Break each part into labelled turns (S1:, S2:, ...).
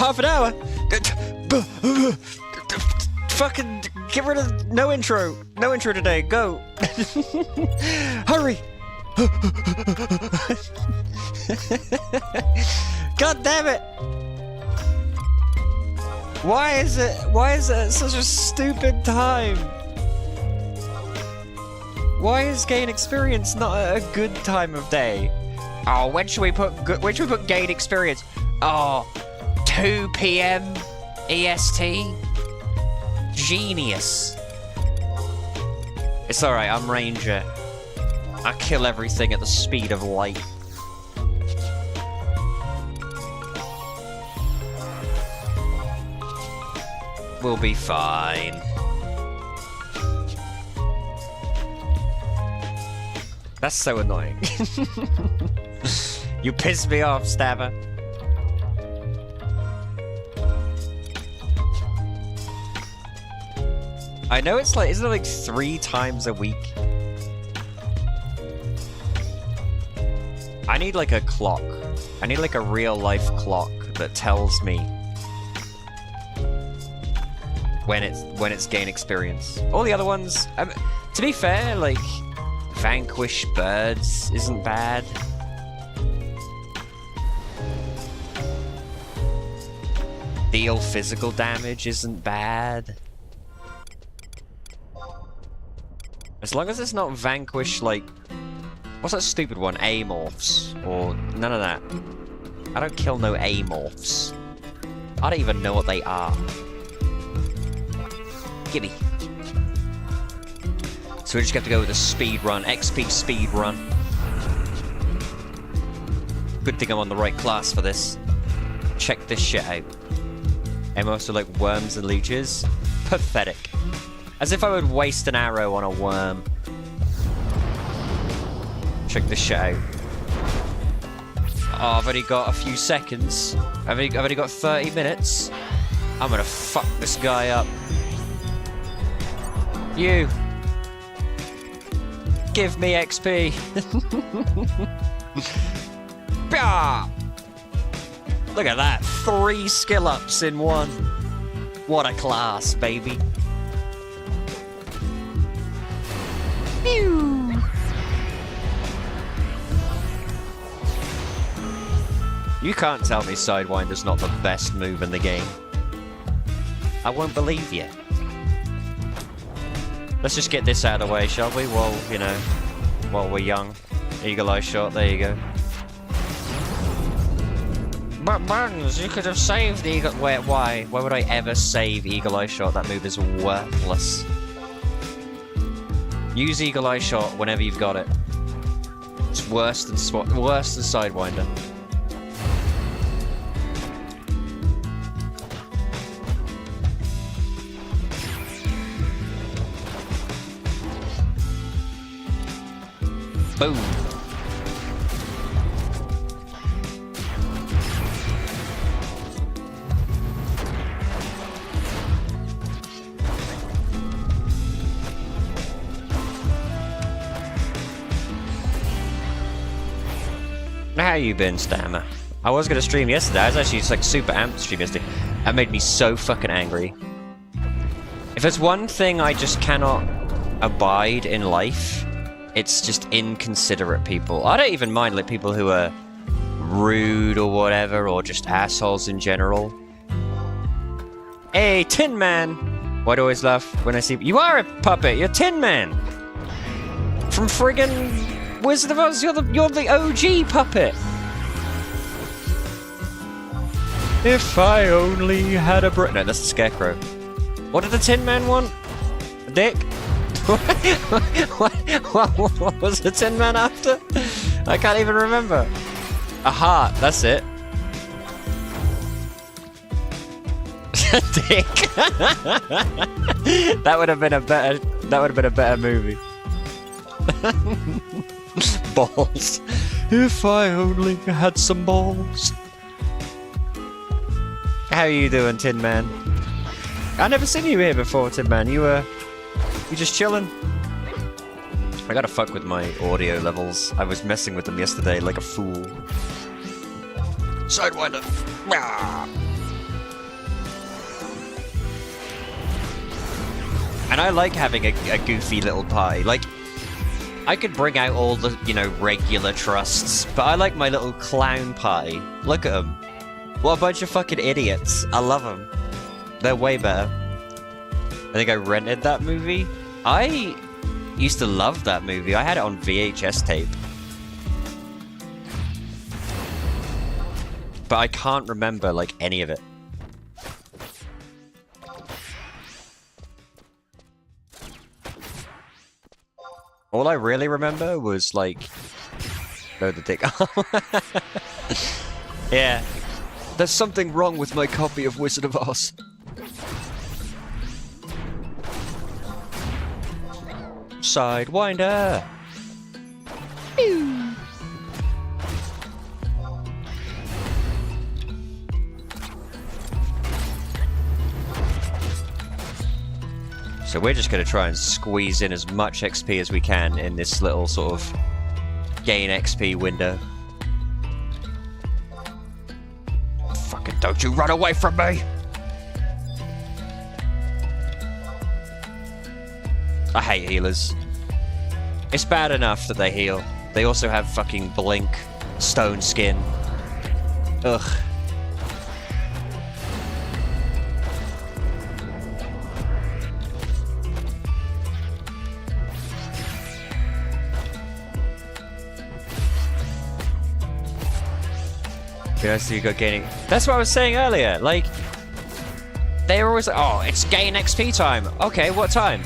S1: half an hour. Fucking get rid of no intro. No intro today. Go. Hurry. God damn it. Why is it such a stupid time? Why is gain experience not a good time of day? Oh, when should we put gain experience? Oh, 2 PM EST? Genius. It's alright, I'm Ranger. I kill everything at the speed of light. We'll be fine. That's so annoying. You piss me off, Stabber. I know it's like, isn't it like 3 times a week? I need like a clock. I need like a real life clock that tells me when it's gain experience. All the other ones, to be fair, like Vanquish Birds isn't bad. Deal physical damage isn't bad. As long as it's not Vanquish, like, what's that stupid one? Amorphs, or none of that. I don't kill no Amorphs. I don't even know what they are. Gimme. So we just have to go with a speed run, XP speed run. Good thing I'm on the right class for this. Check this shit out. I'm also like worms and leeches. Pathetic. As if I would waste an arrow on a worm. Check this shit out. Oh, I've only got a few seconds. I've only got 30 minutes. I'm gonna fuck this guy up. You. Give me XP. Look at that. 3 skill ups in one. What a class, baby. Pew. You can't tell me Sidewinder's not the best move in the game. I won't believe you. Let's just get this out of the way, shall we? While, you know, while we're young. Eagle Eye Shot, there you go. But Buns, you could have saved Eagle... Wait, why? Why would I ever save Eagle Eye Shot? That move is worthless. Use Eagle Eye Shot whenever you've got it. It's worse than Sidewinder. Boom. How you been, Stammer? I was gonna stream yesterday. I was actually just like super amped to stream yesterday. That made me so fucking angry. If there's one thing I just cannot abide in life, it's just inconsiderate people. I don't even mind like people who are rude or whatever, or just assholes in general. Hey, Tin Man! Why do I always laugh when I see... You are a puppet! You're Tin Man! From friggin' Wizard of Oz, you're the OG puppet! If I only had a brain... No, that's the Scarecrow. What did the Tin Man want? A dick? What was the Tin Man after? I can't even remember. A heart, that's it. A dick. That would have been a better movie. Balls. If I only had some balls. How you doing, Tin Man? I never seen you here before, Tin Man. You just chilling? I gotta fuck with my audio levels. I was messing with them yesterday like a fool. Sidewinder. And I like having a goofy little party. Like, I could bring out all the, you know, regular trusts, but I like my little clown party. Look at them. What a bunch of fucking idiots. I love them. They're way better. I think I rented that movie. I used to love that movie. I had it on VHS tape. But I can't remember, like, any of it. All I really remember was, like... No, the dick. Yeah. There's something wrong with my copy of Wizard of Oz. Sidewinder! Ew. So we're just going to try and squeeze in as much XP as we can in this little sort of gain XP window. Fucking don't you run away from me! I hate healers. It's bad enough that they heal. They also have fucking blink, stone skin. Ugh. Yeah, so you got gaining. That's what I was saying earlier. Like, they're always like, oh, it's gain XP time. Okay, what time?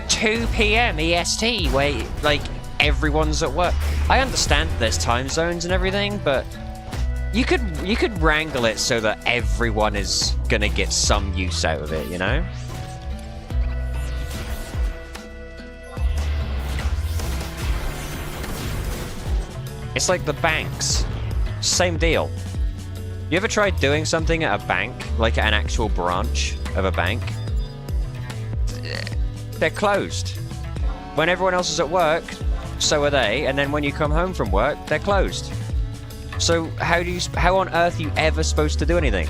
S1: 2 p.m. EST, where like everyone's at work. I understand there's time zones and everything, but you could wrangle it so that everyone is gonna get some use out of it, you know? It's like the banks. Same deal. You ever tried doing something at a bank, like at an actual branch of a bank? They're closed. When everyone else is at work, so are they, and then when you come home from work, they're closed. So how on earth are you ever supposed to do anything?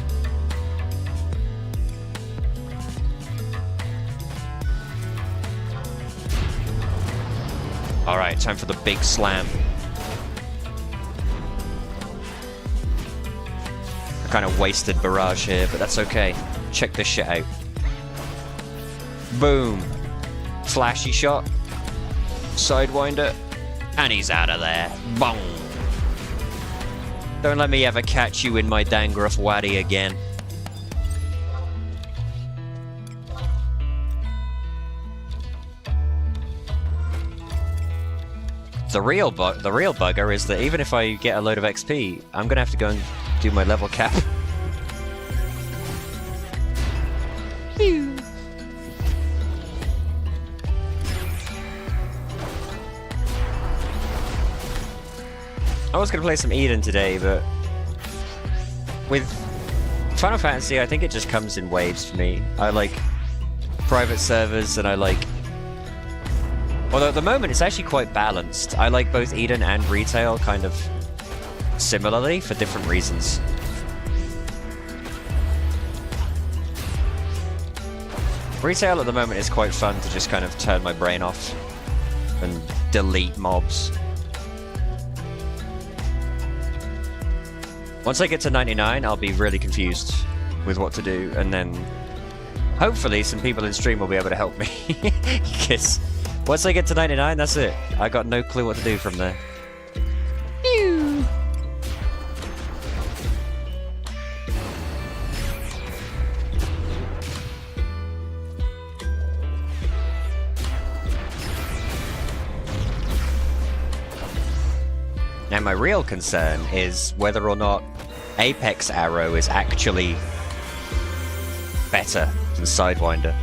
S1: Alright, time for the big slam. Kind of wasted barrage here, but that's okay. Check this shit out. Boom. Flashy shot. Sidewinder. And he's out of there. Boom. Don't let me ever catch you in my Dangruff Waddy again. The real bugger is that even if I get a load of XP, I'm gonna have to go and do my level cap. I was gonna play some Eden today, but with Final Fantasy, I think it just comes in waves for me. I like private servers, and I like... Although at the moment it's actually quite balanced. I like both Eden and retail kind of similarly for different reasons. Retail at the moment is quite fun to just kind of turn my brain off and delete mobs. Once I get to 99, I'll be really confused with what to do, and then hopefully some people in stream will be able to help me. Because once I get to 99, that's it. I got no clue what to do from there. Ew. Now my real concern is whether or not Apex Arrow is actually better than Sidewinder.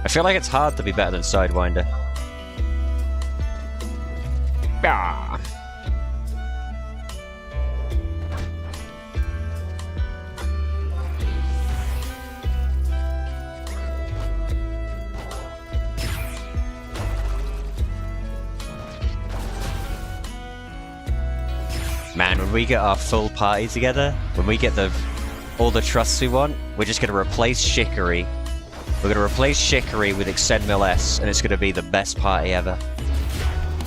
S1: I feel like it's hard to be better than Sidewinder. Ah. Man, when we get our full party together, when we get all the trusts we want, we're just going to replace Shikari We're gonna replace Chicory with Extend Mill S, and it's gonna be the best party ever.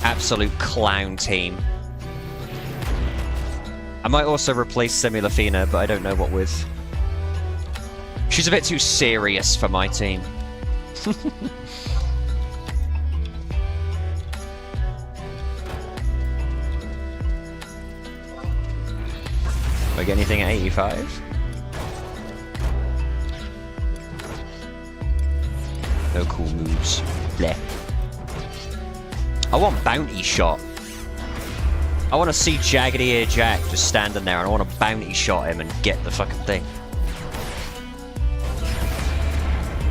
S1: Absolute clown team. I might also replace Semilafina, but I don't know what with. She's a bit too serious for my team. Do I get anything at 85? No cool moves. Bleh. I want Bounty Shot. I want to see Jaggedy Ear Jack just standing there, and I want to Bounty Shot him and get the fucking thing.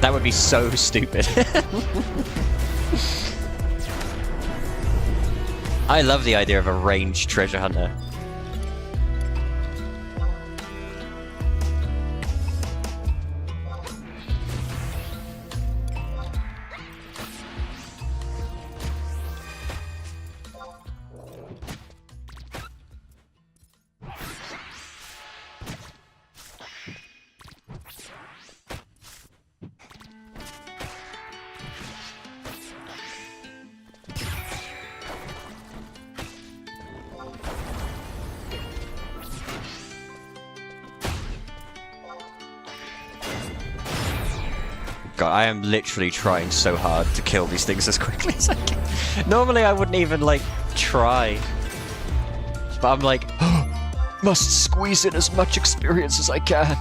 S1: That would be so stupid. I love the idea of a ranged treasure hunter. God, I am literally trying so hard to kill these things as quickly as I can. Normally I wouldn't even, like, try. But I'm like, must squeeze in as much experience as I can.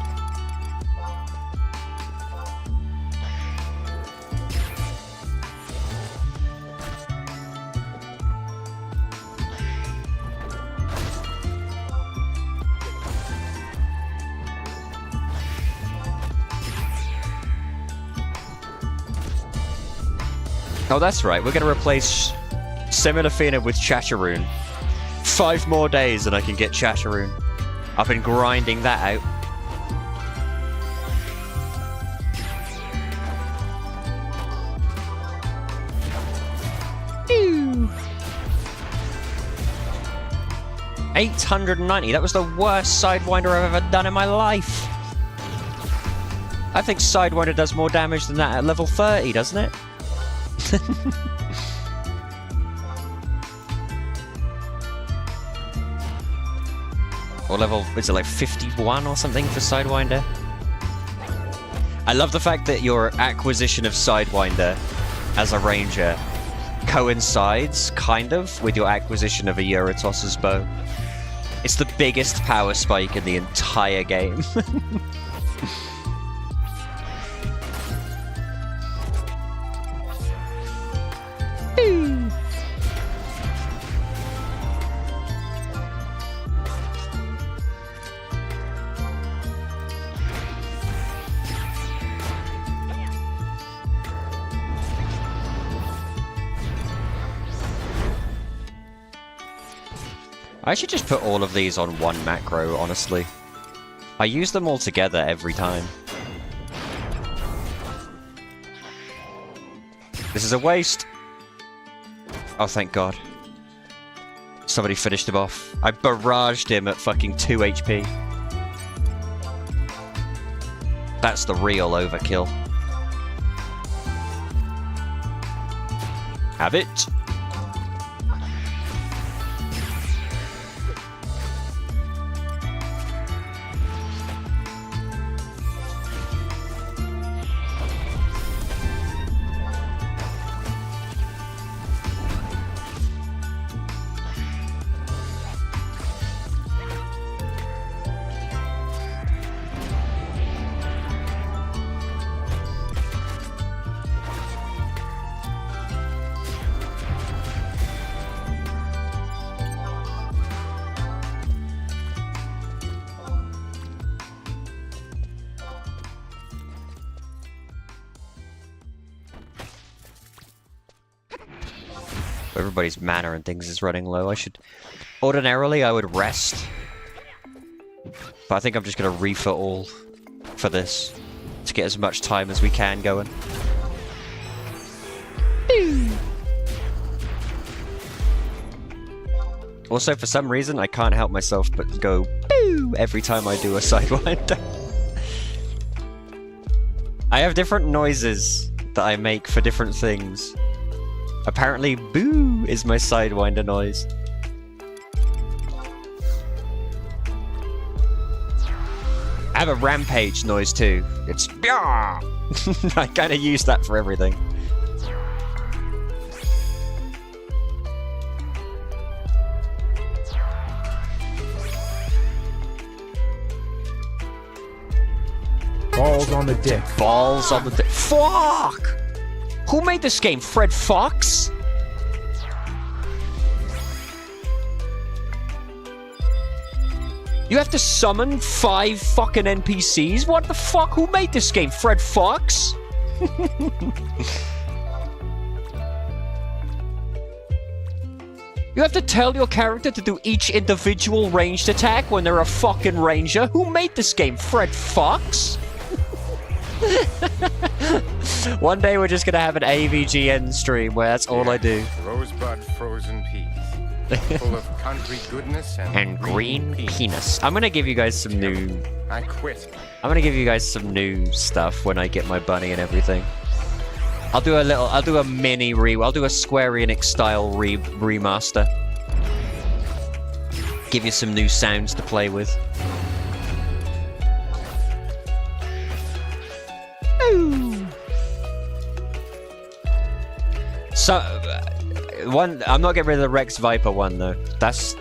S1: Oh, that's right. We're going to replace Semilafina with Chatteroon. 5 more days and I can get Chatteroon. I've been grinding that out. Ew. 890. That was the worst Sidewinder I've ever done in my life. I think Sidewinder does more damage than that at level 30, doesn't it? Or level, is it like 51 or something for Sidewinder? I love the fact that your acquisition of Sidewinder as a ranger coincides, kind of, with your acquisition of a Eurytos's bow. It's the biggest power spike in the entire game. I should just put all of these on one macro, honestly. I use them all together every time. This is a waste. Oh, thank God. Somebody finished him off. I barraged him at fucking 2 HP. That's the real overkill. Have it. Everybody's mana and things is running low. I should... Ordinarily, I would rest. But I think I'm just going to refill all for this. To get as much time as we can going. Also, for some reason, I can't help myself but go boo every time I do a Sidewinder. I have different noises that I make for different things. Apparently, boo is my Sidewinder noise. I have a Rampage noise too. It's yeah. I kind of use that for everything.
S2: Balls on the dick.
S1: Balls on the dick. Fuck! Who made this game? Fred Fox? You have to summon 5 fucking NPCs? What the fuck? Who made this game? Fred Fox? You have to tell your character to do each individual ranged attack when they're a fucking ranger? Who made this game? Fred Fox? One day we're just gonna have an AVGN stream where that's all I do.
S3: Rosebud frozen peas, full of country goodness and
S1: green penis. I'm gonna give you guys some new.
S3: I quit.
S1: I'm gonna give you guys some new stuff when I get my bunny and everything. I'll do a mini I'll do a Square Enix style remaster. Give you some new sounds to play with. So, I'm not getting rid of the Rex Viper one though. That's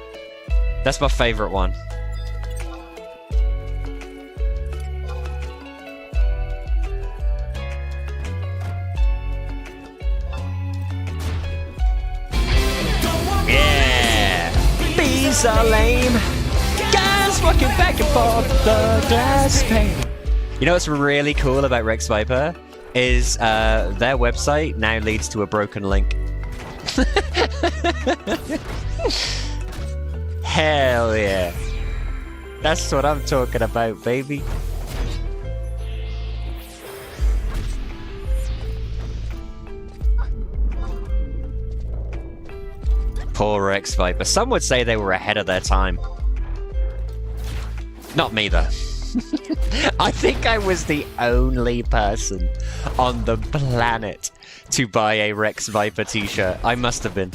S1: my favorite one. Yeah, bees are lame. Guys walking back and forth the glass pane. You know what's really cool about Rex Viper? Is their website now leads to a broken link. Hell yeah. That's what I'm talking about, baby. Poor Rex Viper. Some would say they were ahead of their time. Not me, though. I think I was the only person on the planet to buy a Rex Viper t-shirt. I must have been.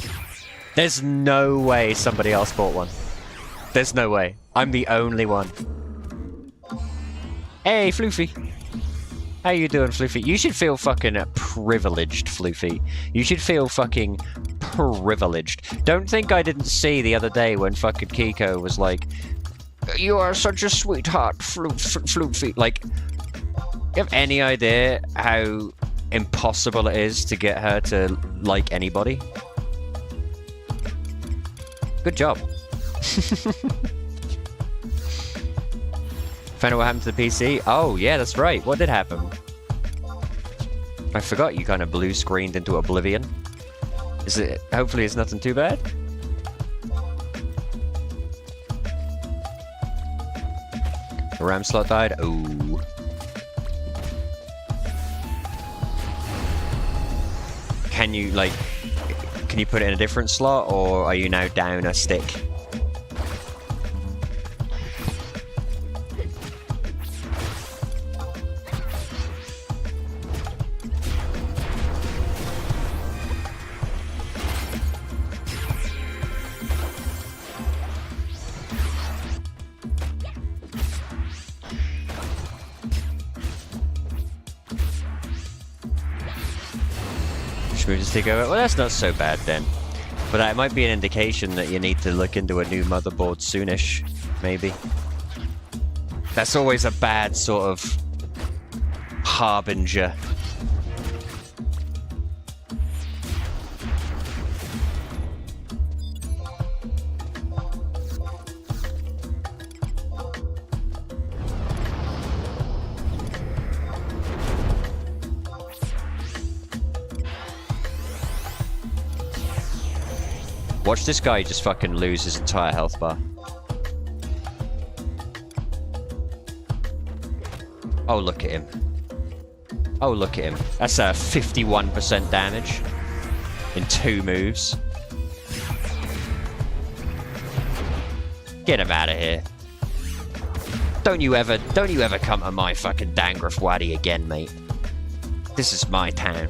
S1: There's no way somebody else bought one. There's no way. I'm the only one. Hey, Floofy. How you doing, Floofy? You should feel fucking privileged, Floofy. You should feel fucking privileged. Don't think I didn't see the other day when fucking Kiko was like, "You are such a sweetheart, Floofy." Like, you have any idea how impossible it is to get her to like anybody? Good job. Find out what happened to the PC? Oh, yeah, that's right. What did happen? I forgot you kind of blue screened into oblivion. Is it? Hopefully it's nothing too bad. The RAM slot died. Oh. Can you, like, can you put it in a different slot, or are you now down a stick? Just to go, well, that's not so bad then. But that might be an indication that you need to look into a new motherboard soonish, maybe. That's always a bad sort of harbinger. Watch this guy just fucking lose his entire health bar. Oh, look at him. Oh, look at him. That's a 51% damage in 2 moves. Get him out of here. Don't you ever come to my fucking Dangraf Waddy again, mate. This is my town.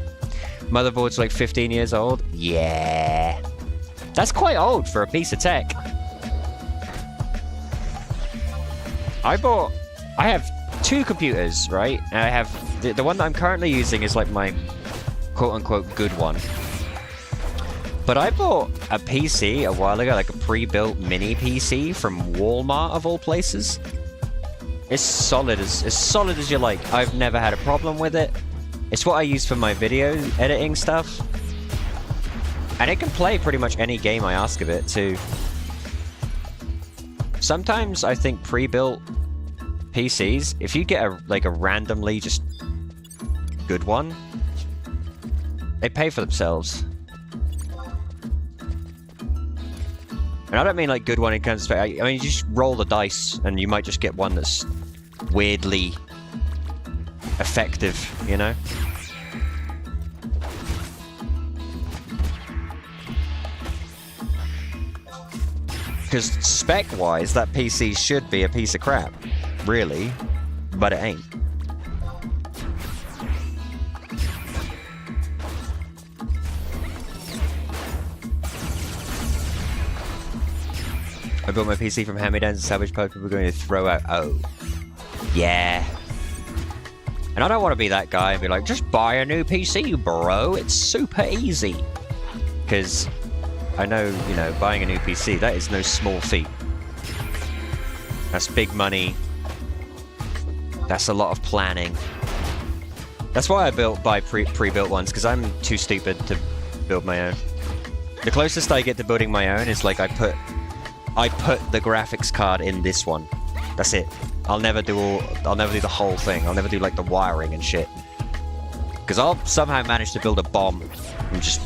S1: Motherboard's like 15 years old. Yeah. That's quite old for a piece of tech. I have 2 computers, right? And I have the one that I'm currently using is like my quote-unquote good one. But I bought a PC a while ago, like a pre-built mini PC from Walmart of all places. It's solid as you like. I've never had a problem with it. It's what I use for my video editing stuff. And it can play pretty much any game I ask of it too. Sometimes I think pre-built PCs, if you get a randomly just good one, they pay for themselves. And I don't mean like good one in terms of, I mean you just roll the dice and you might just get one that's weirdly effective, you know? Because spec-wise, that PC should be a piece of crap, really, but it ain't. I built my PC from hand-me-downs and salvage parts people are going to throw out. Oh. Yeah. And I don't want to be that guy and be like, just buy a new PC, bro. It's super easy. Because I know, you know, buying a new PC, that is no small feat. That's big money. That's a lot of planning. That's why I buy pre-built ones, because I'm too stupid to build my own. The closest I get to building my own is like I put the graphics card in this one. That's it. I'll never do the whole thing. I'll never do like the wiring and shit. Because I'll somehow manage to build a bomb and just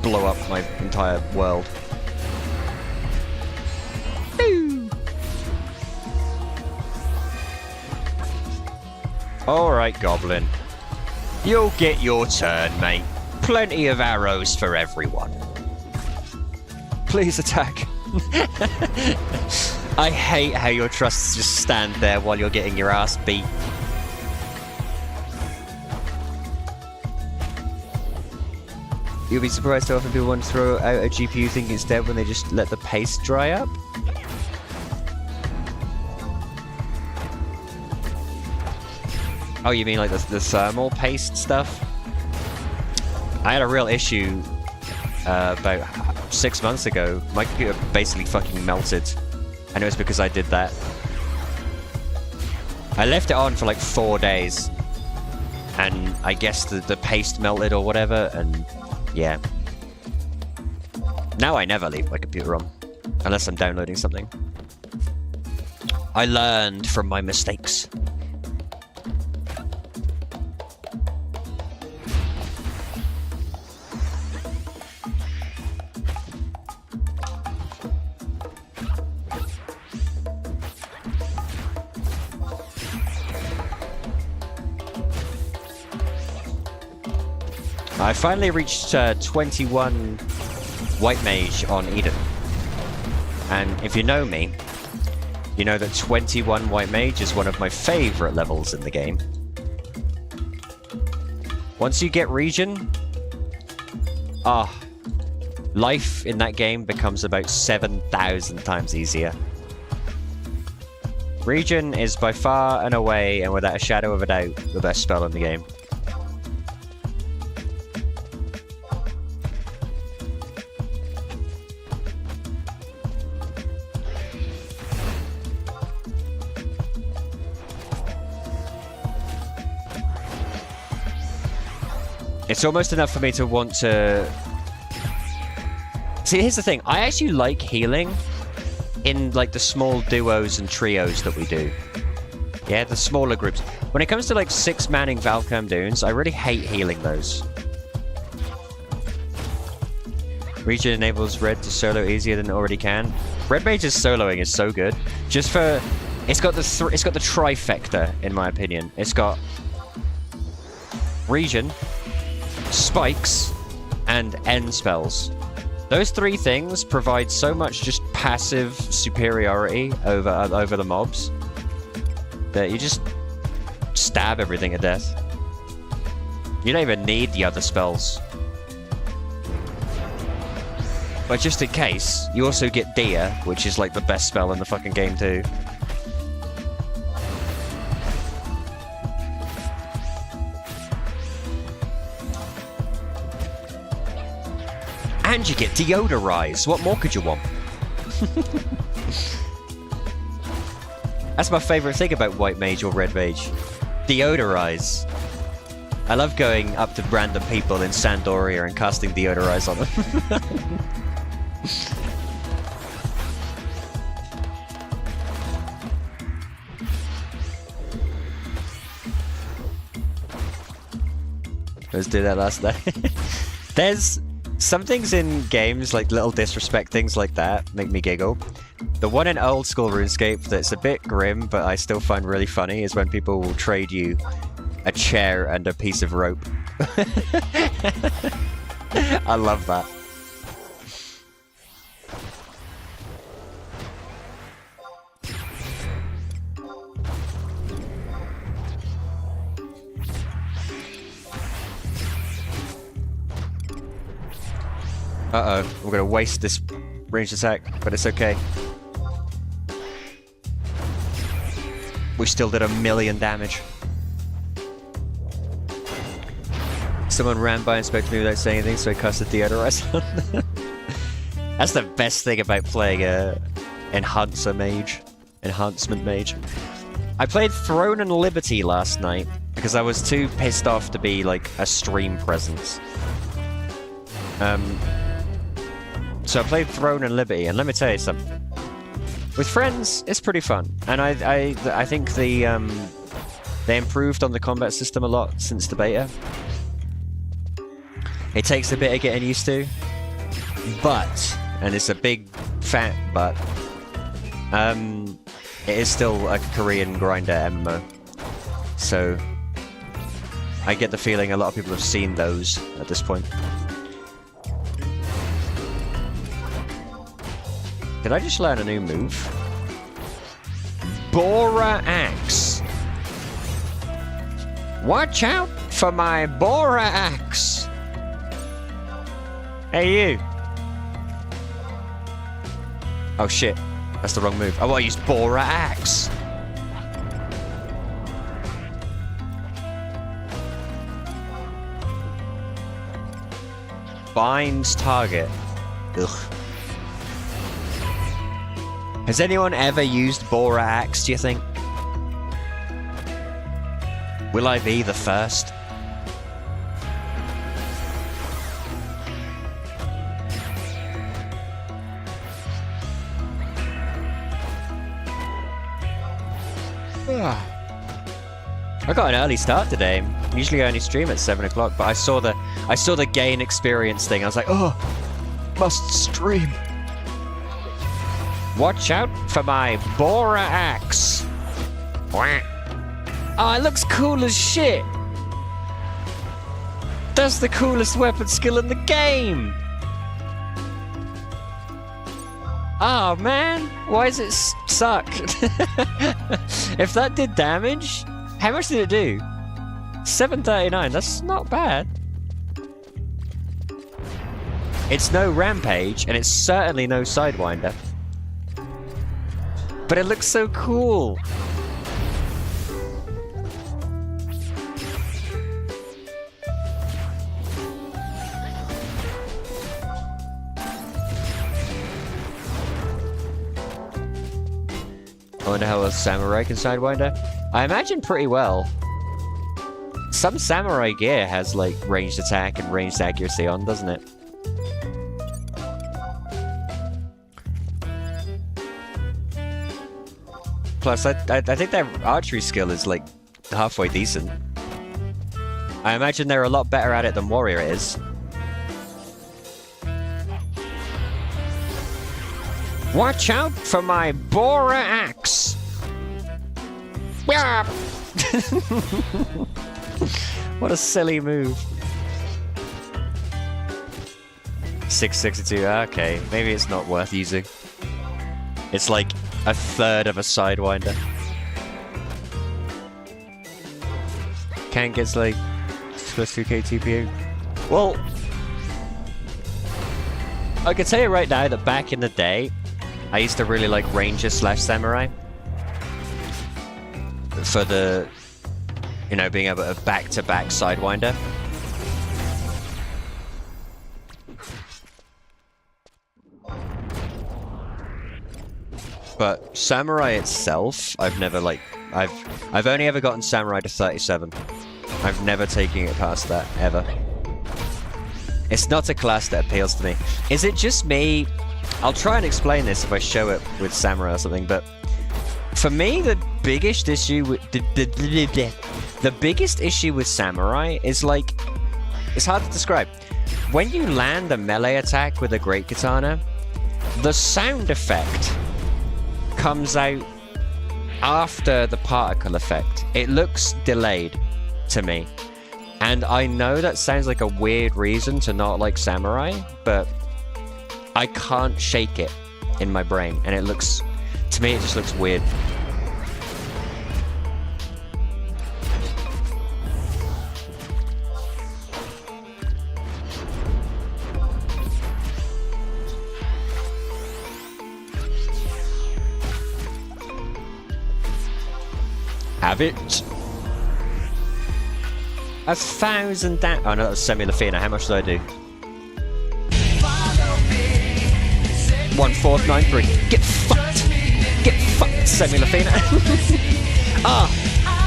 S1: blow up my entire world. Alright, Goblin. You'll get your turn, mate. Plenty of arrows for everyone. Please attack. I hate how your trusts just stand there while you're getting your ass beat. You'll be surprised how often people want to throw out a GPU thinking it's dead when they just let the paste dry up. Oh, you mean like the thermal paste stuff? I had a real issue about 6 months ago. My computer basically fucking melted. And it was because I did that. I left it on for like 4 days. And I guess the paste melted or whatever, and yeah. Now I never leave my computer on. Unless I'm downloading something. I learned from my mistakes. I finally reached 21 White Mage on Eden. And if you know me, you know that 21 White Mage is one of my favourite levels in the game. Once you get Region, life in that game becomes about 7,000 times easier. Region is by far and away, and without a shadow of a doubt, the best spell in the game. It's almost enough for me to want to... See, here's the thing. I actually like healing in, like, the small duos and trios that we do. Yeah, the smaller groups. When it comes to, like, 6-manning Valcam Dunes, I really hate healing those. Region enables Red to solo easier than it already can. Red Mage's soloing is so good. Just for... It's got the trifecta, in my opinion. It's got... Region... spikes, and end spells. Those 3 things provide so much just passive superiority over the mobs that you just stab everything to death. You don't even need the other spells. But just in case, you also get Dia, which is like the best spell in the fucking game too. And you get Deodorize. What more could you want? That's my favourite thing about White Mage or Red Mage. Deodorize. I love going up to random people in Sandoria and casting Deodorize on them. Let's do that last night. There's some things in games, like little disrespect things like that, make me giggle. The one in old school RuneScape that's a bit grim, but I still find really funny, is when people will trade you a chair and a piece of rope. I love that. Uh-oh, we're gonna waste this ranged attack, but it's okay. We still did 1,000,000 damage. Someone ran by and spoke to me without saying anything, so I cast a Deodorize on them. That's the best thing about playing a enhancement mage. I played Throne and Liberty last night because I was too pissed off to be like a stream presence. So I played Throne and Liberty, and let me tell you something. With friends, it's pretty fun, and I think they improved on the combat system a lot since the beta. It takes a bit of getting used to, but, and it's a big fat but, it is still a Korean grinder MMO. So I get the feeling a lot of people have seen those at this point. Did I just learn a new move? Bora Axe. Watch out for my Bora Axe. Hey, you. Oh, shit. That's the wrong move. I want to use Bora Axe. Binds target. Ugh. Has anyone ever used Bora Axe, do you think? Will I be the first? I got an early start today. Usually I only stream at 7 o'clock, but I saw the gain experience thing. I was like, oh, must stream. Watch out for my Bora Axe. Oh, it looks cool as shit. That's the coolest weapon skill in the game. Oh man, why does it suck? If that did damage, how much did it do? 739, that's not bad. It's no Rampage, and it's certainly no Sidewinder. But it looks so cool. I wonder how a samurai can Sidewinder. I imagine pretty well. Some samurai gear has like ranged attack and ranged accuracy on, doesn't it? Plus, I think their archery skill is like halfway decent. I imagine they're a lot better at it than Warrior is. Watch out for my Bora Axe! What a silly move. 662, okay. Maybe it's not worth using. It's like a third of a Sidewinder. Kang gets like plus 2k TPU. Well, I can tell you right now that back in the day, I used to really like Ranger / Samurai. For the, you know, being able to back-to-back Sidewinder. But Samurai itself, I've never like, I've only ever gotten Samurai to 37. I've never taken it past that, ever. It's not a class that appeals to me. Is it just me? I'll try and explain this if I show it with Samurai or something, but for me, the biggest issue with the biggest issue with Samurai is like, it's hard to describe. When you land a melee attack with a Great Katana, the sound effect comes out after the particle effect. It looks delayed to me. And I know that sounds like a weird reason to not like Samurai, but I can't shake it in my brain. And it looks, to me, it just looks weird. Have it. 1,000 down. Oh no, that was Semi-Lafina. How much did I do? 1493. Get fucked. Get fucked, Semi-Lafina. Ah,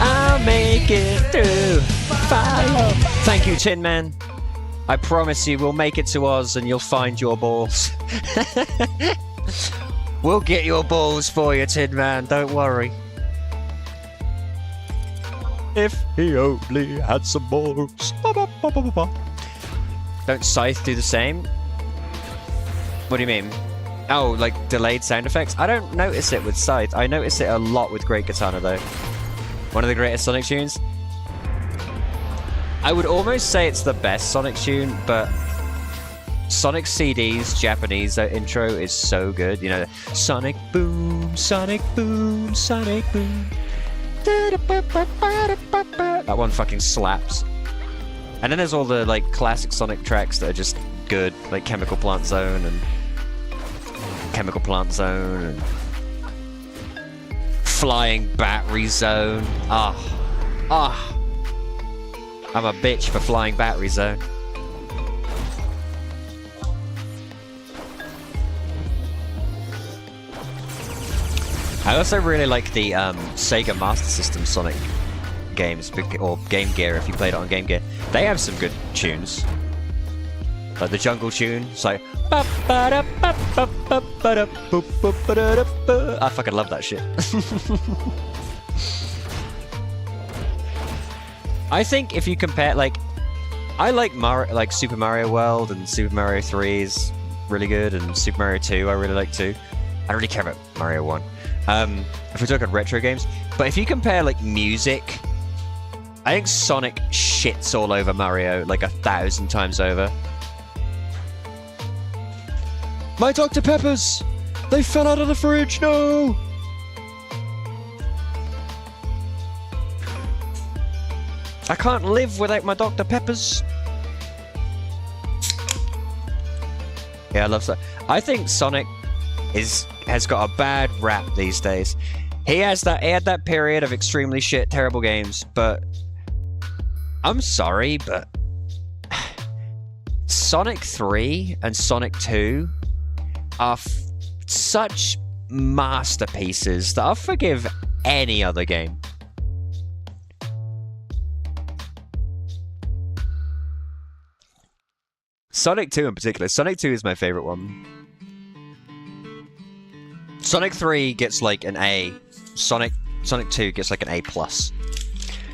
S1: I'll make it through. Follow. Thank you, Tin Man. I promise you, we'll make it to Oz and you'll find your balls. We'll get your balls for you, Tin Man. Don't worry. If he only had some balls. Don't Scythe do the same? What do you mean? Oh, like delayed sound effects? I don't notice it with Scythe. I notice it a lot with Great Katana, though. One of the greatest Sonic tunes. I would almost say it's the best Sonic tune, but Sonic CD's Japanese intro is so good. You know, Sonic Boom, Sonic Boom, Sonic Boom. That one fucking slaps. And then there's all the like classic Sonic tracks that are just good, like Chemical Plant Zone and Flying Battery Zone. I'm a bitch for Flying Battery Zone. I also really like the Sega Master System Sonic games, or Game Gear if you played it on Game Gear. They have some good tunes. Like the jungle tune, it's like... I fucking love that shit. I think if you compare, like... I like Super Mario World, and Super Mario 3 is really good, and Super Mario 2 I really like too. I don't really care about Mario 1. If we're talking retro games, but if you compare like music, I think Sonic shits all over Mario like 1,000 times over. My Dr. Peppers! They fell out of the fridge, no! I can't live without my Dr. Peppers. Yeah, I love that. I think Sonic has got a bad rap these days. He had that period of extremely shit, terrible games, but I'm sorry, but Sonic 3 and Sonic 2 are such masterpieces that I'll forgive any other game. Sonic 2 in particular. Sonic 2 is my favorite one. Sonic 3 gets like an A. Sonic 2 gets like an A+.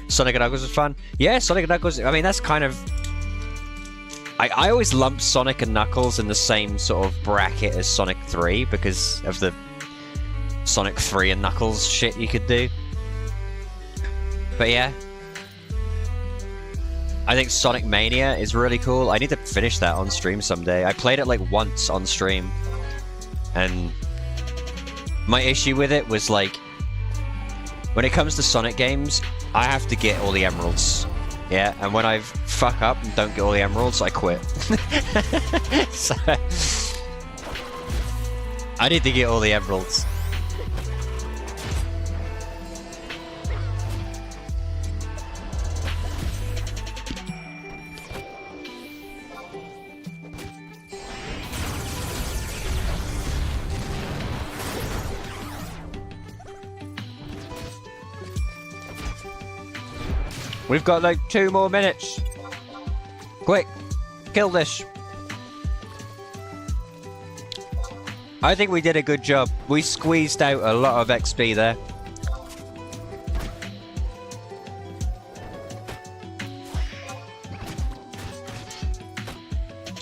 S1: Sonic and Knuckles is fun. Yeah, Sonic and Knuckles, I mean, that's kind of... I always lump Sonic and Knuckles in the same sort of bracket as Sonic 3 because of the Sonic 3 and Knuckles shit you could do. But yeah. I think Sonic Mania is really cool. I need to finish that on stream someday. I played it like once on stream. And my issue with it was like, when it comes to Sonic games, I have to get all the emeralds. Yeah, and when I've fuck up and don't get all the emeralds, I quit. So, I need to get all the emeralds. We've got like 2 more minutes. Quick, kill this. I think we did a good job. We squeezed out a lot of XP there.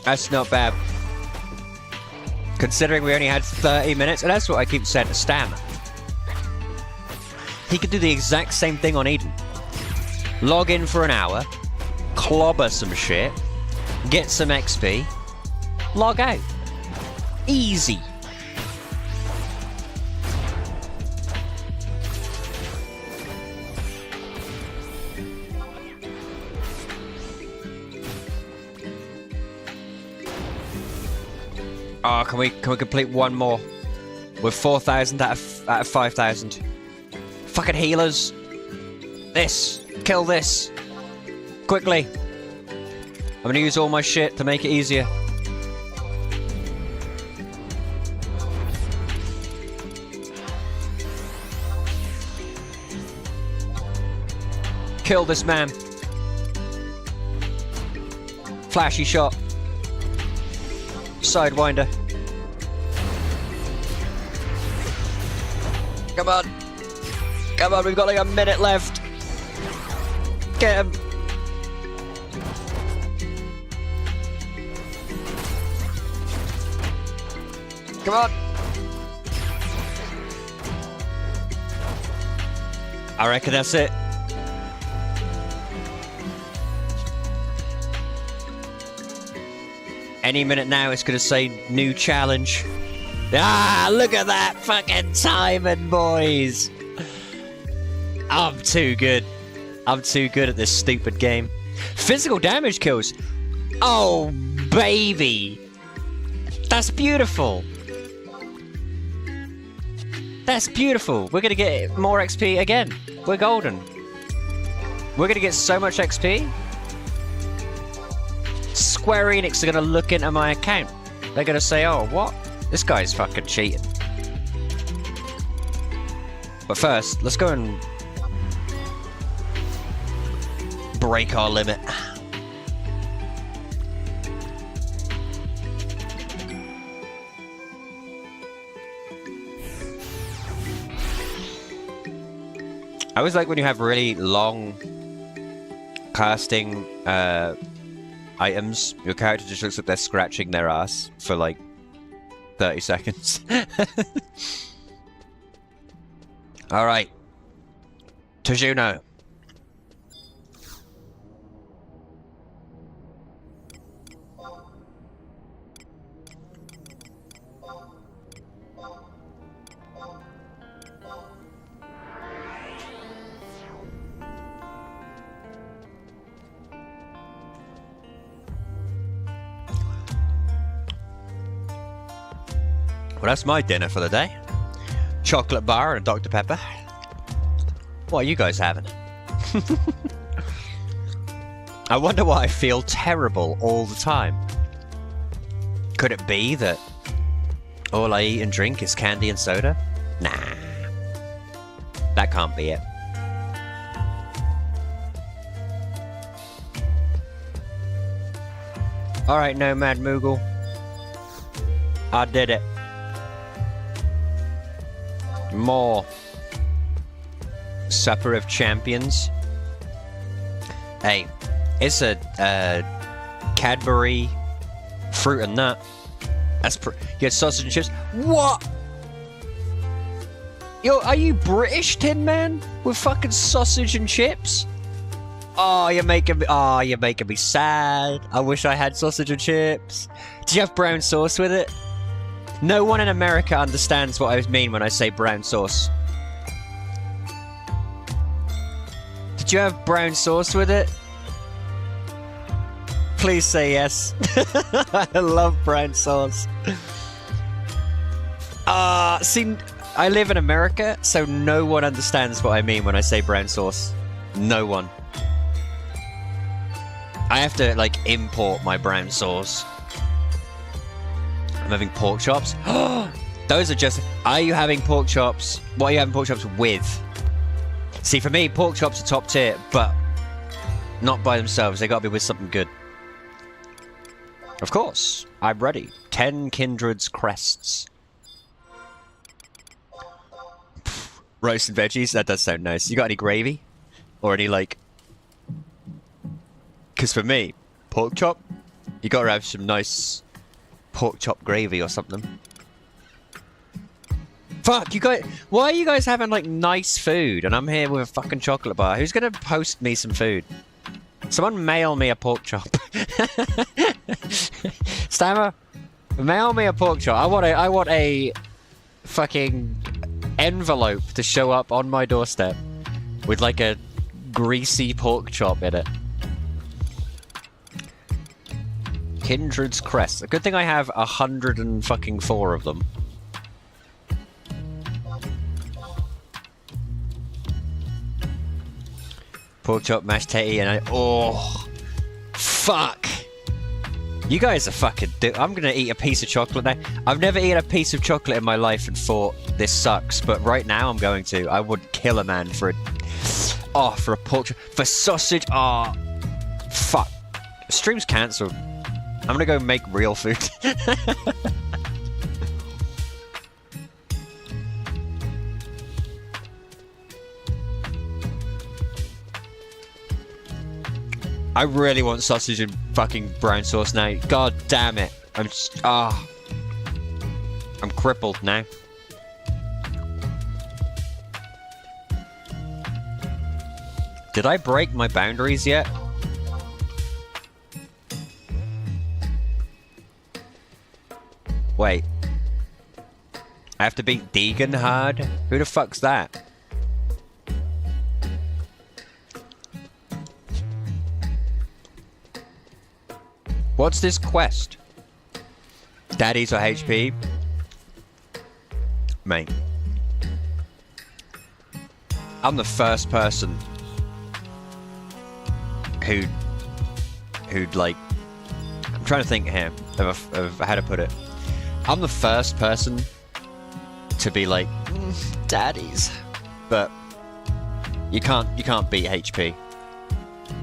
S1: That's not bad. Considering we only had 30 minutes, and that's what I keep saying to Stam. He could do the exact same thing on Eden. Log in for an hour, clobber some shit, get some XP, log out. Easy. Oh, can we complete one more? With 4,000 out of 5,000. Fucking healers. This. Kill this. Quickly. I'm gonna use all my shit to make it easier. Kill this man. Flashy shot. Sidewinder. Come on. Come on, we've got like a minute left. Get him. Come on. I reckon that's it. Any minute now it's gonna say new challenge. Ah, look at that fucking timing, boys. I'm too good. I'm too good at this stupid game. Physical damage kills. Oh, baby. That's beautiful. That's beautiful. We're gonna get more XP again. We're golden. We're gonna get so much XP. Square Enix are gonna look into my account. They're gonna say, oh, what? This guy's fucking cheating. But first, let's go and break our limit. I always like when you have really long casting items. Your character just looks like they're scratching their ass for like 30 seconds. Alright. To Juno. Well, that's my dinner for the day. Chocolate bar and a Dr. Pepper. What are you guys having? I wonder why I feel terrible all the time. Could it be that all I eat and drink is candy and soda? Nah. That can't be it. Alright, Nomad Moogle. I did it. More Supper of Champions. Hey, it's a Cadbury fruit and nut. That's you get sausage and chips. What? Yo, are you British, Tin Man? With fucking sausage and chips? Oh, you're making me sad. I wish I had sausage and chips. Do you have brown sauce with it? No one in America understands what I mean when I say brown sauce. Did you have brown sauce with it? Please say yes. I love brown sauce. See, I live in America, so no one understands what I mean when I say brown sauce. No one. I have to, like, import my brown sauce. I'm having pork chops. Those are just... Are you having pork chops? What are you having pork chops with? See, for me, pork chops are top tier, but not by themselves. They gotta be with something good. Of course. I'm ready. 10 Kindred's crests. Roasted veggies? That does sound nice. You got any gravy? Or any, like... Because for me, pork chop, you gotta have some nice pork chop gravy or something. Fuck, you guys... Why are you guys having, like, nice food? And I'm here with a fucking chocolate bar. Who's gonna post me some food? Someone mail me a pork chop. Stammer, mail me a pork chop. I want a fucking envelope to show up on my doorstep with, like, a greasy pork chop in it. Kindred's crest. A good thing I have 104 of them. Pork chop, mashed tatty, and oh, fuck! You guys are fucking. I'm gonna eat a piece of chocolate now. I've never eaten a piece of chocolate in my life and thought this sucks, but right now I'm going to. I would kill a man for a. Oh, for a pork chop, for sausage. Oh, fuck! Stream's cancelled. I'm gonna go make real food. I really want sausage and fucking brown sauce now. God damn it. I'm crippled now. Did I break my boundaries yet? Wait. I have to beat Deegan hard? Who the fuck's that? What's this quest? Daddies or HP? Mate. I'm the first person who'd like... I'm trying to think here of how to put it. I'm the first person to be like, daddies. But you can't beat HP.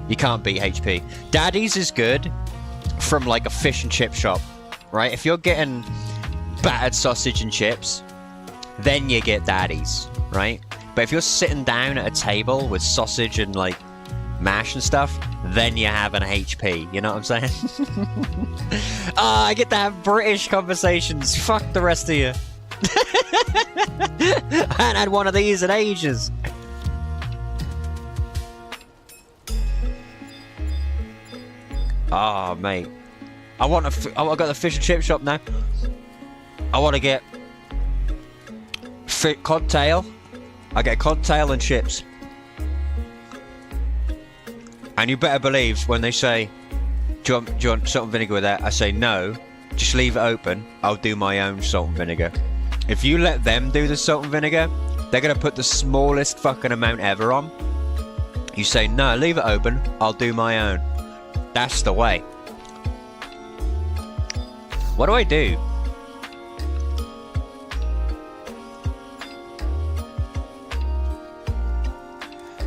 S1: You can't beat HP. Daddies is good from like a fish and chip shop, right? If you're getting battered sausage and chips, then you get daddies, right? But if you're sitting down at a table with sausage and like mash and stuff, then you have an HP, you know what I'm saying? I get to have British conversations. Fuck the rest of you. I haven't had one of these in ages. Oh, mate. I got the fish and chip shop now. I want to get cod tail. I get cod tail and chips. And you better believe when they say, do you want salt and vinegar with that? I say no. Just leave it open. I'll do my own salt and vinegar. If you let them do the salt and vinegar, they're going to put the smallest fucking amount ever on. You say, no, leave it open. I'll do my own. That's the way. What do I do?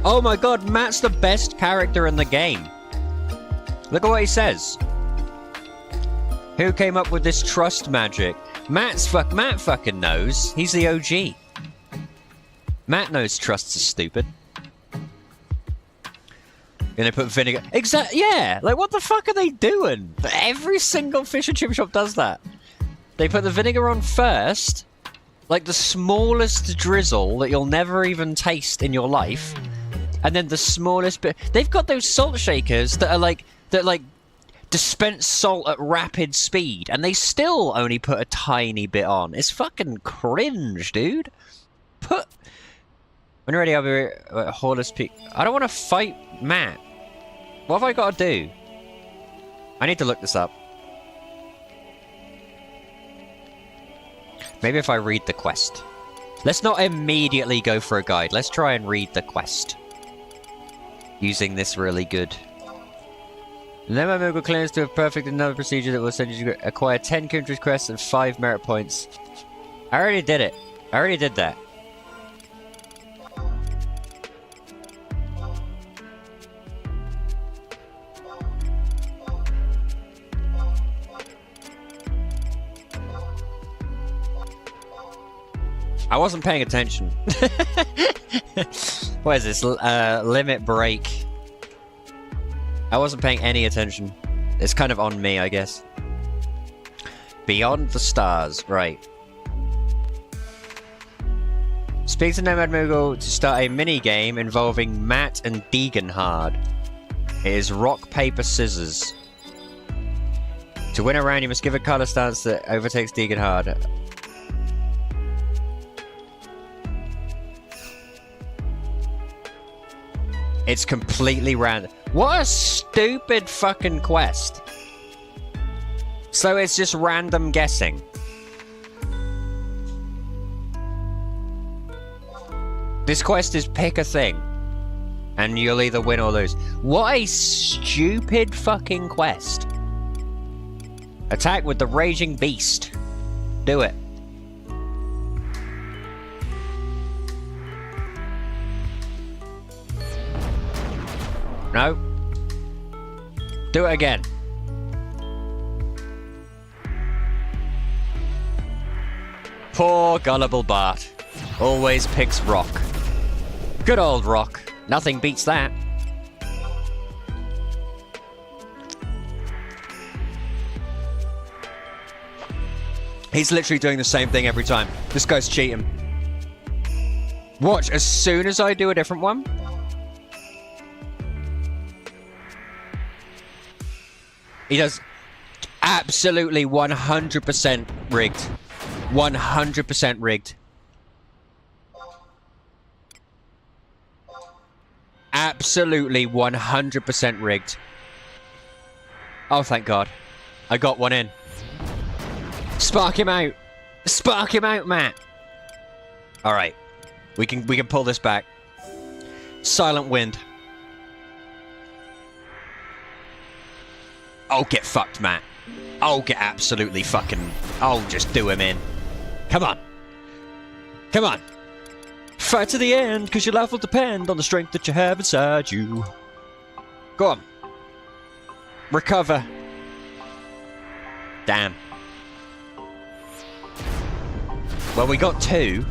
S1: Oh my god, Matt's the best character in the game. Look at what he says. Who came up with this trust magic? Matt fucking knows. He's the OG. Matt knows trusts are stupid. And they put vinegar. Yeah. Like, what the fuck are they doing? Every single fish and chip shop does that. They put the vinegar on first, like the smallest drizzle that you'll never even taste in your life, and then the smallest bit. They've got those salt shakers that dispense salt at rapid speed, and they still only put a tiny bit on. It's fucking cringe, dude. When you're ready, I'll be Horless Peak. I don't want to fight Matt. What have I got to do? I need to look this up. Maybe if I read the quest. Let's not immediately go for a guide. Let's try and read the quest. Using this really good. Then my Moogle claims to have perfected another procedure that will send you to acquire 10 countries quests and 5 merit points. I already did it. I already did that. I wasn't paying attention. What is this? Limit break. I wasn't paying any attention. It's kind of on me, I guess. Beyond the stars, right. Speak to Nomad Moogle to start a mini-game involving Matt and Deeganhard. It is rock, paper, scissors. To win a round, you must give a color stance that overtakes Deeganhard. It's completely random. What a stupid fucking quest. So it's just random guessing. This quest is pick a thing. And you'll either win or lose. What a stupid fucking quest. Attack with the Raging Beast. Do it. No. Do it again. Poor gullible Bart. Always picks rock. Good old rock. Nothing beats that. He's literally doing the same thing every time. This guy's cheating. Watch, as soon as I do a different one... He does absolutely 100% rigged. 100% rigged. Absolutely 100% rigged. Oh, thank God. I got one in. Spark him out. Spark him out, Matt. All right. We can pull this back. Silent Wind. Oh, get fucked, Matt. Oh, get absolutely fucking... Oh, just do him in. Come on. Come on. Fight to the end, because your life will depend on the strength that you have inside you. Go on. Recover. Damn. Well, we got 2.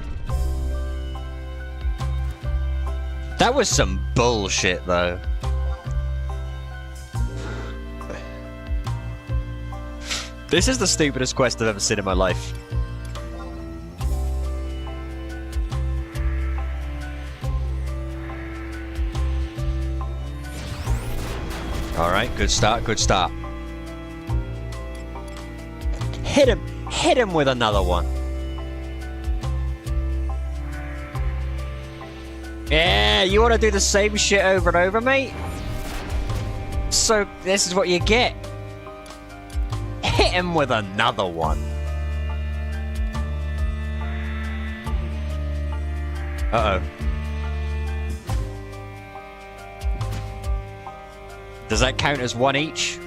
S1: That was some bullshit, though. This is the stupidest quest I've ever seen in my life. Alright, good start, good start. Hit him with another one. Yeah, you want to do the same shit over and over, mate? So, this is what you get. Hit him with another one. Uh-oh. Does that count as 1 each?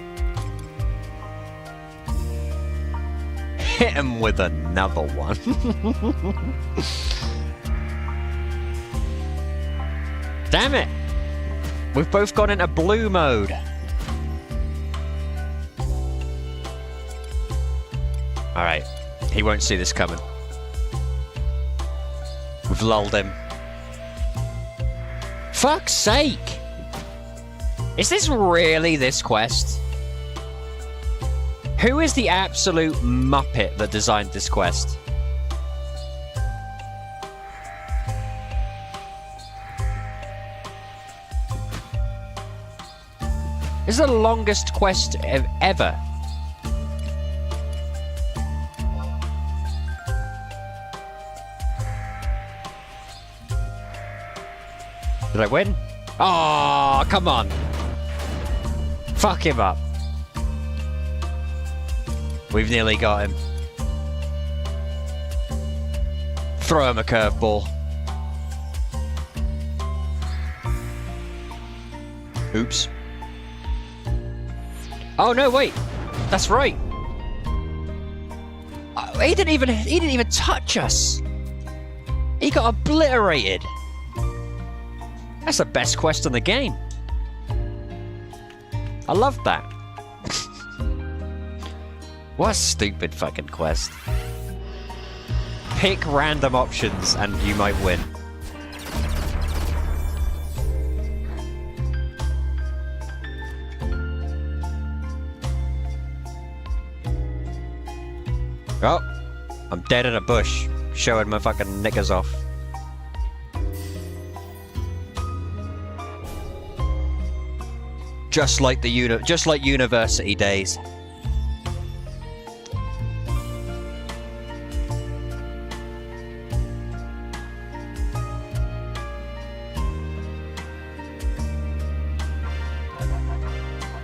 S1: Hit him with another one. Damn it! We've both gone into blue mode. Alright, he won't see this coming. We've lulled him. Fuck's sake! Is this really this quest? Who is the absolute muppet that designed this quest? This is the longest quest ever. Did I win? Oh, come on. Fuck him up. We've nearly got him. Throw him a curveball. Oops. Oh no, wait. That's right. He didn't even touch us. He got obliterated. That's the best quest in the game. I love that. What a stupid fucking quest. Pick random options and you might win. Oh, I'm dead in a bush, showing my fucking knickers off. Just like university days.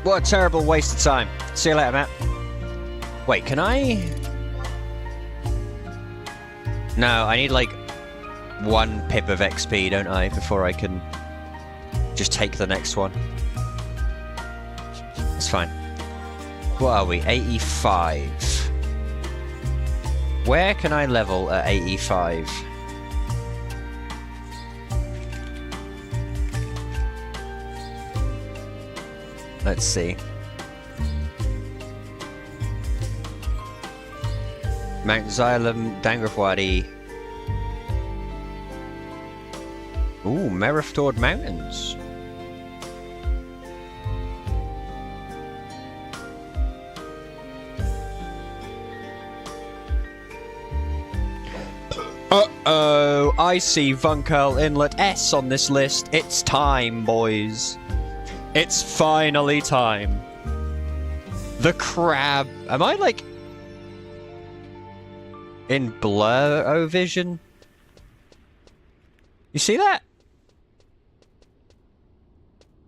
S1: What a terrible waste of time. See you later, Matt. Wait, can I? No, I need like 1 pip of XP, don't I, before I can just take the next one. It's fine. What are we? 85. Where can I level at 85? Let's see. Mount Xylem, Dangrafwadi. Ooh, Meriford Mountains. Uh-oh, I see Vunkel Inlet S on this list. It's time, boys. It's finally time. The crab. Am I like in blur vision? You see that?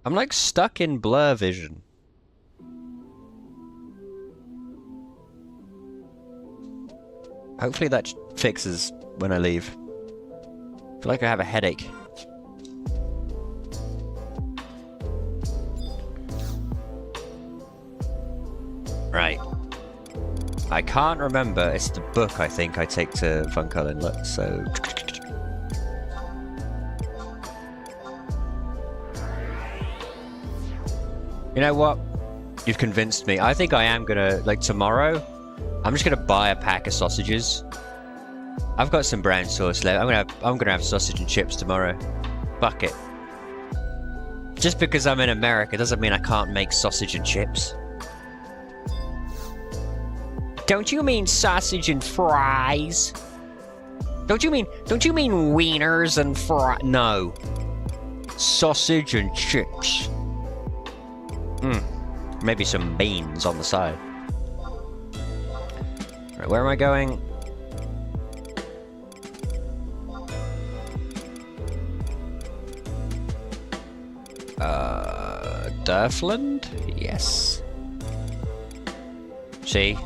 S1: I'm like stuck in blur vision. Hopefully that fixes when I leave. I feel like I have a headache. Right. I can't remember. It's the book I think I take to Vunkel Inlet, so... You know what? You've convinced me. I think I am gonna, like tomorrow, I'm just gonna buy a pack of sausages. I've got some brown sauce left. I'm gonna have sausage and chips tomorrow. Fuck it. Just because I'm in America doesn't mean I can't make sausage and chips. Don't you mean sausage and fries? Don't you mean wieners and fries? No. Sausage and chips. Maybe some beans on the side. Right, where am I going? Durfland? Yes. See?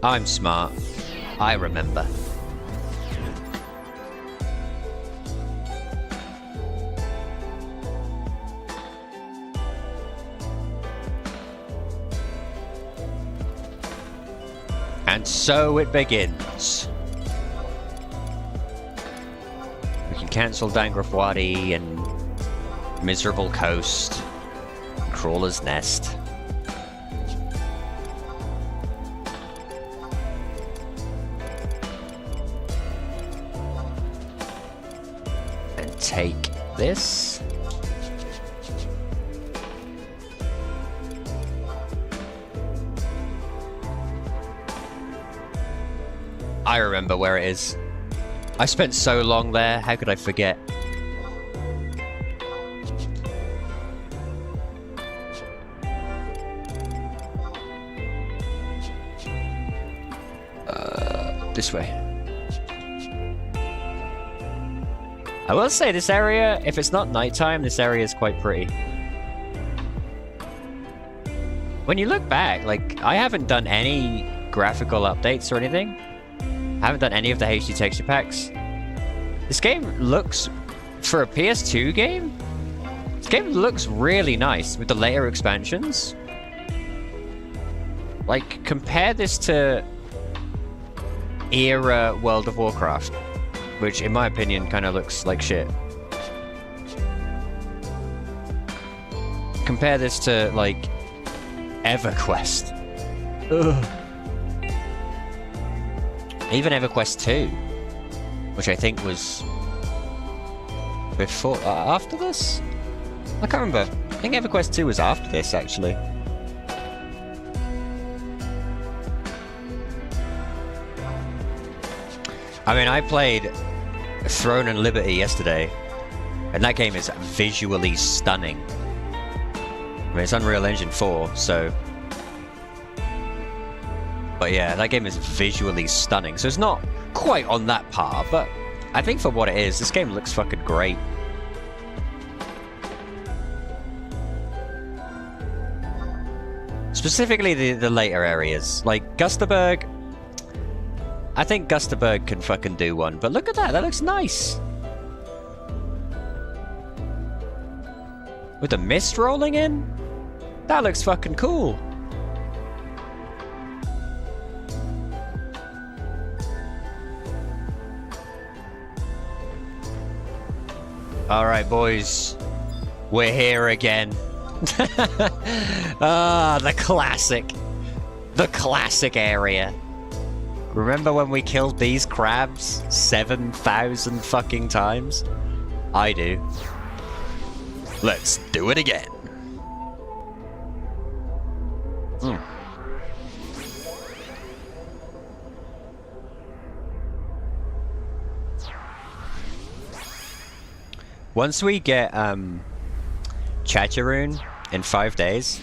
S1: I'm smart. I remember. And so it begins. We can cancel Dangrafwadi and Miserable Coast, Crawler's Nest. And take this. I remember where it is. I spent so long there, how could I forget? This way. I will say this area, if it's not nighttime, this area is quite pretty. When you look back, like, I haven't done any graphical updates or anything. I haven't done any of the HD texture packs. This game looks, for a PS2 game, this game looks really nice with the later expansions. Like, compare this to era World of Warcraft, which in my opinion kind of looks like shit. Compare this to, like, EverQuest. Ugh. Even EverQuest 2, which I think was before, after this? I can't remember. I think EverQuest 2 was after this, actually. I mean, I played Throne and Liberty yesterday, and that game is visually stunning. I mean, it's Unreal Engine 4, so... But yeah, that game is visually stunning. So it's not quite on that par, but I think for what it is, this game looks fucking great. Specifically the later areas. Like Gusterberg, I think Gusterberg can fucking do one, but look at that, that looks nice. With the mist rolling in? That looks fucking cool. Alright, boys. We're here again. Ah, the classic. The classic area. Remember when we killed these crabs 7,000 fucking times? I do. Let's do it again. Once we get Chacharoon in 5 days,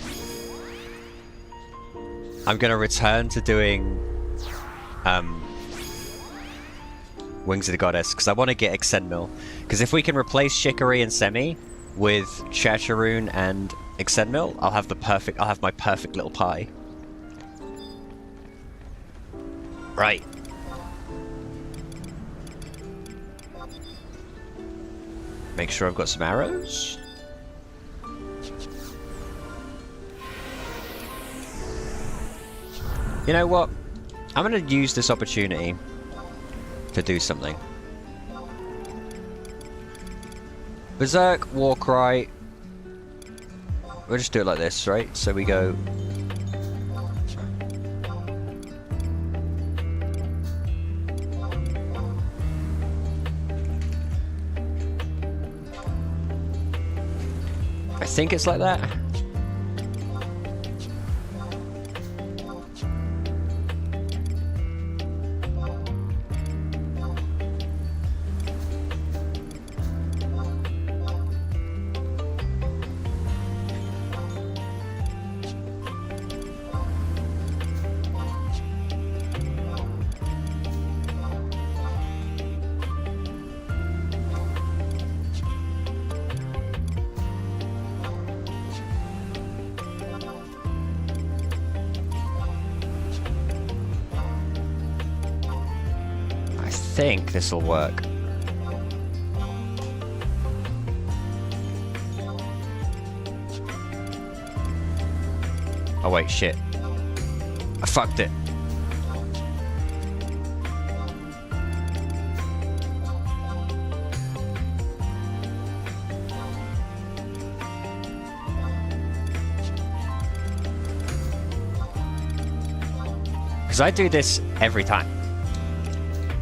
S1: I'm gonna return to doing Wings of the Goddess, because I want to get Exenmil. Because if we can replace Shikari and Semi with Chacharoon and Exenmil, I'll have my perfect little pie. Right. Make sure I've got some arrows. You know what? I'm gonna use this opportunity to do something. Berserk, Warcry. We'll just do it like this, right? So we go... I think it's like that. I think this will work. Oh wait, shit. I fucked it. Because I do this every time.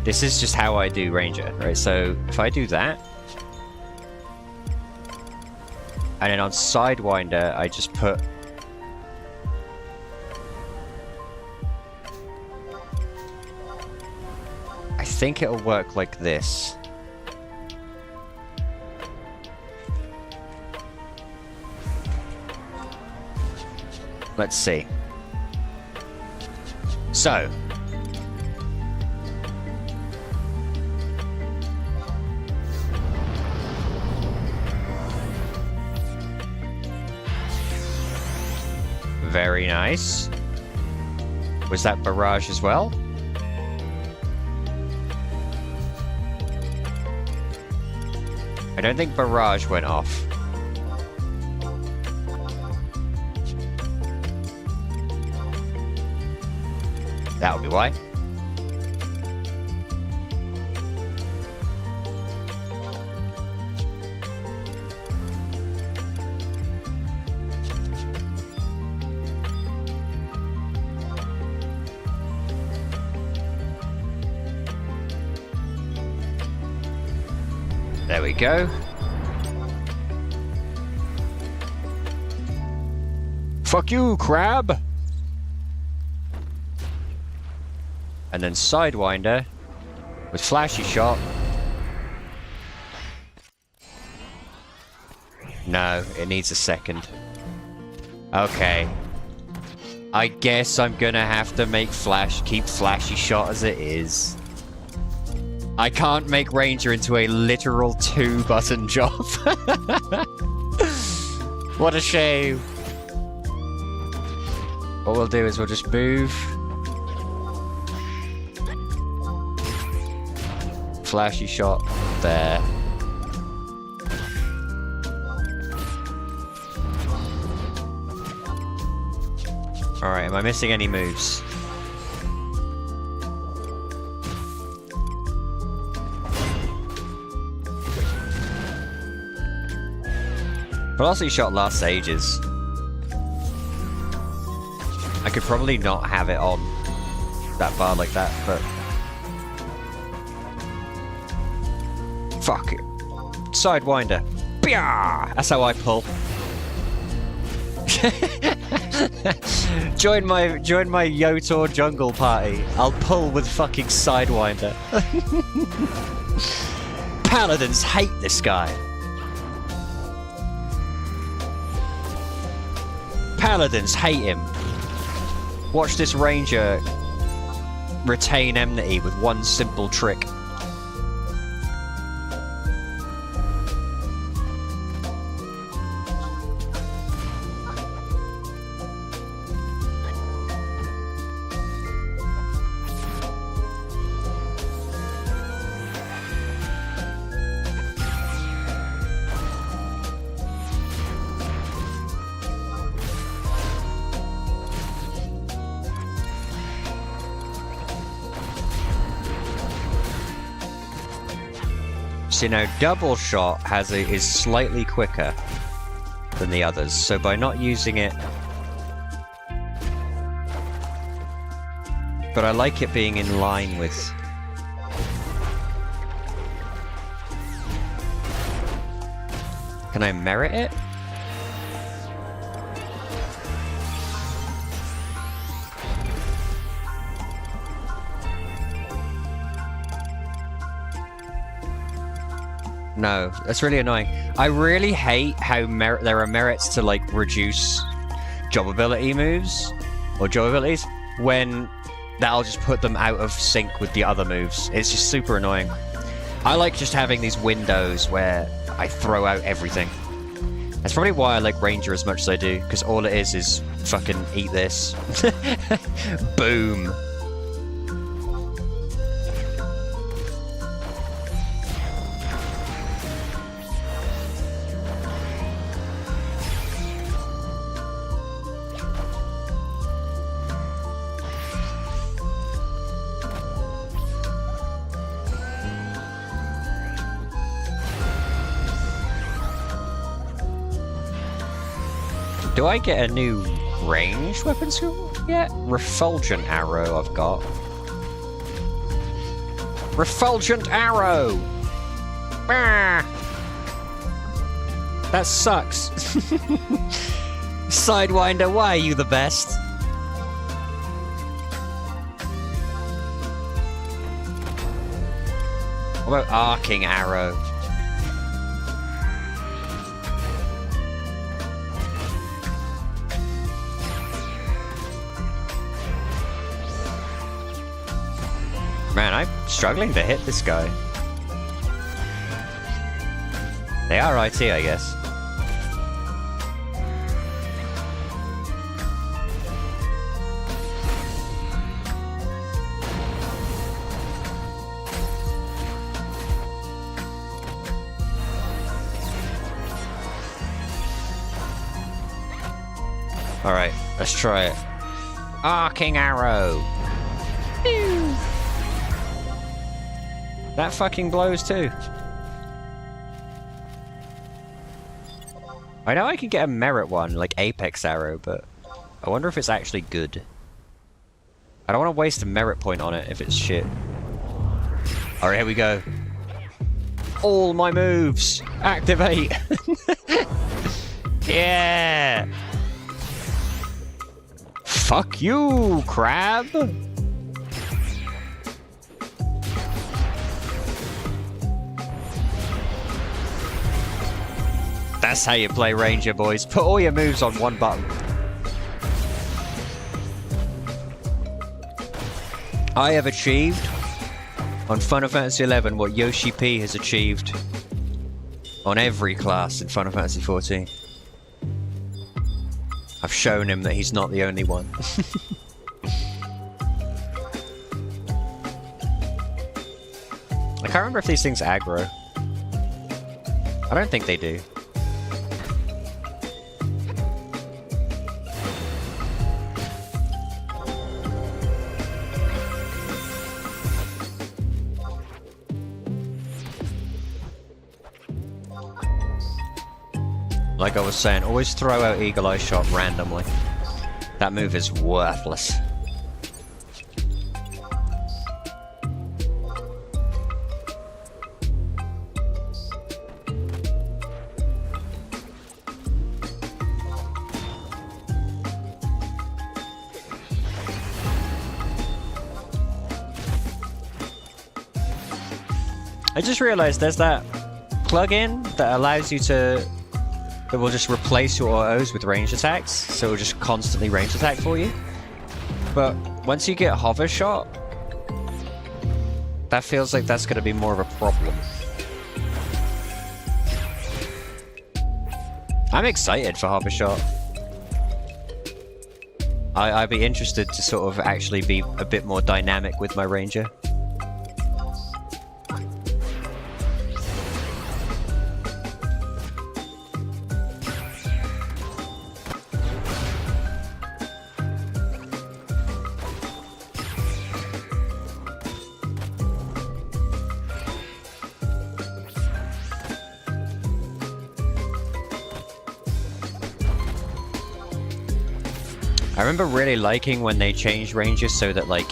S1: This is just how I do Ranger, right? So if I do that, and then on Sidewinder, I just put... I think it'll work like this. Let's see. So... Very nice. Was that barrage as well? I don't think barrage went off. That would be why. There we go. Fuck you, crab! And then Sidewinder with flashy shot. No, it needs a second. Okay. I guess I'm gonna have to make keep flashy shot as it is. I can't make Ranger into a literal 2-button job. What a shame. What we'll do is we'll just move. Flashy shot there. Alright, am I missing any moves? Velocity shot lasts ages. I could probably not have it on that bar like that, but... Fuck it. Sidewinder. Bia! That's how I pull. join my Yotor jungle party. I'll pull with fucking Sidewinder. Paladins hate this guy. Paladins hate him. Watch this Ranger retain enmity with one simple trick. So now double shot is slightly quicker than the others, so by not using it... But I like it being in line with... Can I merit it? No, that's really annoying. I really hate how there are merits to, like, reduce job ability moves, or job abilities, when that'll just put them out of sync with the other moves. It's just super annoying. I like just having these windows where I throw out everything. That's probably why I like Ranger as much as I do, because all it is fucking eat this. Boom. Do I get a new ranged weapon skill yet? Refulgent arrow I've got. Refulgent arrow! Ah! That sucks. Sidewinder, why are you the best? What about arcing arrow? Man, I'm struggling to hit this guy. They are IT, I guess. Alright, let's try it. Arcing arrow! Pew! That fucking blows too. I know I can get a merit one, like Apex Arrow, but I wonder if it's actually good. I don't want to waste a merit point on it if it's shit. Alright, here we go. All my moves! Activate! Yeah! Fuck you, crab! That's how you play Ranger, boys. Put all your moves on one button. I have achieved on Final Fantasy XI what Yoshi P has achieved on every class in Final Fantasy XIV. I've shown him that he's not the only one. I can't remember if these things aggro. I don't think they do. Like I was saying, always throw out Eagle Eye Shot randomly. That move is worthless. I just realized there's that plugin that allows you to... that will just replace your autos with range attacks, so it'll just constantly range attack for you. But once you get hover shot, that feels like that's going to be more of a problem. I'm excited for hover shot. I'd be interested to sort of actually be a bit more dynamic with my ranger. I remember really liking when they changed ranges so that, like,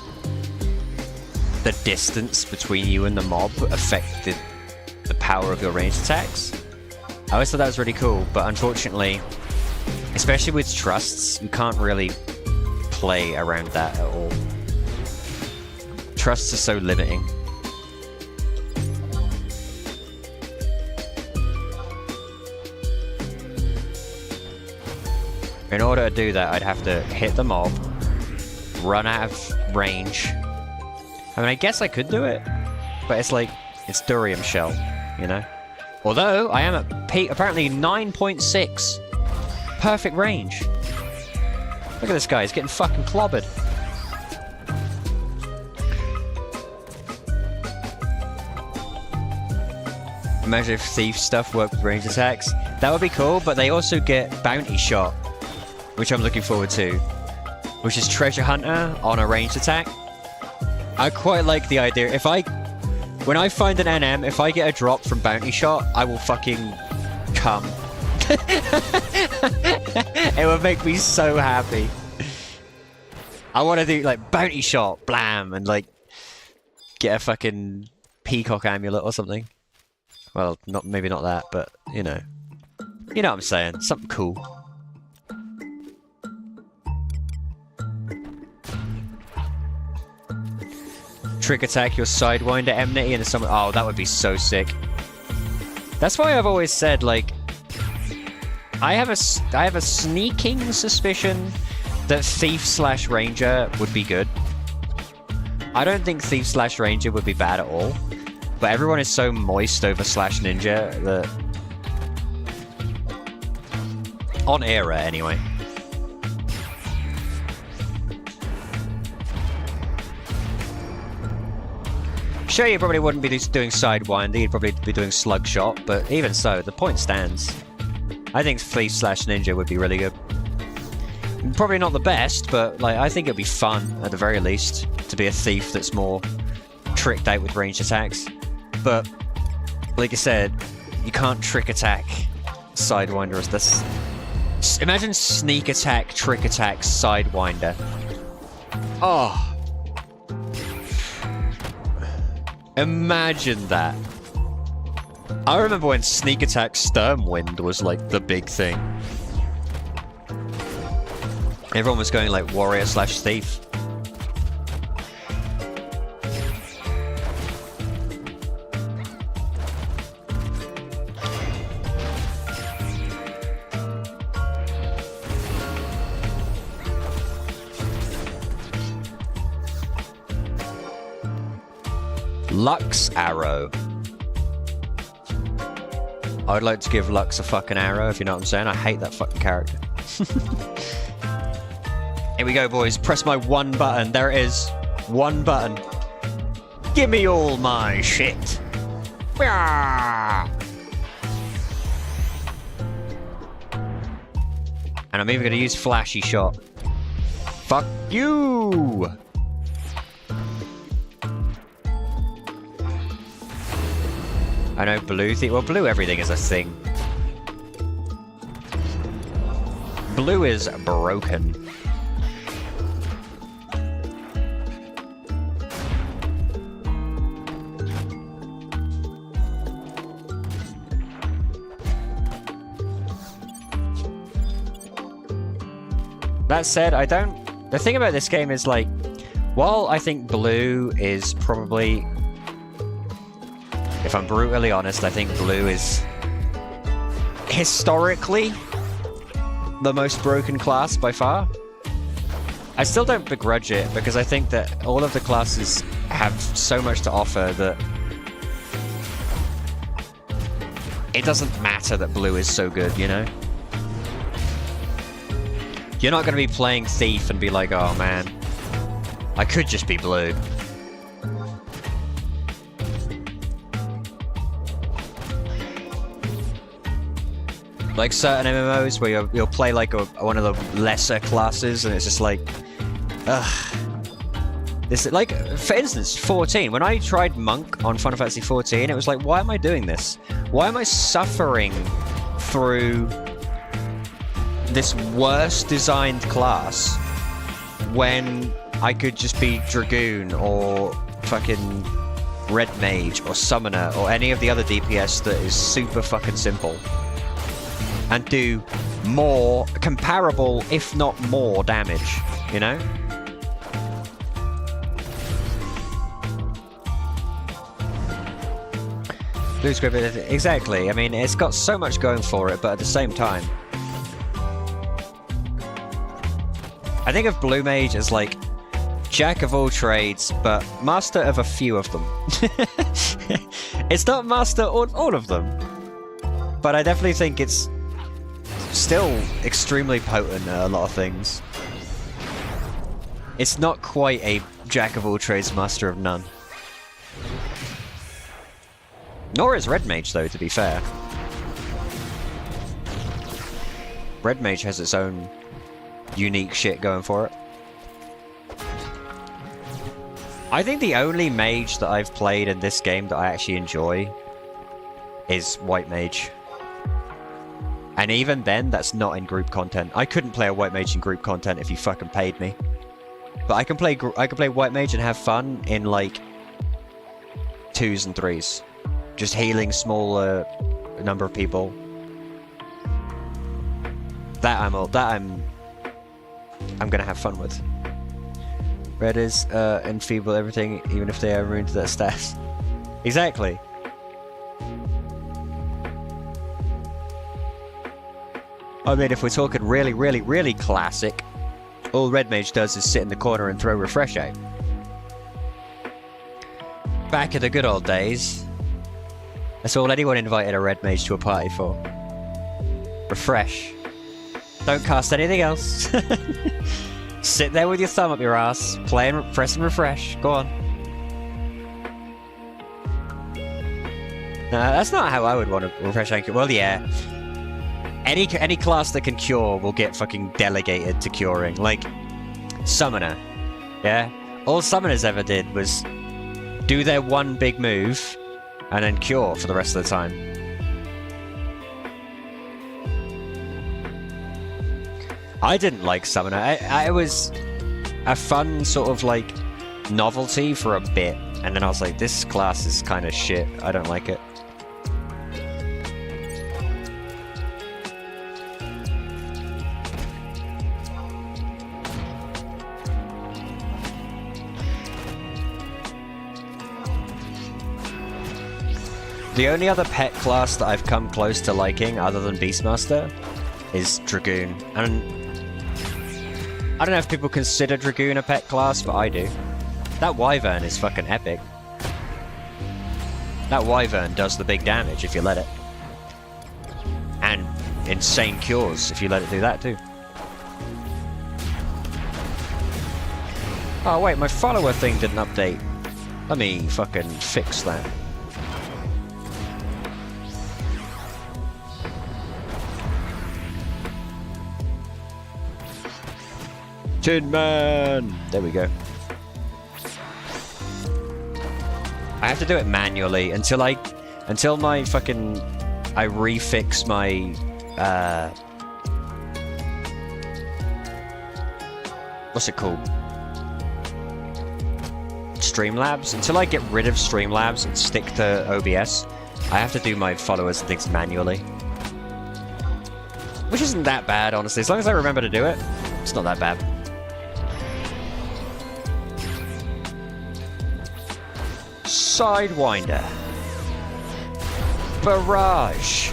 S1: the distance between you and the mob affected the power of your ranged attacks. I always thought that was really cool, but unfortunately, especially with trusts, you can't really play around that at all. Trusts are so limiting. In order to do that, I'd have to hit the mob, run out of range. I mean, I guess I could do it, but it's like, it's Durium Shell, you know? Although, I am at apparently 9.6. Perfect range. Look at this guy, he's getting fucking clobbered. Imagine if thief stuff worked with range attacks. That would be cool, but they also get bounty shot, which I'm looking forward to, which is Treasure Hunter on a ranged attack. I quite like the idea. When I find an NM, if I get a drop from Bounty Shot, I will fucking come. It would make me so happy. I want to do, like, Bounty Shot, blam, and, like, get a fucking peacock amulet or something. Well, maybe not that, but, you know. You know what I'm saying. Something cool. Trick attack your Sidewinder Enmity into someone. Oh, that would be so sick. That's why I've always said, like, I have a sneaking suspicion that Thief/Ranger would be good. I don't think Thief/Ranger would be bad at all, but everyone is so moist over /Ninja that on era anyway. Sure, you probably wouldn't be doing Sidewinder, you'd probably be doing Slug Shot, but even so, the point stands. I think Thief/Ninja would be really good. Probably not the best, but like I think it'd be fun at the very least to be a thief that's more tricked out with ranged attacks. But like I said, you can't trick attack Sidewinder as this. Imagine sneak attack, trick attack, Sidewinder. Oh. Imagine that. I remember when sneak attack Sturmwind was like the big thing. Everyone was going like warrior slash thief. Lux arrow. I would like to give Lux a fucking arrow, if you know what I'm saying. I hate that fucking character. Here we go, boys. Press my one button. There it is. One button. Give me all my shit. And I'm even going to use Flashy Shot. Fuck you! I know blue well, blue everything is a thing. Blue is broken. That said, the thing about this game is like, while I think blue is probably, if I'm brutally honest, I think blue is historically the most broken class by far. I still don't begrudge it because I think that all of the classes have so much to offer that it doesn't matter that blue is so good, you know? You're not going to be playing Thief and be like, oh man, I could just be blue. Like certain MMOs where you'll play like one of the lesser classes and it's just like, ugh. This, like, for instance, 14. When I tried Monk on Final Fantasy 14, it was like, why am I doing this? Why am I suffering through this worst designed class when I could just be Dragoon or fucking Red Mage or Summoner or any of the other DPS that is super fucking simple and do more, comparable, if not more damage, you know? Blue Script, exactly. I mean, it's got so much going for it, but at the same time, I think of Blue Mage as like jack of all trades, but master of a few of them. It's not master all of them, but I definitely think it's still extremely potent at a lot of things. It's not quite a jack of all trades, master of none. Nor is Red Mage, though, to be fair. Red Mage has its own unique shit going for it. I think the only mage that I've played in this game that I actually enjoy is White Mage. And even then, that's not in group content. I couldn't play a White Mage in group content if you fucking paid me. But I can play White Mage and have fun in like 2s and 3s. Just healing smaller number of people. I'm gonna have fun with. Red is enfeeble everything, even if they are ruined to their stats. Exactly. I mean, if we're talking really, really, really classic, all Red Mage does is sit in the corner and throw refresh out. Back in the good old days, that's all anyone invited a Red Mage to a party for. Refresh. Don't cast anything else. Sit there with your thumb up your ass, play and press and refresh. Go on. No, that's not how I would want to refresh anchor. Well, yeah. Any class that can cure will get fucking delegated to curing. Like, Summoner. Yeah? All Summoners ever did was do their one big move and then cure for the rest of the time. I didn't like Summoner. I was a fun sort of like novelty for a bit, and then I was like, this class is kind of shit. I don't like it. The only other pet class that I've come close to liking, other than Beastmaster, is Dragoon. And I don't know if people consider Dragoon a pet class, but I do. That Wyvern is fucking epic. That Wyvern does the big damage if you let it. And insane cures if you let it do that too. Oh wait, my follower thing didn't update. Let me fucking fix that. Tin Man! There we go. I have to do it manually until my fucking... I refix my... what's it called? Streamlabs? Until I get rid of Streamlabs and stick to OBS, I have to do my followers and things manually. Which isn't that bad, honestly. As long as I remember to do it, it's not that bad. Sidewinder. Barrage.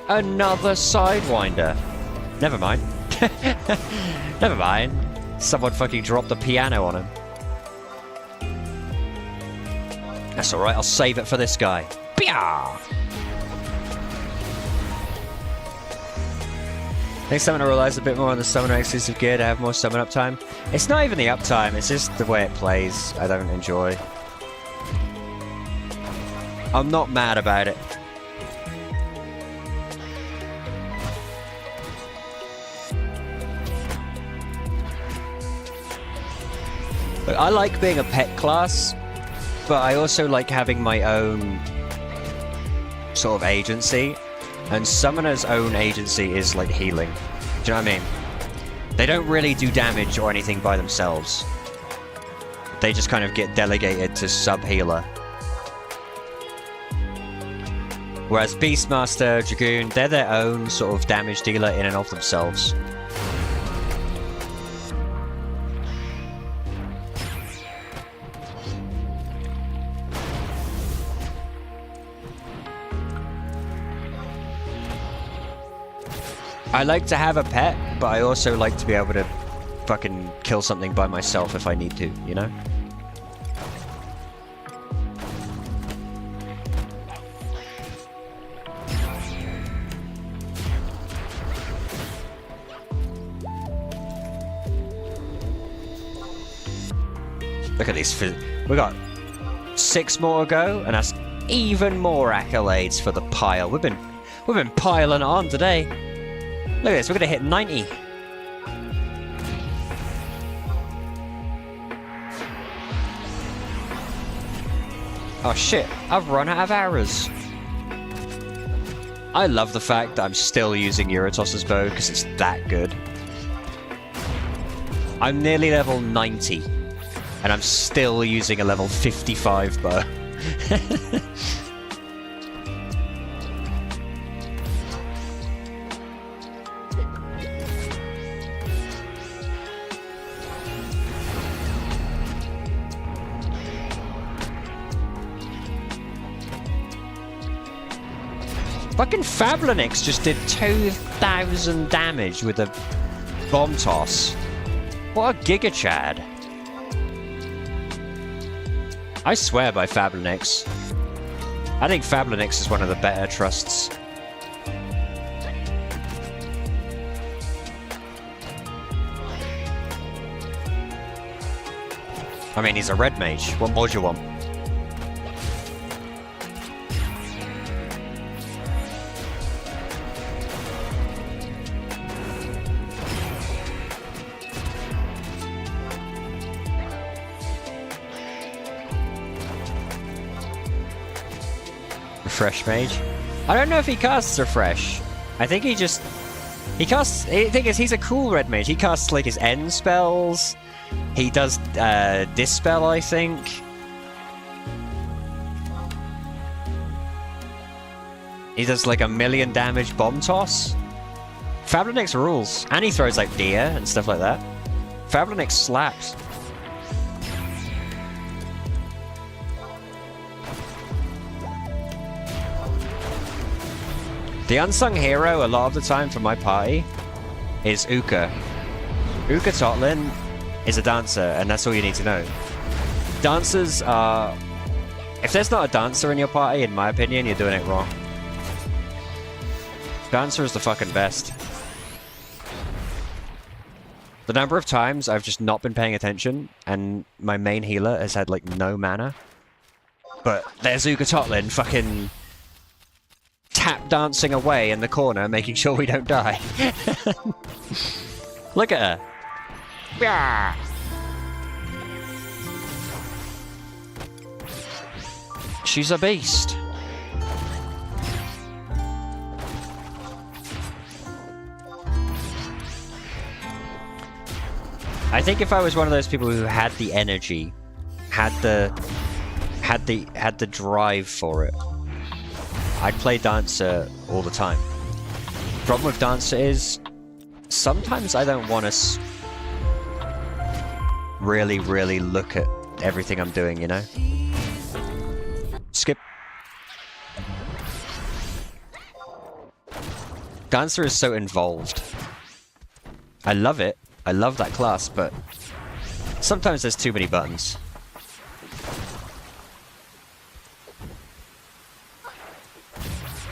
S1: Another Sidewinder. Never mind. Never mind. Someone fucking dropped the piano on him. That's alright, I'll save it for this guy. Pyah! I think Summoner relies a bit more on the Summoner exclusive gear to have more summon uptime. It's not even the uptime, it's just the way it plays I don't enjoy. I'm not mad about it. Look, I like being a pet class, but I also like having my own sort of agency. And Summoner's own agency is like healing. Do you know what I mean? They don't really do damage or anything by themselves. They just kind of get delegated to sub-healer. Whereas Beastmaster, Dragoon, they're their own sort of damage dealer in and of themselves. I like to have a pet, but I also like to be able to fucking kill something by myself if I need to, you know? Look at this. We got 6 more to go, and that's even more accolades for the pile. We've been piling on today. Look at this, we're gonna hit 90. Oh shit, I've run out of arrows. I love the fact that I'm still using Eurytos' bow because it's that good. I'm nearly level 90, and I'm still using a level 55 bow. Fucking Fablanix just did 2,000 damage with a bomb toss. What a Giga Chad. I swear by Fablanix. I think Fablanix is one of the better trusts. I mean, he's a red mage. What more do you want? Refresh mage. I don't know if he casts refresh. I think he just... He casts... The thing is, he's a cool red mage. He casts, like, his end spells. He does, Dispel, I think. He does, like, 1,000,000 damage bomb toss. Fablanix rules. And he throws, like, deer and stuff like that. Fablanix slaps. The unsung hero, a lot of the time for my party, is Uka. Uka Totlin is a dancer, and that's all you need to know. Dancers are... If there's not a dancer in your party, in my opinion, you're doing it wrong. Dancer is the fucking best. The number of times I've just not been paying attention, and my main healer has had, like, no mana. But there's Uka Totlin fucking... tap dancing away in the corner, making sure we don't die. Look at her. Yeah. She's a beast. I think if I was one of those people who had the energy, had the drive for it, I'd play Dancer all the time. Problem with Dancer is, sometimes I don't want to really look at everything I'm doing, you know? Skip. Dancer is so involved. I love it. I love that class, but sometimes there's too many buttons.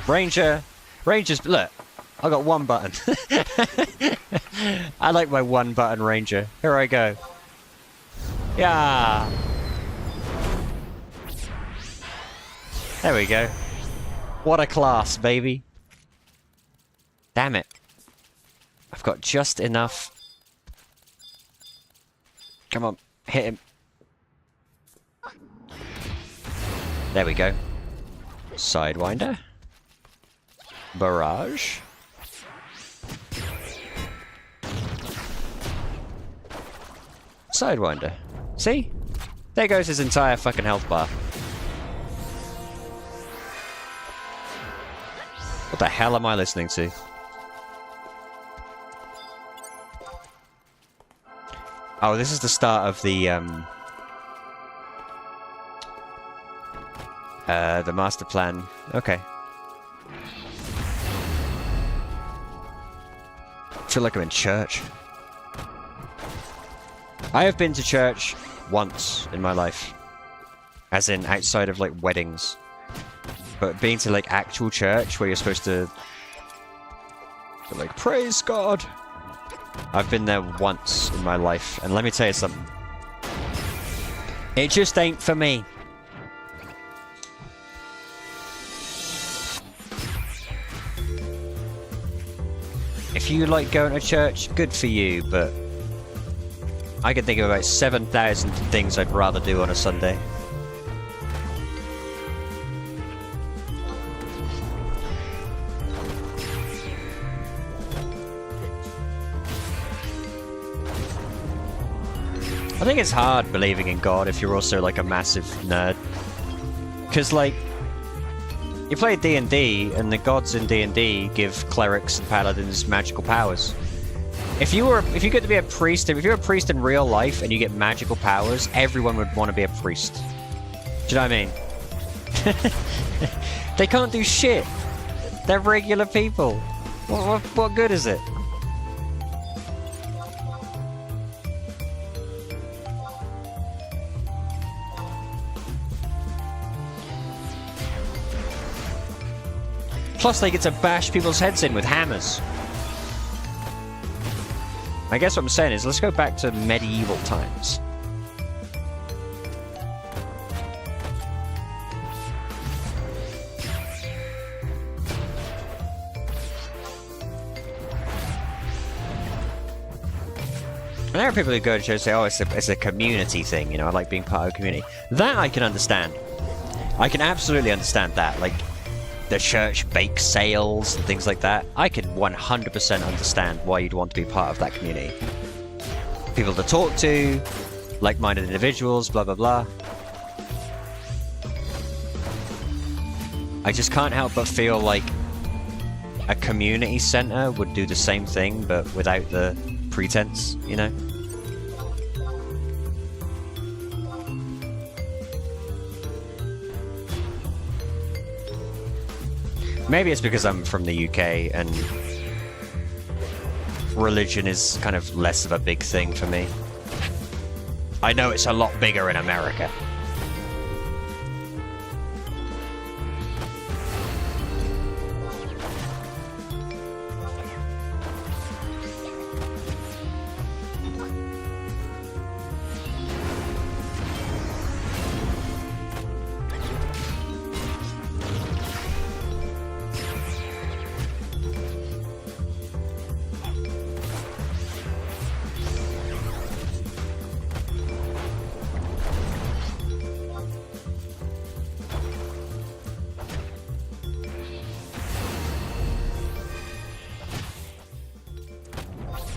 S1: Rangers, look, I got one button. I like my one button Ranger. Here I go. Yeah. There we go. What a class, baby. Damn it. I've got just enough. Come on, hit him. There we go. Sidewinder. Barrage. Sidewinder. See? There goes his entire fucking health bar. What the hell am I listening to? Oh, this is the start of the master plan. Okay. I feel like I'm in church. I have been to church once in my life. As in, outside of, like, weddings. But being to, like, actual church, where you're supposed to... like, praise God! I've been there once in my life, and let me tell you something. It just ain't for me. If you like going to church, good for you, but I can think of about 7,000 things I'd rather do on a Sunday. I think it's hard believing in God if you're also, like, a massive nerd. Because, like, you play D&D, and the gods in D&D give clerics and paladins magical powers. If you get to be a priest, if you're a priest in real life and you get magical powers, everyone would want to be a priest. Do you know what I mean? They can't do shit. They're regular people. What good is it? Plus, they get to bash people's heads in with hammers. I guess what I'm saying is, let's go back to medieval times. And there are people who go to church and say, oh, it's a community thing, you know, I like being part of a community. That I can understand. I can absolutely understand that. Like, the church bake sales and things like that, I can 100% understand why you'd want to be part of that community. People to talk to, like-minded individuals, blah blah blah. I just can't help but feel like a community center would do the same thing, but without the pretense, you know? Maybe it's because I'm from the UK and religion is kind of less of a big thing for me. I know it's a lot bigger in America.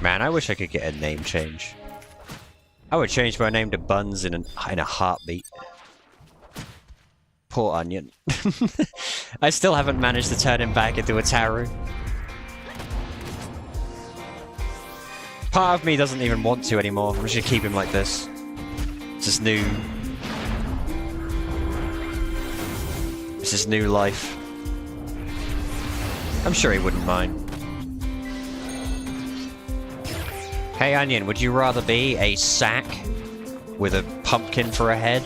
S1: Man, I wish I could get a name change. I would change my name to Buns in a heartbeat. Poor Onion. I still haven't managed to turn him back into a Taru. Part of me doesn't even want to anymore. I'm just gonna keep him like this. It's his new... It's his new life. I'm sure he wouldn't mind. Hey Onion, would you rather be a sack with a pumpkin for a head?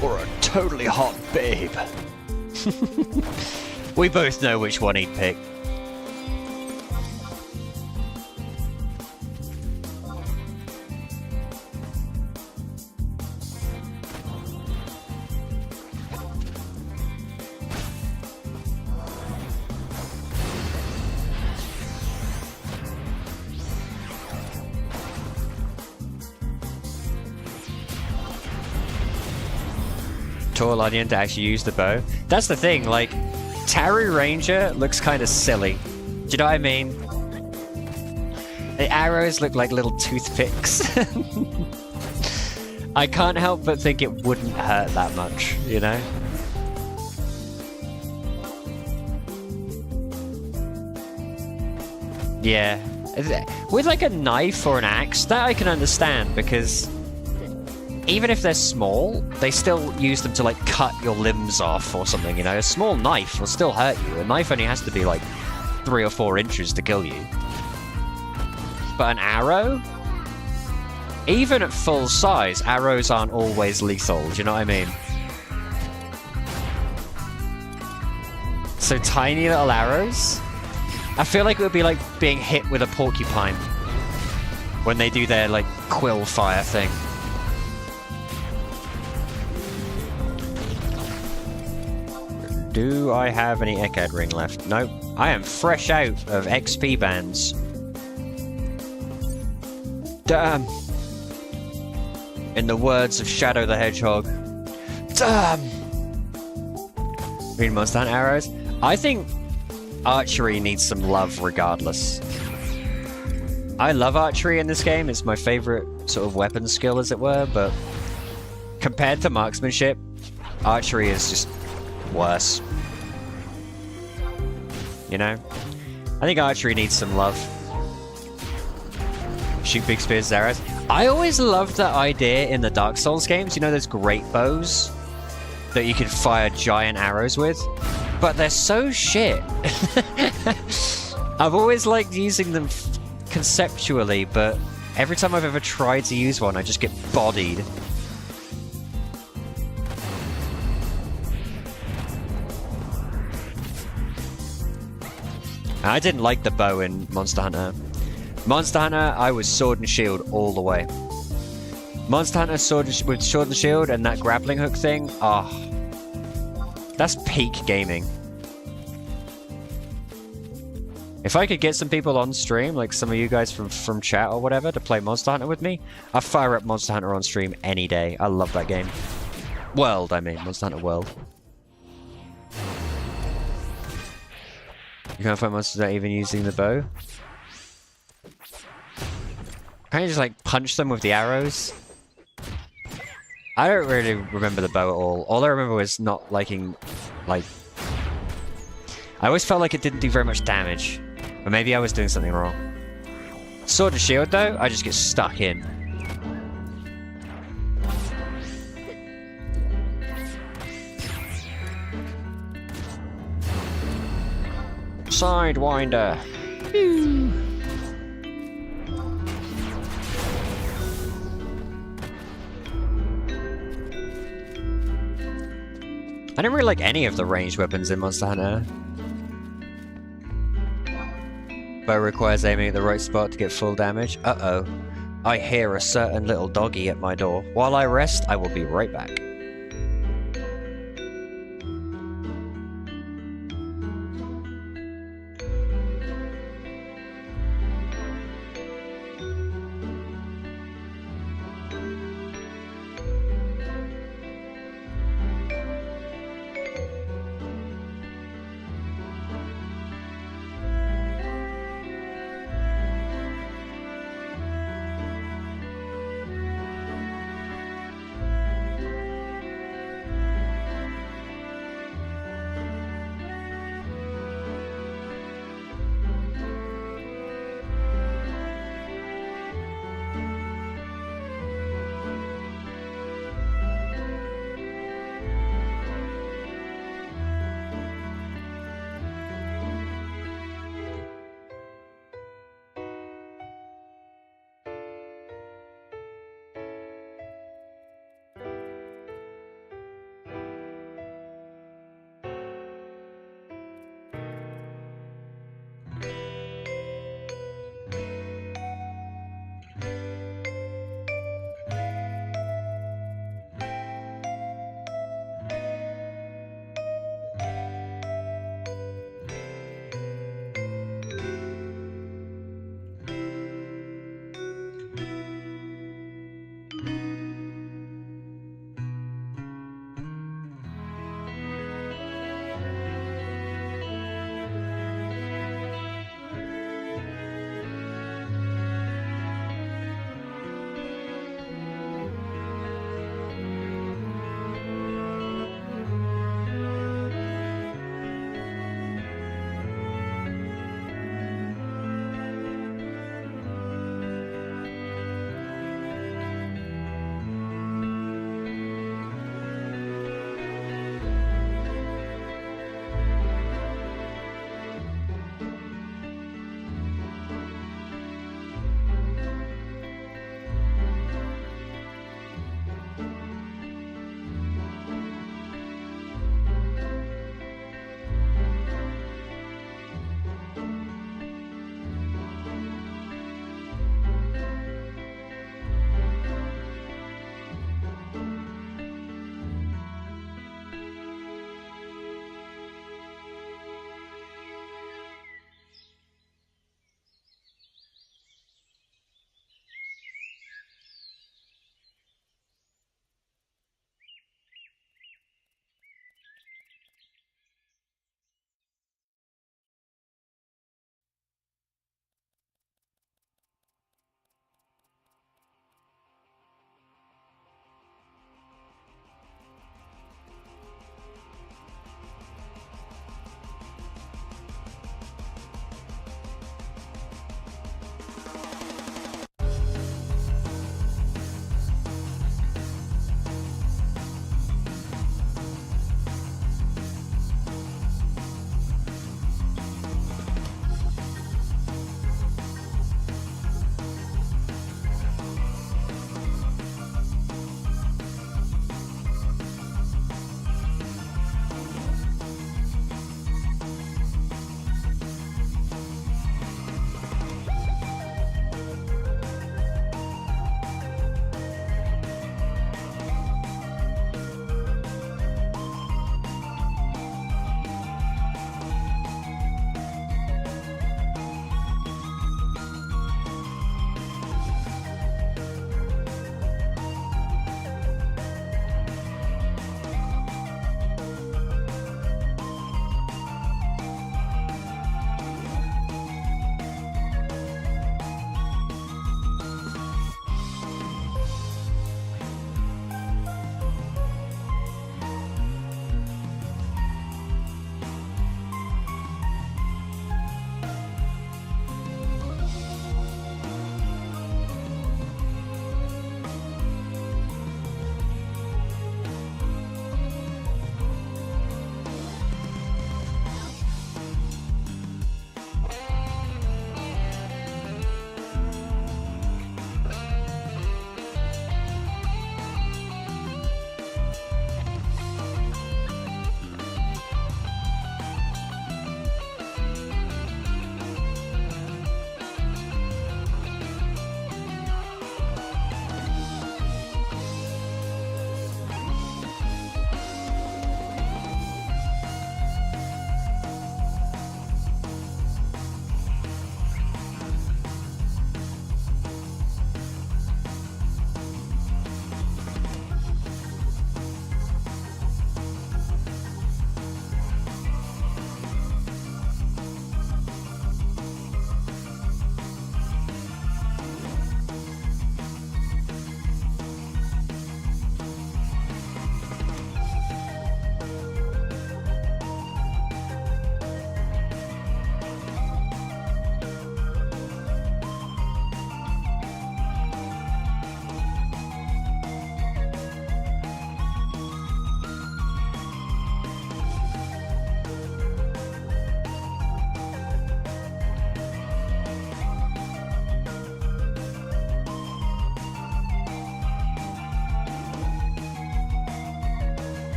S1: Or a totally hot babe? We both know which one he'd pick. Tall Onion to actually use the bow. That's the thing, like, Taru Ranger looks kind of silly. Do you know what I mean? The arrows look like little toothpicks. I can't help but think it wouldn't hurt that much, you know? Yeah. With like a knife or an axe, that I can understand, because even if they're small, they still use them to, like, cut your limbs off or something, you know? A small knife will still hurt you. A knife only has to be, like, 3 or 4 inches to kill you. But an arrow? Even at full size, arrows aren't always lethal, do you know what I mean? So tiny little arrows? I feel like it would be like being hit with a porcupine when they do their, like, quill fire thing. Do I have any Ekad ring left? Nope. I am fresh out of XP bands. Damn. In the words of Shadow the Hedgehog. Damn. Green Monster Hunt arrows? I think archery needs some love regardless. I love archery in this game. It's my favorite sort of weapon skill, as it were, but compared to marksmanship, archery is just worse. You know? I think archery needs some love. Shoot big spears, arrows. I always loved that idea in the Dark Souls games. You know those great bows that you can fire giant arrows with? But they're so shit. I've always liked using them conceptually, but every time I've ever tried to use one, I just get bodied. I didn't like the bow in Monster Hunter. Monster Hunter, I was sword and shield all the way. Monster Hunter with sword and shield and that grappling hook thing, that's peak gaming. If I could get some people on stream, like some of you guys from chat or whatever, to play Monster Hunter with me, I'd fire up Monster Hunter on stream any day. I love that game. World, I mean. Monster Hunter World. You can't fight monsters without even using the bow? Can't you just like punch them with the arrows? I don't really remember the bow at all. All I remember was not liking, like... I always felt like it didn't do very much damage. Or maybe I was doing something wrong. Sword and shield though, I just get stuck in. Sidewinder. I didn't really like any of the ranged weapons in Monster Hunter. Bow requires aiming at the right spot to get full damage. Uh-oh. I hear a certain little doggy at my door. While I rest, I will be right back.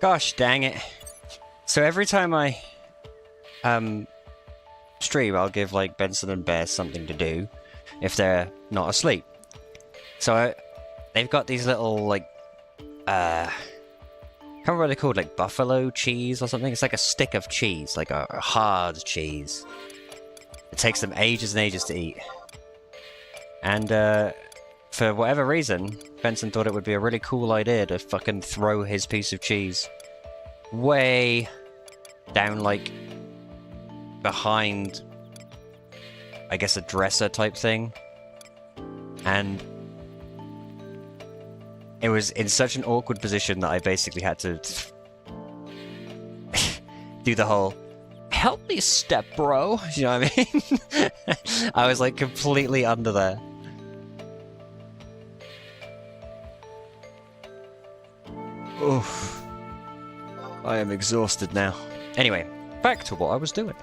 S1: Gosh dang it. So every time I stream, I'll give like Benson and Bear something to do if they're not asleep. So they've got these little like I can't remember what they're called, like buffalo cheese or something. It's like a stick of cheese, like a hard cheese. It takes them ages and ages to eat. And for whatever reason, Benson thought it would be a really cool idea to fucking throw his piece of cheese way down, like, behind, I guess, a dresser type thing. And it was in such an awkward position that I basically had to do the whole, help me step bro, you know what I mean? I was like completely under there. Oof. I am exhausted now. Anyway, back to what I was doing.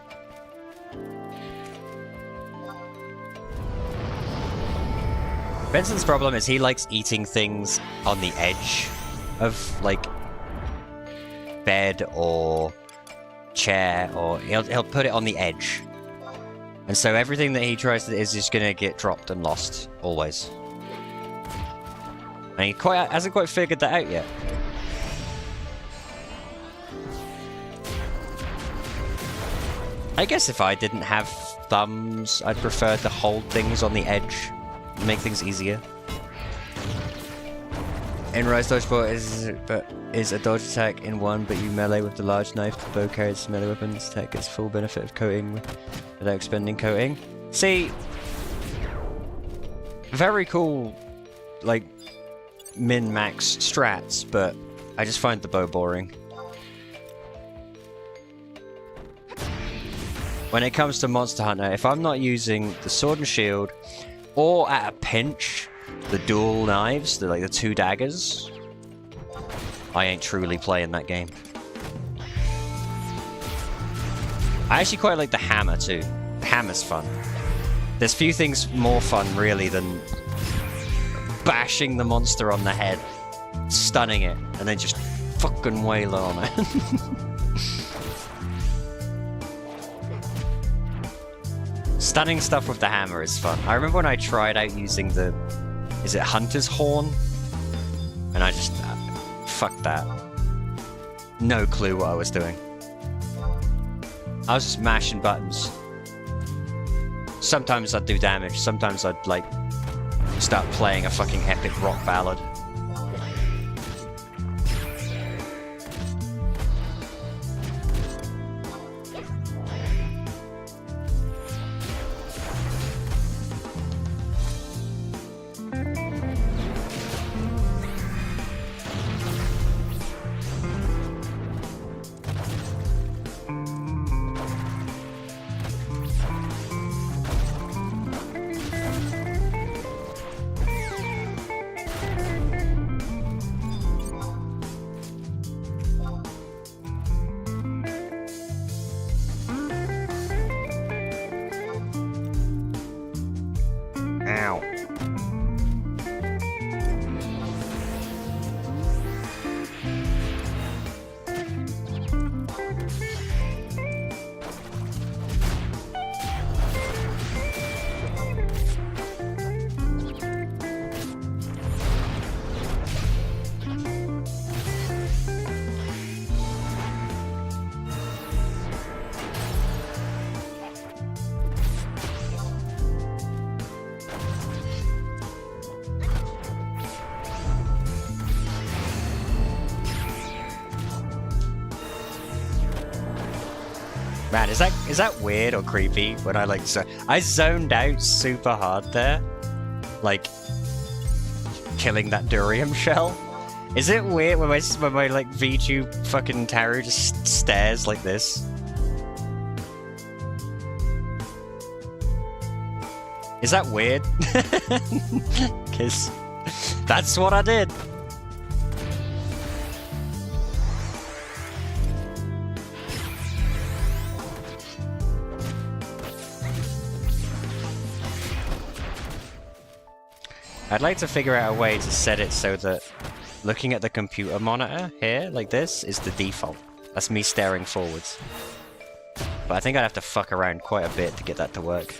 S1: Benson's problem is he likes eating things on the edge of, like, bed or chair, or he'll put it on the edge. And so everything that he tries to is just gonna get dropped and lost, always. And he hasn't quite figured that out yet. I guess if I didn't have thumbs, I'd prefer to hold things on the edge. Make things easier. In Rise Dodgeball is a dodge attack in one, but you melee with the large knife. The bow carries melee weapons. Attack gets full benefit of coating without expending coating. See, very cool, like min-max strats, but I just find the bow boring. When it comes to Monster Hunter, if I'm not using the sword and shield, or at a pinch, the dual knives, the two daggers, I ain't truly playing that game. I actually quite like the hammer too. The hammer's fun. There's few things more fun really than bashing the monster on the head, stunning it, and then just fucking wailing on it. Stunning stuff with the hammer is fun. I remember when I tried out using the... Is it Hunter's Horn? And I just... fuck that. No clue what I was doing. I was just mashing buttons. Sometimes I'd do damage. Sometimes I'd, like, start playing a fucking epic rock ballad. Man, is that weird or creepy when I like I zoned out super hard there, like killing that durium shell? Is it weird when my like VTube fucking Taru just stares like this? Is that weird? 'Cause that's what I did. I'd like to figure out a way to set it so that looking at the computer monitor here, like this, is the default. That's me staring forwards. But I think I'd have to fuck around quite a bit to get that to work.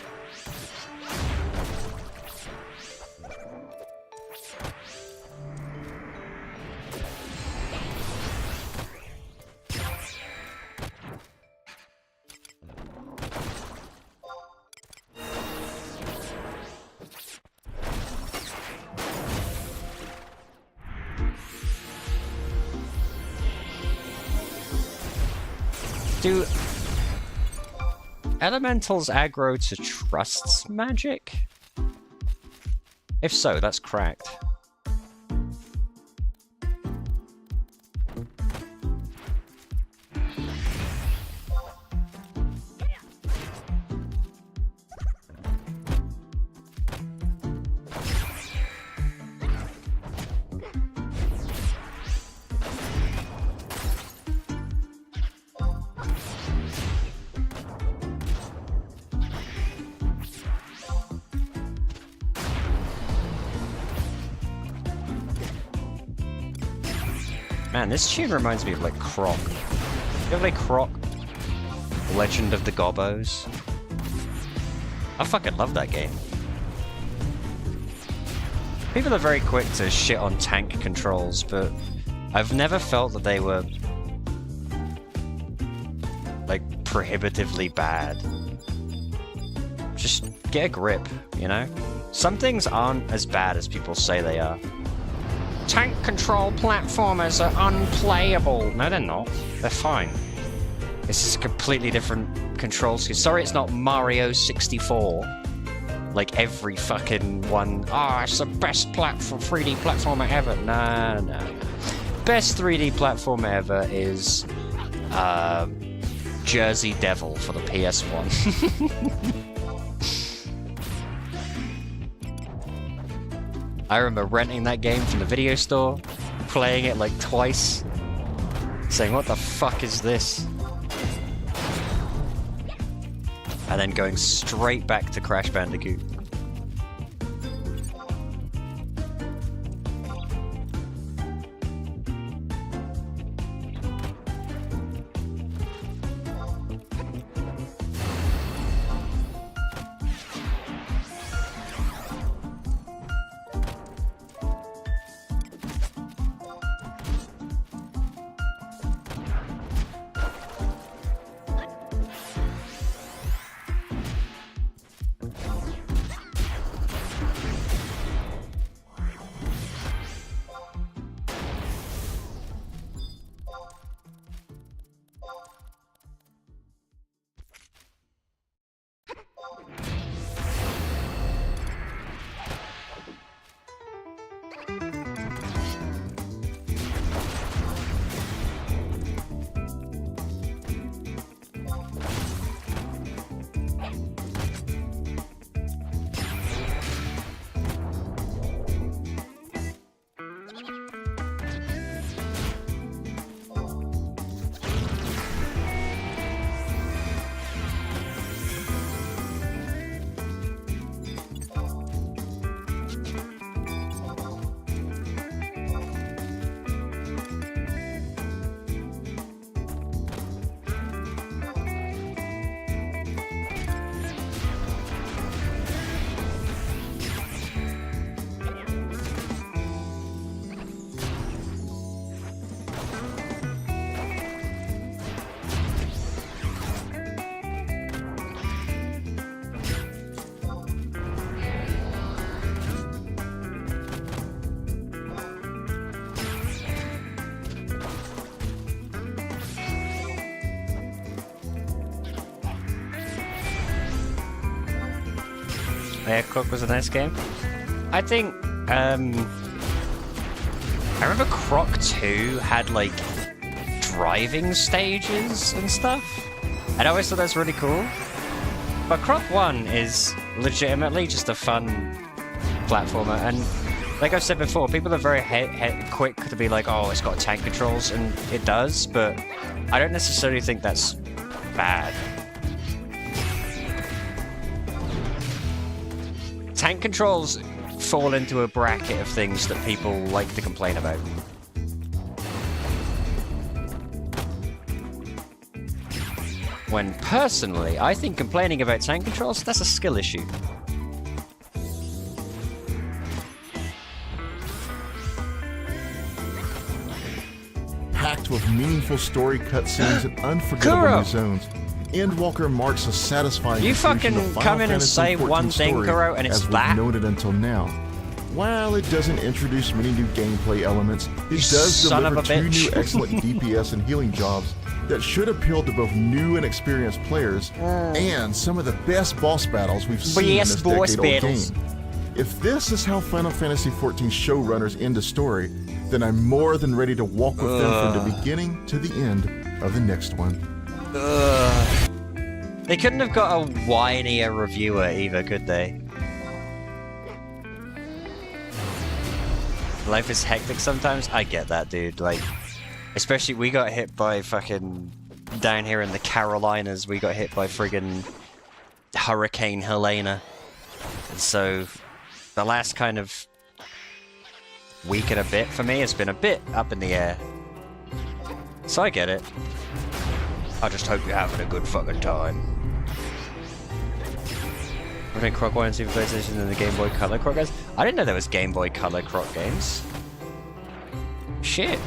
S1: Do elementals aggro to trusts magic? If so, that's cracked. Man, this tune reminds me of like Croc. You ever play Croc? Legend of the Gobbos? I fucking love that game. People are very quick to shit on tank controls, but I've never felt that they were like prohibitively bad. Just get a grip, you know? Some things aren't as bad as people say they are. Tank control platformers are unplayable. No, they're not. They're fine. This is a completely different control scheme. Sorry, it's not Mario 64. Like every fucking one. Ah, it's the best platform, 3D platformer ever. No. Best 3D platformer ever is Jersey Devil for the PS1. I remember renting that game from the video store, playing it like twice, saying, what the fuck is this? And then going straight back to Crash Bandicoot. Croc was a nice game. I think, I remember Croc 2 had, like, driving stages and stuff. And I always thought that's really cool. But Croc 1 is legitimately just a fun platformer. And like I've said before, people are very quick to be like, oh, it's got tank controls, and it does, but I don't necessarily think that's bad. Tank controls fall into a bracket of things that people like to complain about. When personally, I think complaining about tank controls, that's a skill issue.
S4: Packed with meaningful story cutscenes and unforgettable
S1: Kuro!
S4: new zones, Endwalker marks a satisfying
S1: You
S4: conclusion
S1: fucking
S4: of Final
S1: come in and
S4: Fantasy
S1: say
S4: XIV
S1: one thing,
S4: story
S1: Kuro, and it's
S4: as we've
S1: that?
S4: known it until now. While it doesn't introduce many new gameplay elements, it does
S1: son of
S4: deliver
S1: a
S4: 2
S1: bitch.
S4: new excellent DPS and healing jobs that should appeal to both new and experienced players, and some of the best boss battles we've seen in
S1: Yes,
S4: this
S1: boss
S4: decade-old
S1: battles.
S4: game. If this is how Final Fantasy XIV showrunners end a story, then I'm more than ready to walk with them from the beginning to the end of the next one.
S1: They couldn't have got a whinier reviewer either, could they? Life is hectic sometimes. I get that, dude. Like, especially we got hit by fucking down here in the Carolinas. We got hit by friggin' Hurricane Helena, and so the last kind of week and a bit for me has been a bit up in the air. So I get it. I just hope you're having a good fucking time. I think Croc 1 and 2 for PlayStation and the Game Boy Color Croc games. I didn't know there was Game Boy Color Croc games. Shit.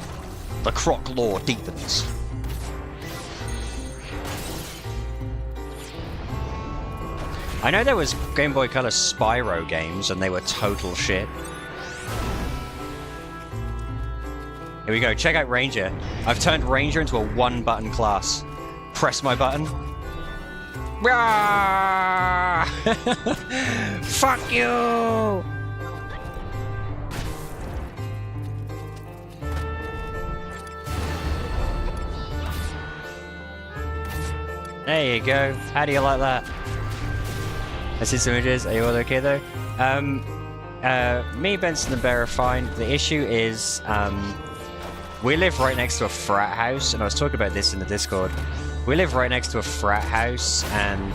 S1: The Croc lore deepens. I know there was Game Boy Color Spyro games and they were total shit. Here we go, check out Ranger. I've turned Ranger into a 1-button class. Press my button. Rah! Fuck you! There you go. How do you like that? I see some images. Are you all okay though? Me, Benson, and Bear are fine. The issue is, we live right next to a frat house, and I was talking about this in the Discord. We live right next to a frat house, and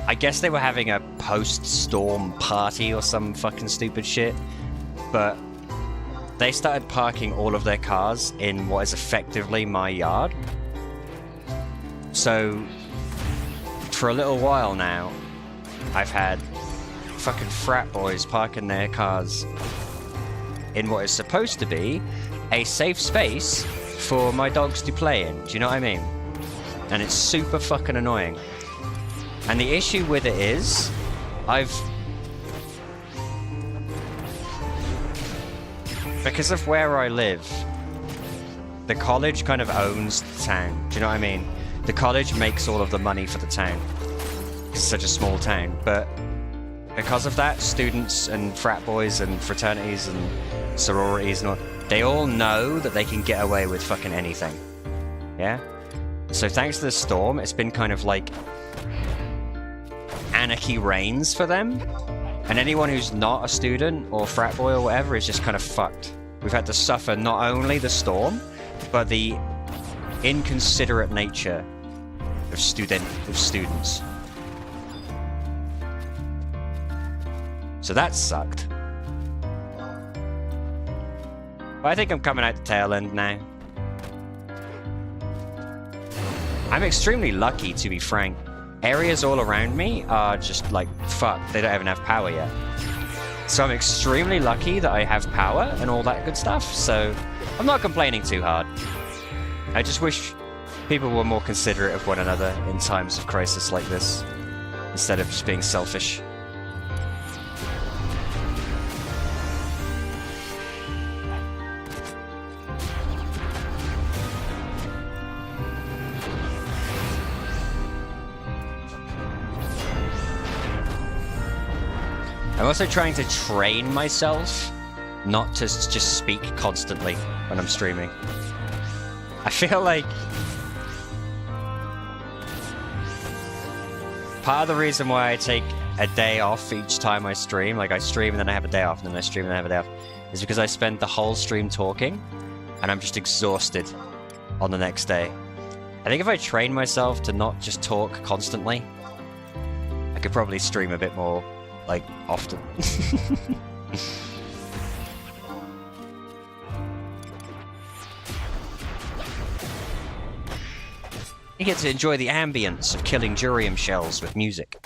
S1: I guess they were having a post-storm party or some fucking stupid shit, but they started parking all of their cars in what is effectively my yard. So, for a little while now, I've had fucking frat boys parking their cars in what is supposed to be a safe space for my dogs to play in. Do you know what I mean? And it's super fucking annoying. And the issue with it is, because of where I live, the college kind of owns the town. Do you know what I mean? The college makes all of the money for the town. It's such a small town, but because of that, students and frat boys and fraternities and sororities and all, they all know that they can get away with fucking anything. Yeah? So thanks to the storm, it's been kind of like anarchy reigns for them. And anyone who's not a student or frat boy or whatever is just kind of fucked. We've had to suffer not only the storm, but the inconsiderate nature of students. So that sucked. But I think I'm coming out the tail end now. I'm extremely lucky, to be frank. Areas all around me are just like, fuck, they don't even have power yet. So I'm extremely lucky that I have power and all that good stuff, so I'm not complaining too hard. I just wish people were more considerate of one another in times of crisis like this, instead of just being selfish. I'm also trying to train myself not to just speak constantly when I'm streaming. I feel like part of the reason why I take a day off each time I stream, like I stream and then I have a day off, and then I stream and I have a day off, is because I spend the whole stream talking and I'm just exhausted on the next day. I think if I train myself to not just talk constantly, I could probably stream a bit more, like, often. You get to enjoy the ambience of killing durium shells with music.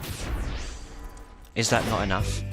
S1: Is that not enough?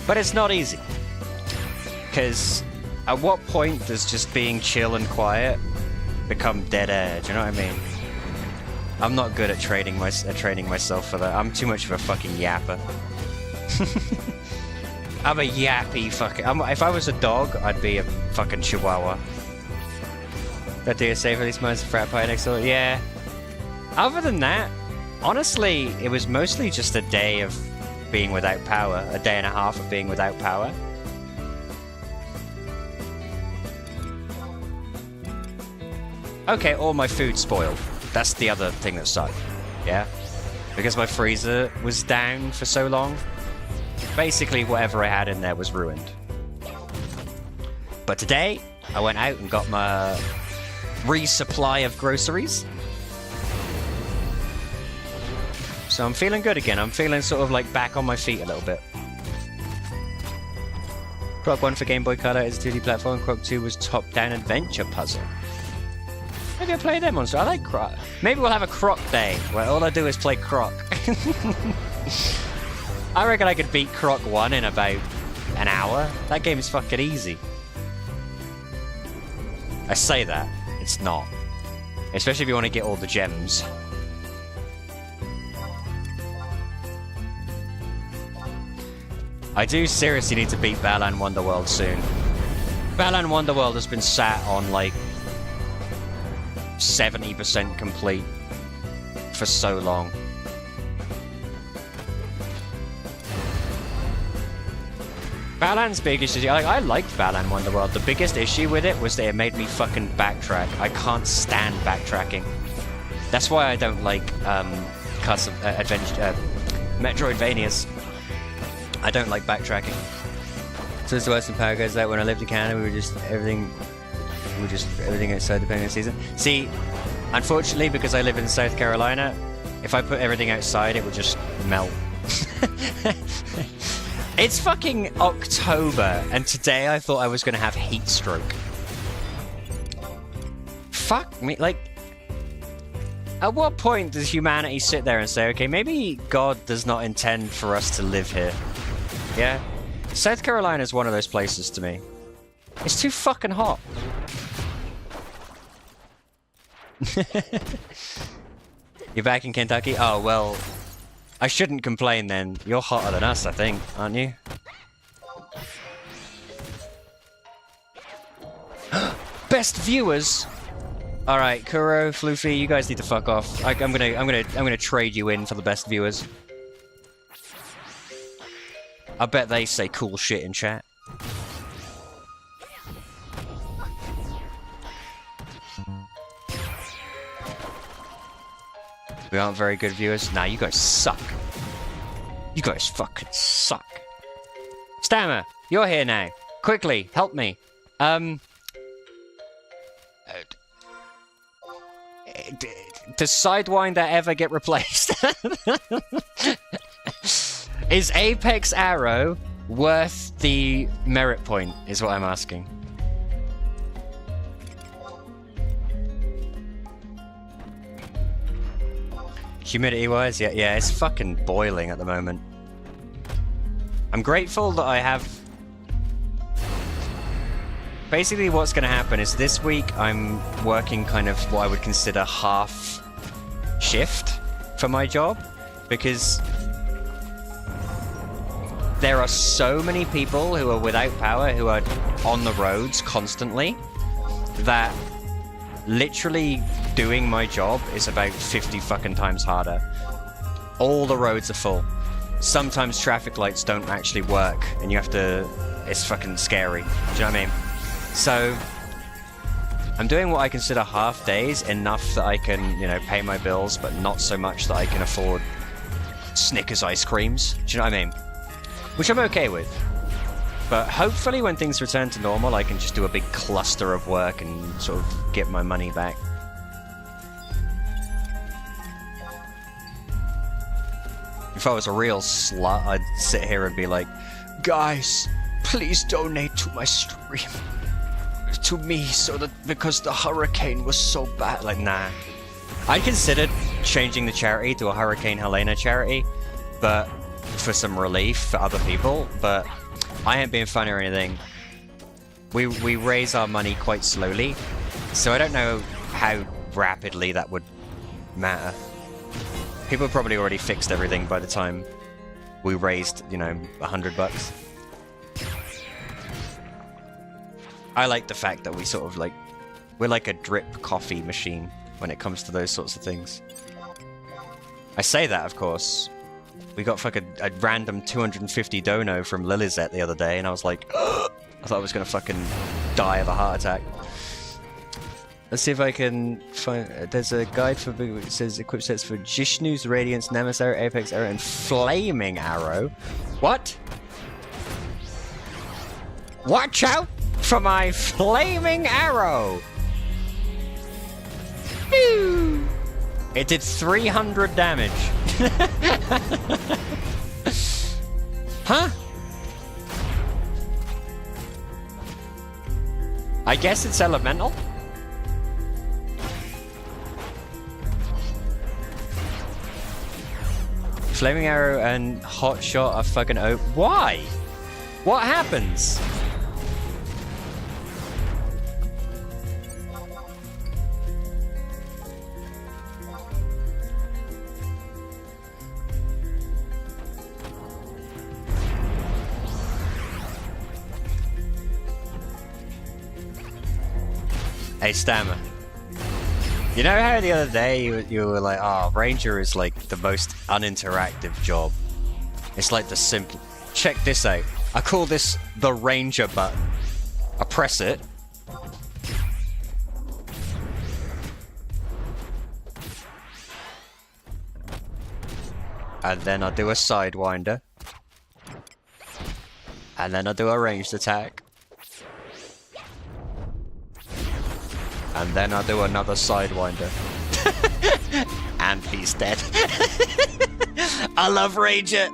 S1: But it's not easy. Because at what point does just being chill and quiet become dead air? Do you know what I mean? I'm not good at training myself for that. I'm too much of a fucking yapper. I'm a yappy fucking... if I was a dog, I'd be a fucking chihuahua. That do you say for these months, frat pie next door? Yeah. Other than that, honestly, it was mostly just a day of being without power. A day and a half of being without power. Okay, all my food spoiled. That's the other thing that sucked. Yeah? Because my freezer was down for so long. Basically, whatever I had in there was ruined. But today, I went out and got my resupply of groceries. So I'm feeling good again. I'm feeling sort of like back on my feet a little bit. Croc 1 for Game Boy Color is a 2D platform. Croc 2 was top-down adventure puzzle. Maybe I'll play them on. So I like Croc. Maybe we'll have a Croc day where all I do is play Croc. I reckon I could beat Croc 1 in about an hour. That game is fucking easy. I say that. It's not. Especially if you want to get all the gems. I do seriously need to beat Balan Wonderworld soon. Balan Wonderworld has been sat on like 70% complete for so long. Balan's biggest issue, I liked Balan Wonderworld. The biggest issue with it was that it made me fucking backtrack. I can't stand backtracking. That's why I don't like Metroidvanias. I don't like backtracking. So it's the worst when power goes out. When I lived in Canada, we were just everything outside depending on the season. See, unfortunately, because I live in South Carolina, if I put everything outside, it would just melt. It's fucking October, and today I thought I was going to have heat stroke. Fuck me, like... At what point does humanity sit there and say, okay, maybe God does not intend for us to live here? Yeah? South Carolina is one of those places to me. It's too fucking hot. You're back in Kentucky? Oh, well... I shouldn't complain then. You're hotter than us, I think, aren't you? Best viewers! Alright, Kuro, Floofy, you guys need to fuck off. I'm gonna trade you in for the best viewers. I bet they say cool shit in chat. We aren't very good viewers. Nah, you guys suck. You guys fucking suck. Stammer, you're here now. Quickly, help me. Does Sidewinder ever get replaced? Is Apex Arrow worth the merit point, is what I'm asking. Humidity-wise, yeah, it's fucking boiling at the moment. I'm grateful that I have... Basically what's going to happen is this week I'm working kind of what I would consider half shift for my job, because there are so many people who are without power, who are on the roads constantly, that literally doing my job is about 50 fucking times harder. All the roads are full. Sometimes traffic lights don't actually work, and you have to... It's fucking scary. Do you know what I mean? So, I'm doing what I consider half days, enough that I can, you know, pay my bills, but not so much that I can afford Snickers ice creams. Do you know what I mean? Which I'm okay with. But hopefully when things return to normal, I can just do a big cluster of work and sort of get my money back. If I was a real slut, I'd sit here and be like, guys, please donate to my stream. To me, so that, because the hurricane was so bad. Like, nah. I considered changing the charity to a Hurricane Helena charity, but for some relief for other people, but I ain't being funny or anything. We raise our money quite slowly, so I don't know how rapidly that would matter. People probably already fixed everything by the time we raised, you know, $100. I like the fact that we sort of like, we're like a drip coffee machine when it comes to those sorts of things. I say that, of course. We got fucking a random 250 dono from Lilizet the other day, and I was like, I thought I was gonna fucking die of a heart attack. Let's see if I can find... There's a guide for... It says equip sets for Jishnu's Radiance, Nemesis Arrow, Apex Arrow, and Flaming Arrow. What? Watch out for my Flaming Arrow! Pew! It did 300 damage. Huh? I guess it's elemental? Flaming Arrow and Hot Shot are fucking Why? What happens? Hey, Stammer. You know how the other day you were like, oh, Ranger is like the most uninteractive job. It's like the simple... Check this out. I call this the Ranger button. I press it. And then I do a Sidewinder. And then I do a ranged attack. And then I do another Sidewinder. And he's dead. I love Ranger!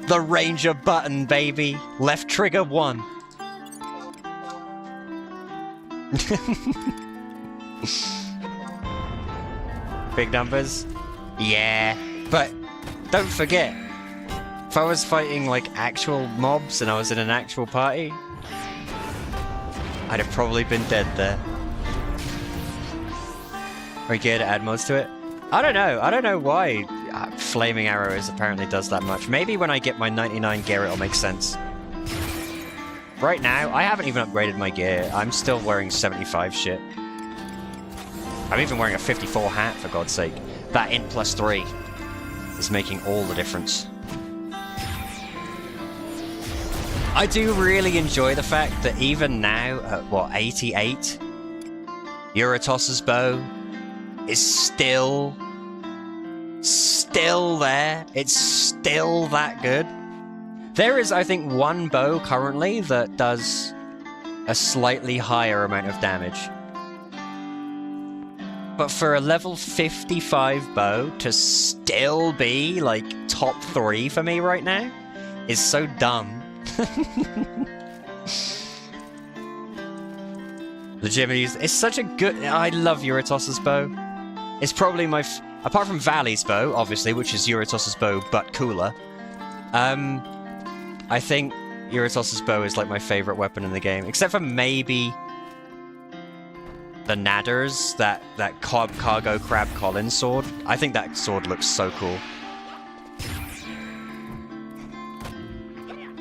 S1: The Ranger button, baby! Left trigger 1. Big numbers? Yeah. But don't forget, if I was fighting like actual mobs and I was in an actual party, I'd have probably been dead there. Are we good to add mods to it? I don't know. I don't know why Flaming Arrows apparently does that much. Maybe when I get my 99 gear it'll make sense. Right now, I haven't even upgraded my gear. I'm still wearing 75 shit. I'm even wearing a 54 hat, for God's sake. That int +3 is making all the difference. I do really enjoy the fact that even now, at what, 88? Eurytos' bow is still there. It's still that good. There is, I think, one bow currently that does a slightly higher amount of damage. But for a level 55 bow to still be, like, top 3 for me right now is so dumb. Legitimately, it's such a good... I love Eurytos' bow. It's probably my... apart from Valley's bow, obviously, which is Eurytos' bow, but cooler. I think Eurytos' bow is like my favorite weapon in the game. Except for maybe... the Nadders, that cargo crab Collins sword. I think that sword looks so cool.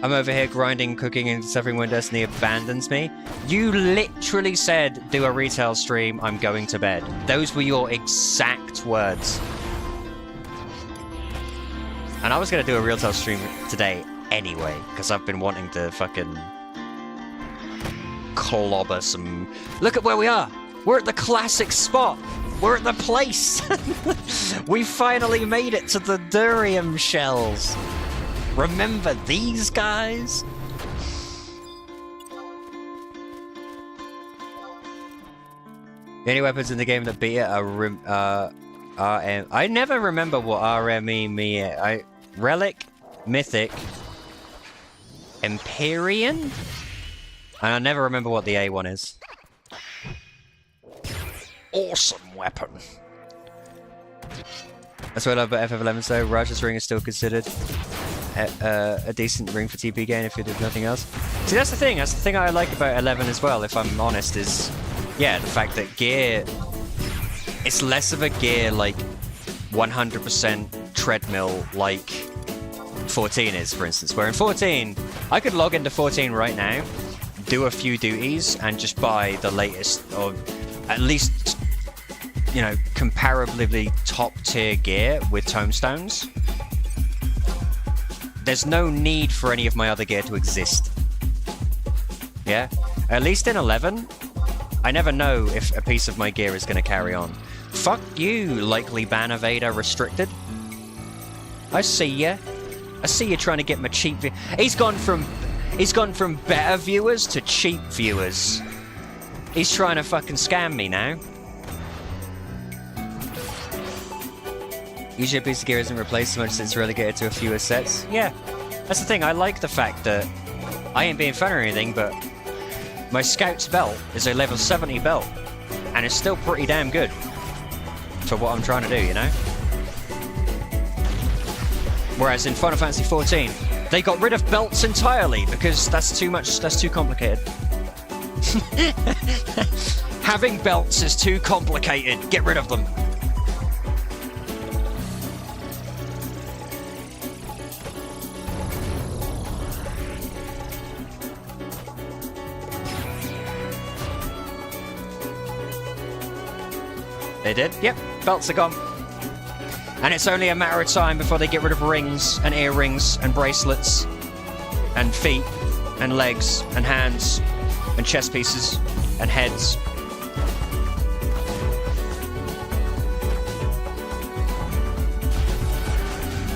S1: I'm over here grinding, cooking, and suffering when Destiny abandons me. You literally said, do a retail stream, I'm going to bed. Those were your exact words. And I was going to do a retail stream today anyway, because I've been wanting to fucking clobber some... Look at where we are! We're at the classic spot! We're at the place! We finally made it to the durium shells! Remember these guys? The only weapons in the game that beat it are RM... I never remember what RME mean. Relic, Mythic, Empyrean? And I never remember what the A one is. Awesome weapon. That's what I love about FF11 though. Raja's Ring is still considered a decent ring for TP gain if you did nothing else. See, that's the thing. That's the thing I like about 11 as well, if I'm honest, is... Yeah, the fact that gear... It's less of a gear, like, 100% treadmill like 14 is, for instance. Where in 14, I could log into 14 right now, do a few duties, and just buy the latest, or at least, you know, comparably top-tier gear with tomestones. There's no need for any of my other gear to exist. Yeah? At least in 11, I never know if a piece of my gear is going to carry on. Fuck you, likely ban evader restricted. I see ya. I see you trying to get my cheap He's gone from better viewers to cheap viewers. He's trying to fucking scam me now. Usually a piece of gear isn't replaced so much since it's relegated to a fewer sets. Yeah, that's the thing. I like the fact that I ain't being fun or anything, but my Scout's belt is a level 70 belt, and it's still pretty damn good for what I'm trying to do, you know? Whereas in Final Fantasy XIV, they got rid of belts entirely because that's too much, that's too complicated. Having belts is too complicated. Get rid of them. They did? Yep, belts are gone. And it's only a matter of time before they get rid of rings and earrings and bracelets and feet and legs and hands and chest pieces and heads.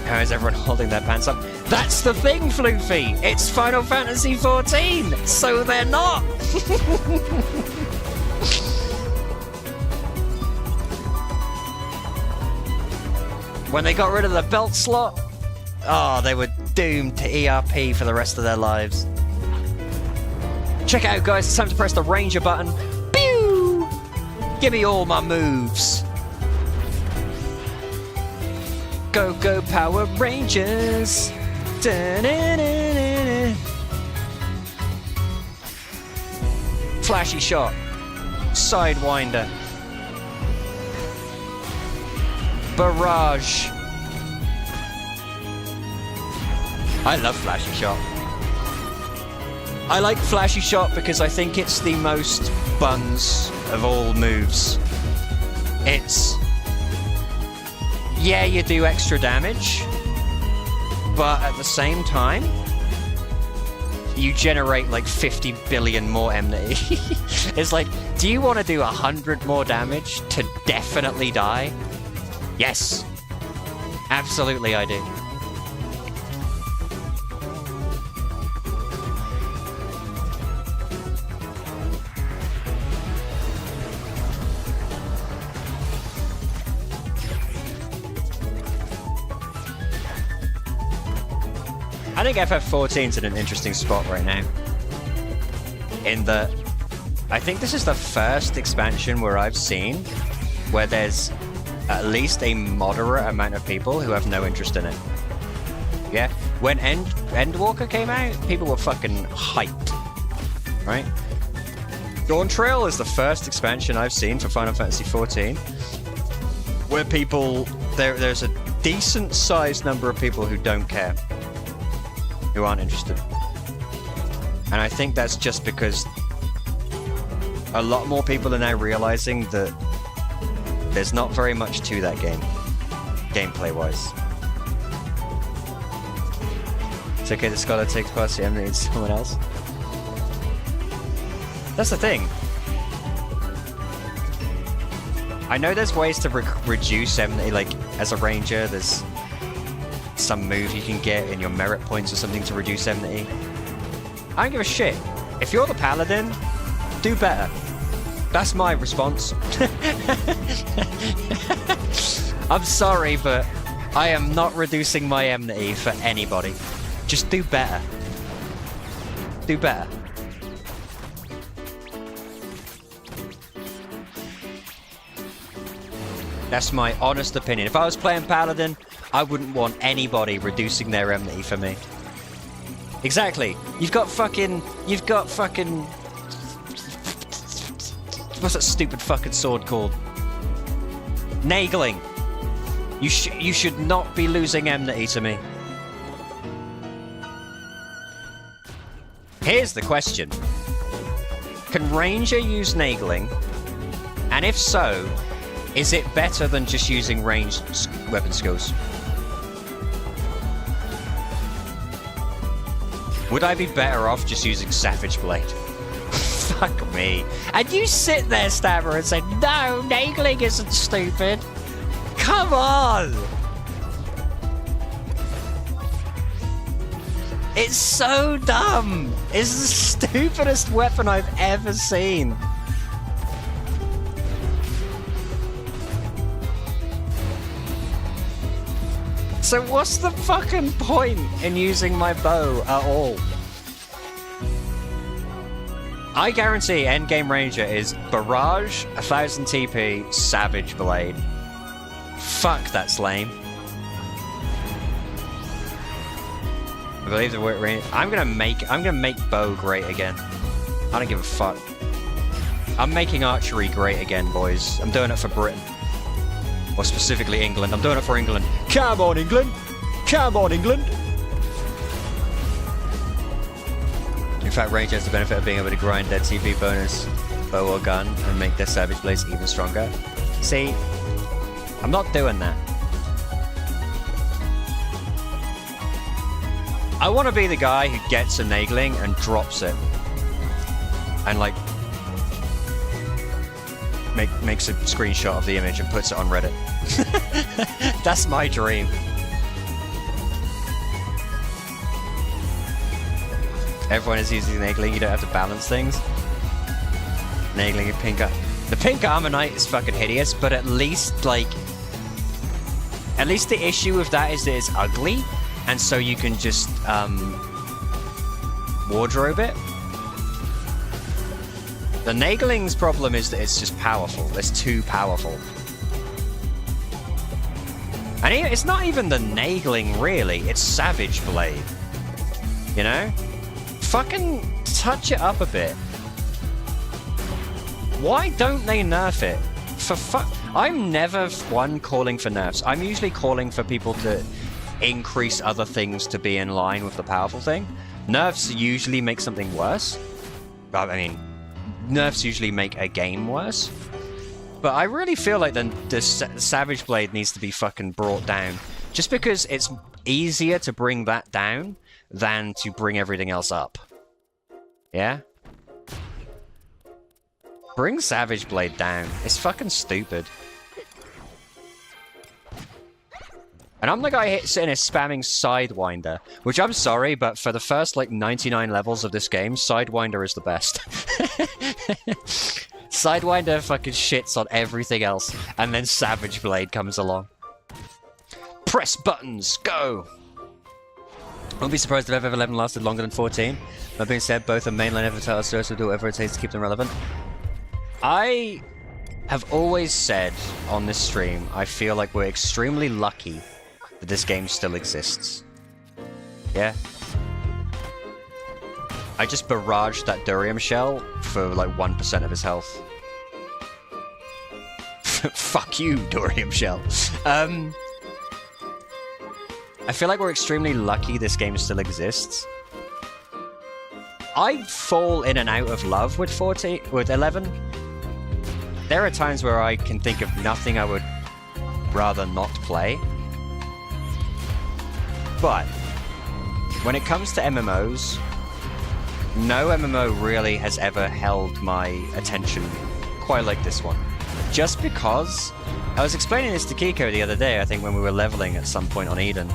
S1: How is everyone holding their pants up? That's the thing, Floofy! It's Final Fantasy XIV, so they're not! When they got rid of the belt slot, oh, they were doomed to ERP for the rest of their lives. Check it out, guys. It's time to press the Ranger button. Pew! Give me all my moves. Go, go, Power Rangers. Da-na-na-na-na. Flashy shot. Sidewinder. Barrage. I love Flashy Shot. I like Flashy Shot because I think it's the most buns of all moves. It's... Yeah, you do extra damage, but at the same time, you generate like 50 billion more enmity. It's like, do you want to do 100 more damage to definitely die? Yes. Absolutely I do. I think FF14's in an interesting spot right now. In that, I think this is the first expansion where I've seen where there's at least a moderate amount of people who have no interest in it. Yeah? When Endwalker came out, people were fucking hyped. Right? Dawn Trail is the first expansion I've seen for Final Fantasy XIV where people, there's a decent sized number of people who don't care, who aren't interested. And I think that's just because a lot more people are now realizing that there's not very much to that game, gameplay-wise. It's okay, the scholar takes past the enemy and someone else. That's the thing. I know there's ways to reduce enmity, like, as a ranger, there's some move you can get in your merit points or something to reduce enmity. I don't give a shit. If you're the paladin, do better. That's my response. I'm sorry, but I am not reducing my enmity for anybody. Just do better. Do better. That's my honest opinion. If I was playing Paladin, I wouldn't want anybody reducing their enmity for me. Exactly. You've got fucking... What's that stupid fucking sword called? Nagling. You should not be losing enmity to me. Here's the question. Can Ranger use Nagling? And if so, is it better than just using ranged weapon skills? Would I be better off just using Savage Blade? Fuck me. And you sit there, Stabber, and say, no, Nagling isn't stupid. Come on! It's so dumb! It's the stupidest weapon I've ever seen. So what's the fucking point in using my bow at all? I guarantee endgame Ranger is Barrage, 1000 TP, Savage Blade. Fuck, that's lame. I believe the word range. I'm gonna make bow great again. I don't give a fuck. I'm making archery great again, boys. I'm doing it for Britain. Or specifically England. I'm doing it for England. Come on, England! Come on, England! In fact, Ranger has the benefit of being able to grind their TP bonus bow or gun and make their Savage Blades even stronger. See, I'm not doing that. I want to be the guy who gets a Nagling and drops it. And, like, makes a screenshot of the image and puts it on Reddit. That's my dream. Everyone is using Nagling, you don't have to balance things. Nagling and pink armor. The pink armor knight is fucking hideous, but at least, like... At least the issue with that is that it's ugly, and so you can just, wardrobe it. The Nagling's problem is that it's just powerful. It's too powerful. And it's not even the Nagling, really. It's Savage Blade. You know? Fucking touch it up a bit. Why don't they nerf it? For fuck... I'm never one calling for nerfs. I'm usually calling for people to increase other things to be in line with the powerful thing. Nerfs usually make something worse. I mean... Nerfs usually make a game worse. But I really feel like the Savage Blade needs to be fucking brought down. Just because it's easier to bring that down than to bring everything else up. Yeah? Bring Savage Blade down. It's fucking stupid. And I'm the guy sitting here spamming Sidewinder. Which, I'm sorry, but for the first, like, 99 levels of this game, Sidewinder is the best. Sidewinder fucking shits on everything else, and then Savage Blade comes along. Press buttons, go! Won't be surprised if FF11 lasted longer than 14. That being said, both are mainline FF titles, so do whatever it takes to keep them relevant. I have always said on this stream, I feel like we're extremely lucky that this game still exists. Yeah? I just barraged that durium shell for like 1% of his health. Fuck you, durium shell. I feel like we're extremely lucky this game still exists. I fall in and out of love with 11. There are times where I can think of nothing I would rather not play. But when it comes to MMOs, no MMO really has ever held my attention quite like this one. Just because I was explaining this to Kiko the other day, I think when we were leveling at some point on Eden.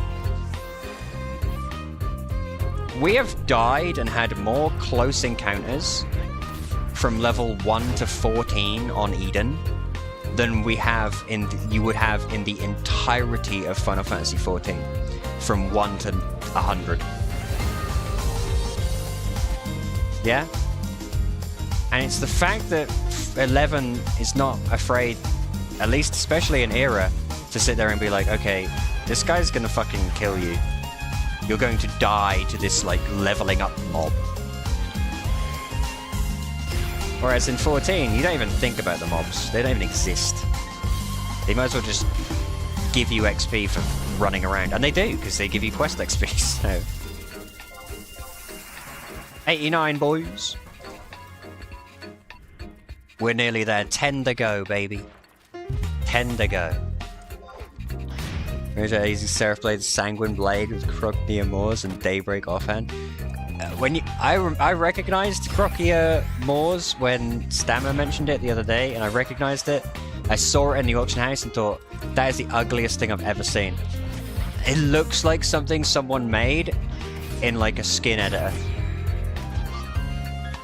S1: We have died and had more close encounters from level 1 to 14 on Eden than we have you would have in the entirety of Final Fantasy XIV, from 1 to 100. Yeah? And it's the fact that 11 is not afraid, at least especially in Era, to sit there and be like, okay, this guy's gonna fucking kill you. You're going to die to this, like, leveling up mob. Whereas in 14, you don't even think about the mobs. They don't even exist. They might as well just give you XP for running around. And they do, because they give you quest XP, so... 89, boys. We're nearly there. 10 to go, baby. 10 to go. Here's our easy Seraph Blade, Sanguine Blade with Crocia Moors and Daybreak offhand. I recognized Crocia Moors when Stammer mentioned it the other day, and I recognized it. I saw it in the auction house and thought, that is the ugliest thing I've ever seen. It looks like something someone made in like a skin editor.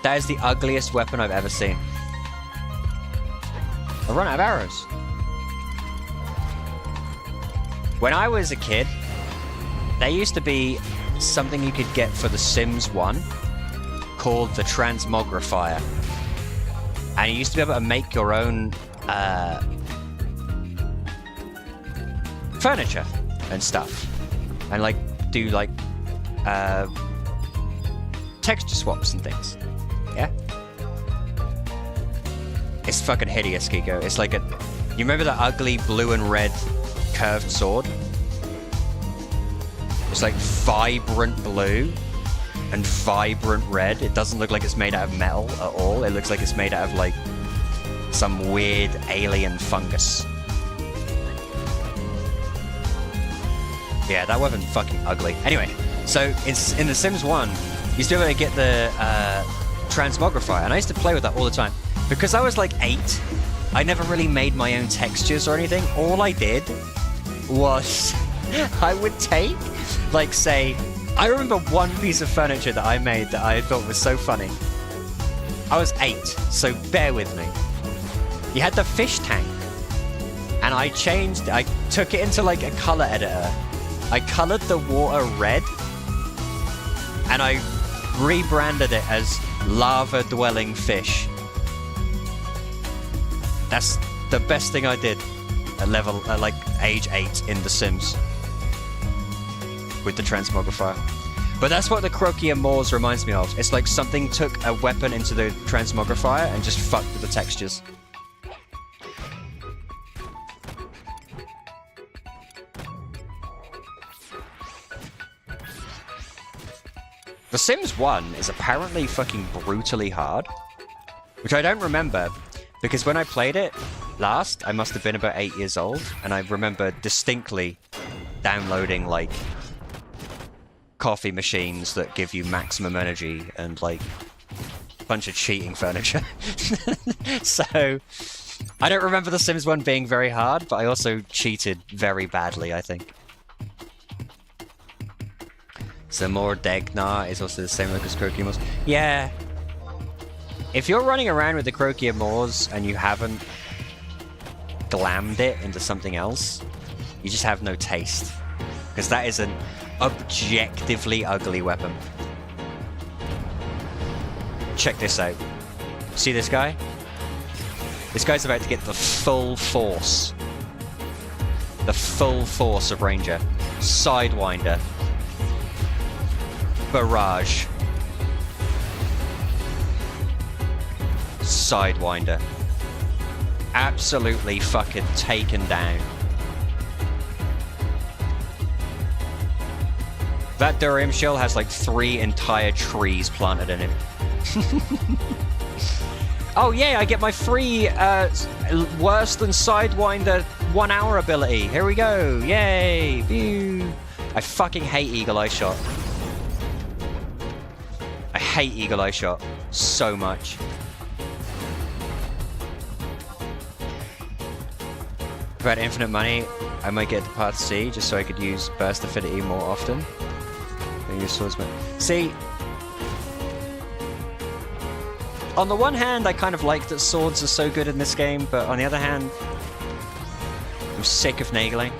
S1: That is the ugliest weapon I've ever seen. I run out of arrows. When I was a kid, there used to be something you could get for The Sims 1 called the Transmogrifier. And you used to be able to make your own furniture and stuff. And like do like texture swaps and things. Yeah? It's fucking hideous, Kiko. It's like you remember that ugly blue and red curved sword? It's like vibrant blue and vibrant red. It doesn't look like it's made out of metal at all. It looks like it's made out of like some weird alien fungus. Yeah, that weapon's fucking ugly. Anyway, so it's in The Sims 1, you used to be able to get the Transmogrifier, and I used to play with that all the time. Because I was like 8, I never really made my own textures or anything. All I did was I would take, like, say, I remember one piece of furniture that I made that I thought was so funny. I was 8, so bear with me. You had the fish tank, and I took it into like a color editor. I colored the water red, and I rebranded it as lava dwelling fish. That's the best thing I did at like age 8 in The Sims with the Transmogrifier. But that's what the Crocia Moors reminds me of. It's like something took a weapon into the Transmogrifier and just fucked with the textures. The Sims 1 is apparently fucking brutally hard, which I don't remember. Because when I played it last, I must have been about 8 years old, and I remember distinctly downloading, like, coffee machines that give you maximum energy and, like, a bunch of cheating furniture. So, I don't remember The Sims 1 being very hard, but I also cheated very badly, I think. So more Degnar is also the same look as Crocia Moors. Yeah. If you're running around with the Crocia Moors and you haven't glammed it into something else, you just have no taste. Because that is an objectively ugly weapon. Check this out. See this guy? This guy's about to get the full force. The full force of Ranger. Sidewinder. Barrage. Sidewinder. Absolutely fucking taken down. That Durium shell has like 3 entire trees planted in it. Oh yeah, I get my free worse than Sidewinder 1 hour ability. Here we go. Yay. Pew. I fucking hate Eagle Eye Shot. I hate Eagle Eye Shot so much. If I had infinite money, I might get to Path C just so I could use Burst Affinity more often. Use Swordsman. See, on the one hand, I kind of like that swords are so good in this game, but on the other hand, I'm sick of nagling.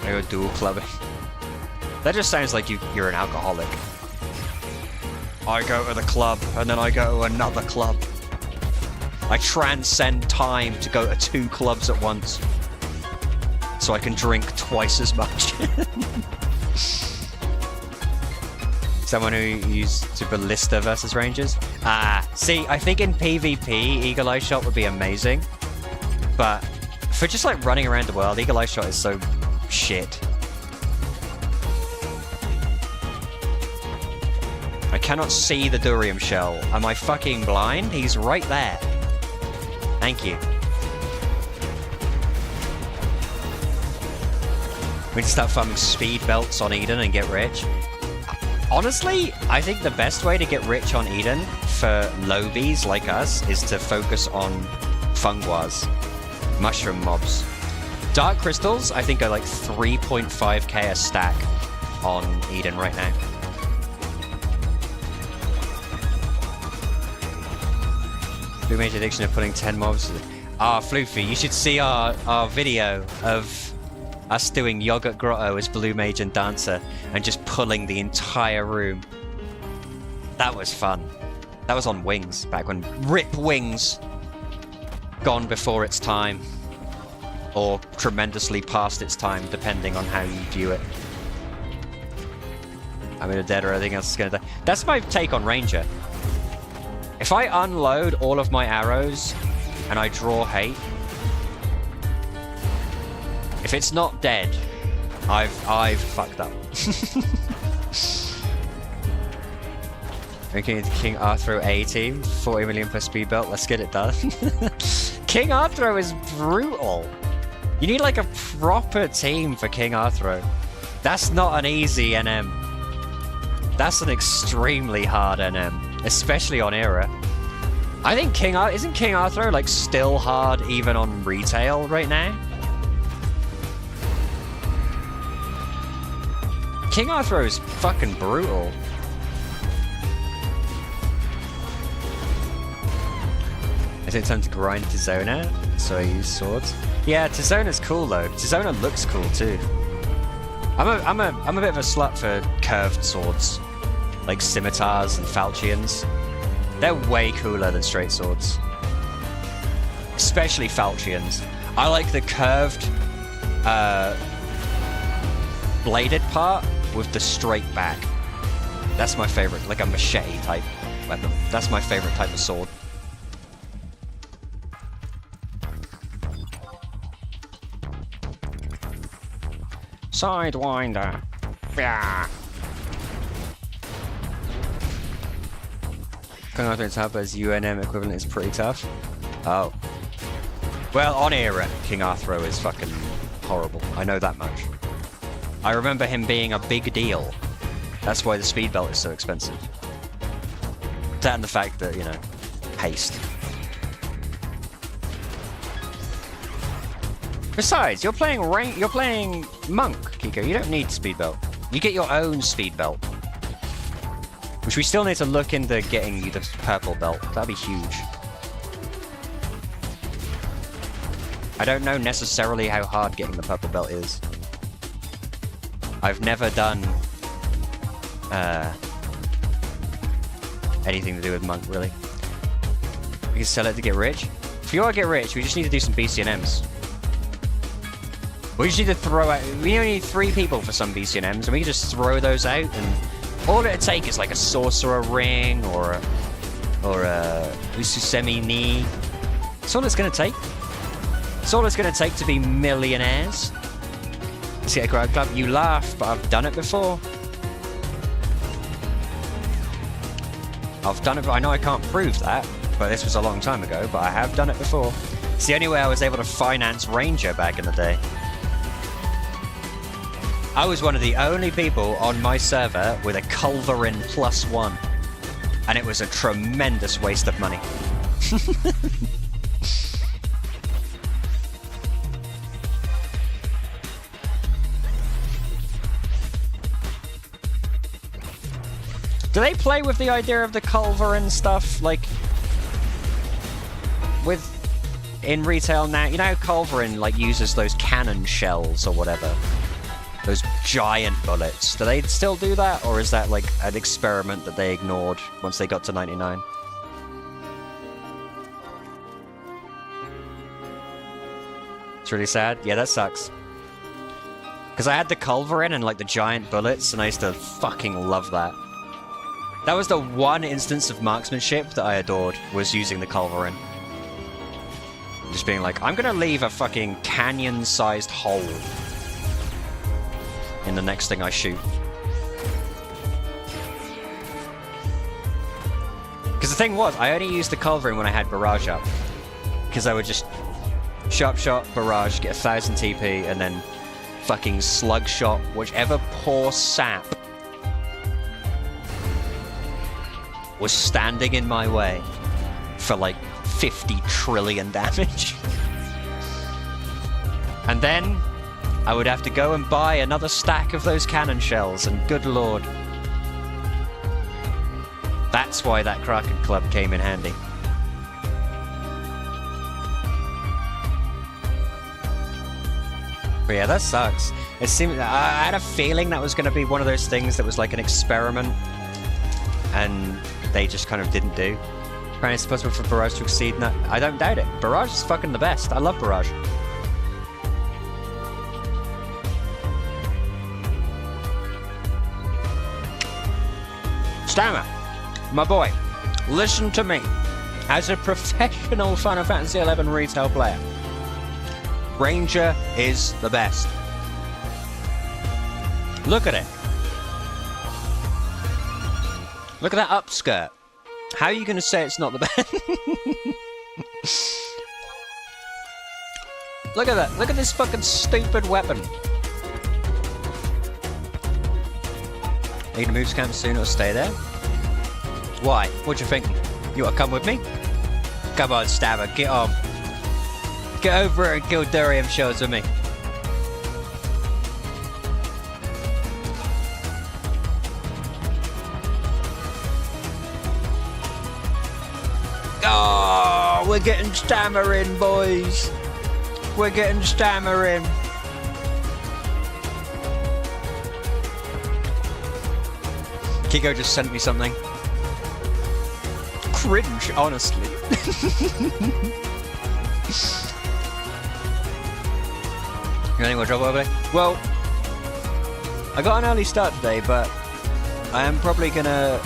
S1: I go dual clubbing. That just sounds like you're an alcoholic. I go to the club, and then I go to another club. I transcend time to go to 2 clubs at once. So I can drink twice as much. Someone who used to Ballista versus Rangers? See, I think in PvP, Eagle Eye Shot would be amazing. But for just like running around the world, Eagle Eye Shot is so shit. I cannot see the Durium shell. Am I fucking blind? He's right there. Thank you. We need to start farming speed belts on Eden and get rich. Honestly, I think the best way to get rich on Eden for lobies like us is to focus on funguas, mushroom mobs. Dark crystals, I think, are like 3.5k a stack on Eden right now. Blue Mage addiction of putting 10 mobs. Floofy, you should see our video of us doing Yogurt Grotto as Blue Mage and Dancer and just pulling the entire room. That was fun. That was on Wings, back when Rip Wings gone before its time. Or tremendously past its time, depending on how you view it. I'm in a dead or everything else is gonna die. That's my take on Ranger. If I unload all of my arrows and I draw hate, if it's not dead, I've fucked up. Okay, King Arthro A team, 40 million per speed belt. Let's get it done. King Arthro is brutal. You need like a proper team for King Arthro. That's not an easy NM. That's an extremely hard NM, especially on Era. I think isn't King Arthro like still hard even on retail right now? King Arthro is fucking brutal. Is it time to grind Tizona? So I use swords. Yeah, Tizona's cool though. Tizona looks cool too. I'm a bit of a slut for curved swords, like scimitars and falchions. They're way cooler than straight swords, especially falchions. I like the curved, bladed part with the straight back. That's my favorite, like a machete type weapon. That's my favorite type of sword. Sidewinder. Yeah. King Arthur's Harper's UNM equivalent is pretty tough. Oh. Well, on Era, King Arthur is fucking horrible. I know that much. I remember him being a big deal. That's why the speed belt is so expensive. That and the fact that, you know, haste. Besides, you're playing Monk, Kiko. You don't need speed belt. You get your own speed belt. Which we still need to look into getting you the purple belt. That'd be huge. I don't know necessarily how hard getting the purple belt is. I've never done anything to do with Monk, really. We can sell it to get rich. If you want to get rich, we just need to do some BCNMs. We just need to throw out... We only need 3 people for some BCNMs, and we can just throw those out, and all it'd take is like a Sorcerer Ring, or a Ususemi Ni. That's all it's gonna take. That's all it's gonna take to be millionaires. See a crowd club? You laugh, but I've done it before. I've done it, I know I can't prove that, but this was a long time ago, but I have done it before. It's the only way I was able to finance Ranger back in the day. I was one of the only people on my server with a Culverin +1. And it was a tremendous waste of money. Do they play with the idea of the Culverin stuff, like, in retail now? You know how Culverin, like, uses those cannon shells or whatever? Those giant bullets. Do they still do that, or is that, like, an experiment that they ignored once they got to 99? It's really sad. Yeah, that sucks. Because I had the Culverin and, like, the giant bullets, and I used to fucking love that. That was the one instance of marksmanship that I adored, was using the Culverin. Just being like, I'm gonna leave a fucking canyon-sized hole in the next thing I shoot. Because the thing was, I only used the Culverin when I had Barrage up. Because I would just sharp shot, Barrage, get 1000 TP, and then fucking slug shot whichever poor sap was standing in my way for like 50 trillion damage. And then I would have to go and buy another stack of those cannon shells, and good lord. That's why that Kraken Club came in handy. But yeah, that sucks. It seemed, I had a feeling that was going to be one of those things that was like an experiment, and they just kind of didn't do. Apparently it's possible for Barrage to exceed. No, I don't doubt it. Barrage is fucking the best. I love Barrage. Stammer, my boy, listen to me. As a professional Final Fantasy XI retail player, Ranger is the best. Look at it. Look at that upskirt. How are you going to say it's not the best? Look at that. Look at this fucking stupid weapon. Are you going to move camp soon or stay there? Why? What you thinking? You want to come with me? Come on, Stabber, get on. Get over here and kill Durium shells with me. Oh, we're getting stammering, boys. We're getting stammering. Kiko just sent me something. Cringe, honestly. You any more job over there? Well, I got an early start today, but I am probably gonna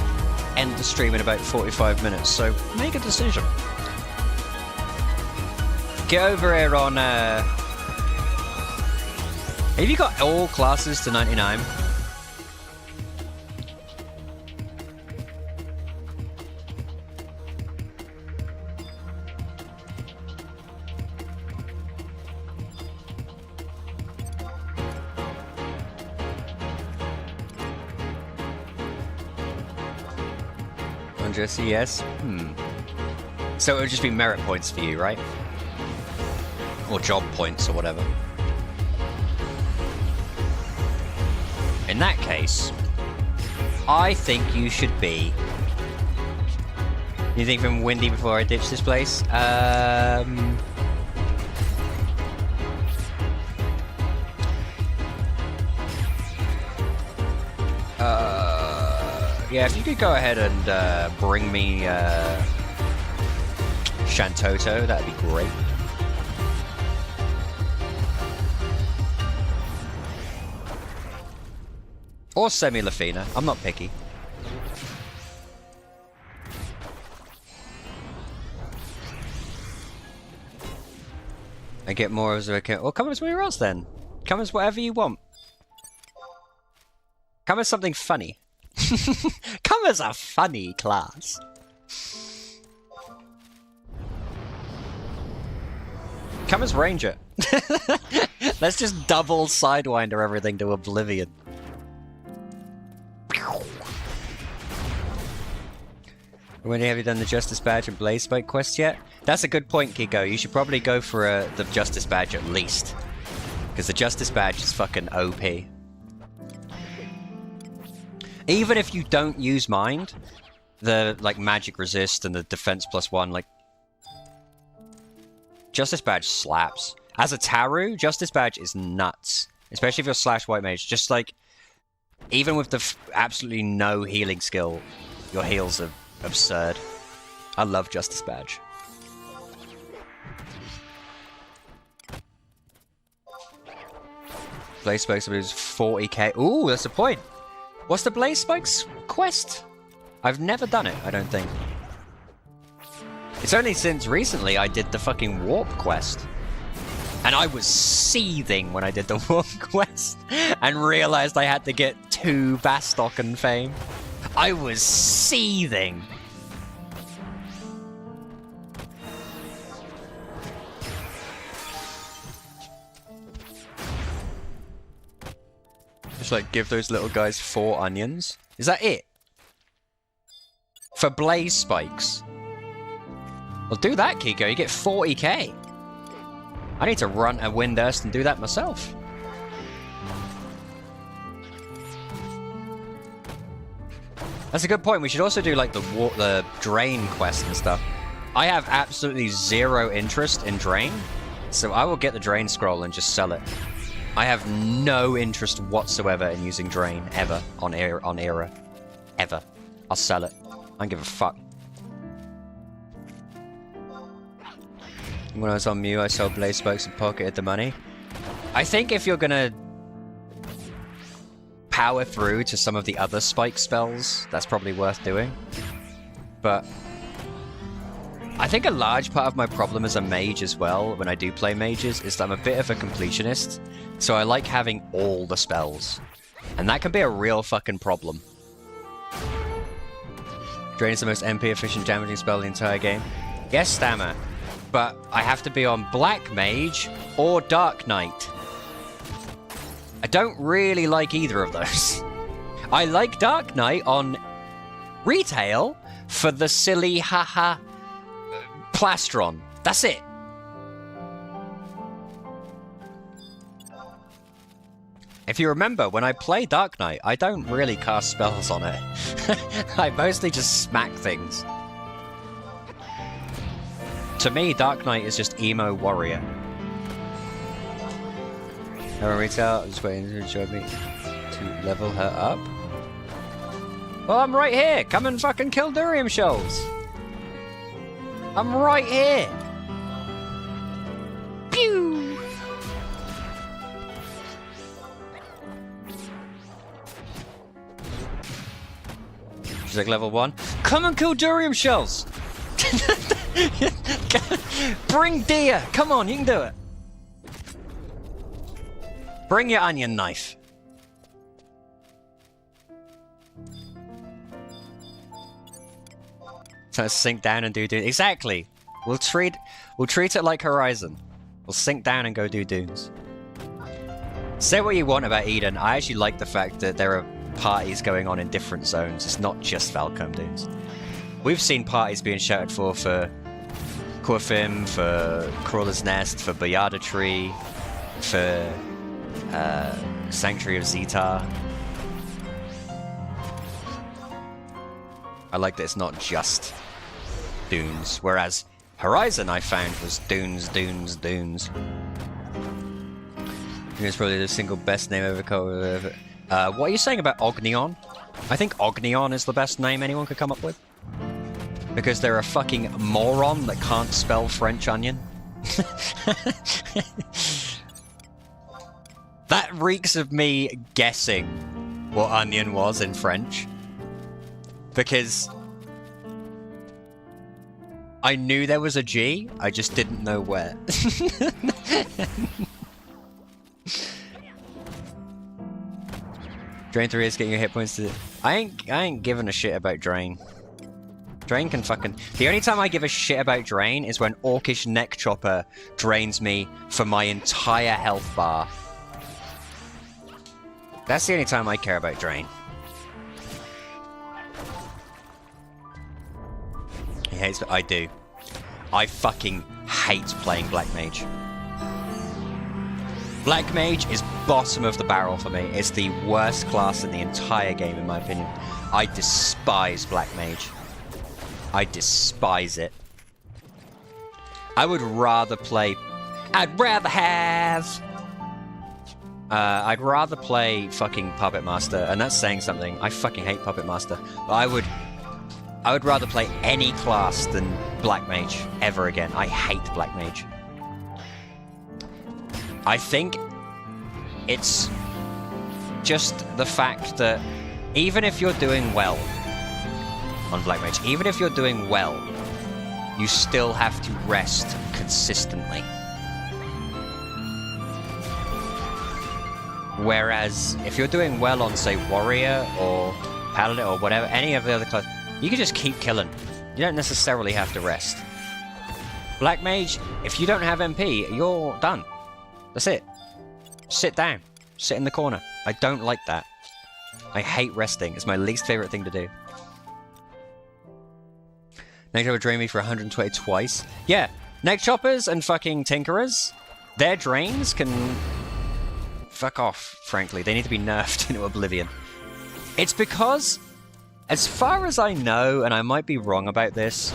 S1: end the stream in about 45 minutes, so make a decision. Get over here on, have you got all classes to 99? Jesse, yes. So it would just be merit points for you, right? Or job points or whatever. In that case, I think you should be... You think from Windy before I ditch this place? Yeah, if you could go ahead and bring me Shantoto, that'd be great. Or Semi-Lafina. I'm not picky. I get more as a... Well, come as where else then. Come as whatever you want. Come as something funny. Come as a funny class. Come as Ranger. Let's just double Sidewinder everything to oblivion. When have you done the Justice Badge and Blaze Spike quest yet? That's a good point, Kiko. You should probably go for the Justice Badge at least. Because the Justice Badge is fucking OP. Even if you don't use Mind, the like magic resist and the defense +1, like Justice Badge slaps. As a Taru, Justice Badge is nuts. Especially if you're slash white mage. Just like, even with the absolutely no healing skill, your heals are absurd. I love Justice Badge. Blaze Spikes is 40k. Ooh, that's a point. What's the Blaze Spikes quest? I've never done it, I don't think. It's only since recently I did the fucking Warp quest. And I was seething when I did the Warp quest and realized I had to get 2 Bastok and Fame. I was seething. Just like give those little guys 4 onions. Is that it? For Blaze Spikes. Well, do that, Kiko. You get 40k. I need to run a Windurst and do that myself. That's a good point. We should also do like the Drain quest and stuff. I have absolutely 0 interest in Drain, so I will get the Drain scroll and just sell it. I have no interest whatsoever in using Drain ever on Era. Ever. I'll sell it. I don't give a fuck. When I was on Mew, I sold Blaze Spikes and pocketed the money. I think if you're gonna power through to some of the other spike spells, that's probably worth doing. But I think a large part of my problem as a mage as well, when I do play mages, is that I'm a bit of a completionist. So I like having all the spells. And that can be a real fucking problem. Drain is the most MP efficient damaging spell in the entire game. Yes, Stammer. But I have to be on Black Mage or Dark Knight. I don't really like either of those. I like Dark Knight on retail for the silly haha plastron. That's it. If you remember, when I play Dark Knight, I don't really cast spells on it. I mostly just smack things. To me, Dark Knight is just emo warrior. No retail, I'm just waiting to join me to level her up. Well, I'm right here. Come and fucking kill Durium shells. I'm right here. Pew! She's like level 1. Come and kill Durium shells. Bring deer! Come on, you can do it! Bring your onion knife. So sink down and do exactly. We'll treat it like Horizon. We'll sink down and go do dunes. Say what you want about Eden. I actually like the fact that there are parties going on in different zones. It's not just Falcom dunes. We've seen parties being shouted for Quifim, for Crawler's Nest, for Bayada Tree, for Sanctuary of Zetar. I like that it's not just dunes, whereas Horizon I found was dunes, dunes, dunes. It's probably the single best name ever called. What are you saying about Ognion? I think Ognion is the best name anyone could come up with. Because they're a fucking moron that can't spell French onion. That reeks of me guessing what onion was in French. Because I knew there was a G, I just didn't know where. Drain 3 is getting your hit points to... I ain't giving a shit about Drain. Drain can fucking... The only time I give a shit about Drain is when Orcish Neck Chopper drains me for my entire health bar. That's the only time I care about Drain. He hates... I do. I fucking hate playing Black Mage. Black Mage is bottom of the barrel for me. It's the worst class in the entire game, in my opinion. I despise Black Mage. I despise it. I would rather play... I'd rather play fucking Puppet Master, and that's saying something. I fucking hate Puppet Master. But I would rather play any class than Black Mage ever again. I hate Black Mage. I think it's just the fact that even if you're doing well on Black Mage, even if you're doing well, you still have to rest consistently. Whereas if you're doing well on, say, Warrior or Paladin or whatever, any of the other classes, you can just keep killing. You don't necessarily have to rest. Black Mage, if you don't have MP, you're done. That's it. Sit down. Sit in the corner. I don't like that. I hate resting. It's my least favorite thing to do. Neck Chopper drained me for 120 twice. Yeah, Neck Choppers and fucking Tinkerers, their drains can... fuck off, frankly. They need to be nerfed into oblivion. It's because, as far as I know, and I might be wrong about this,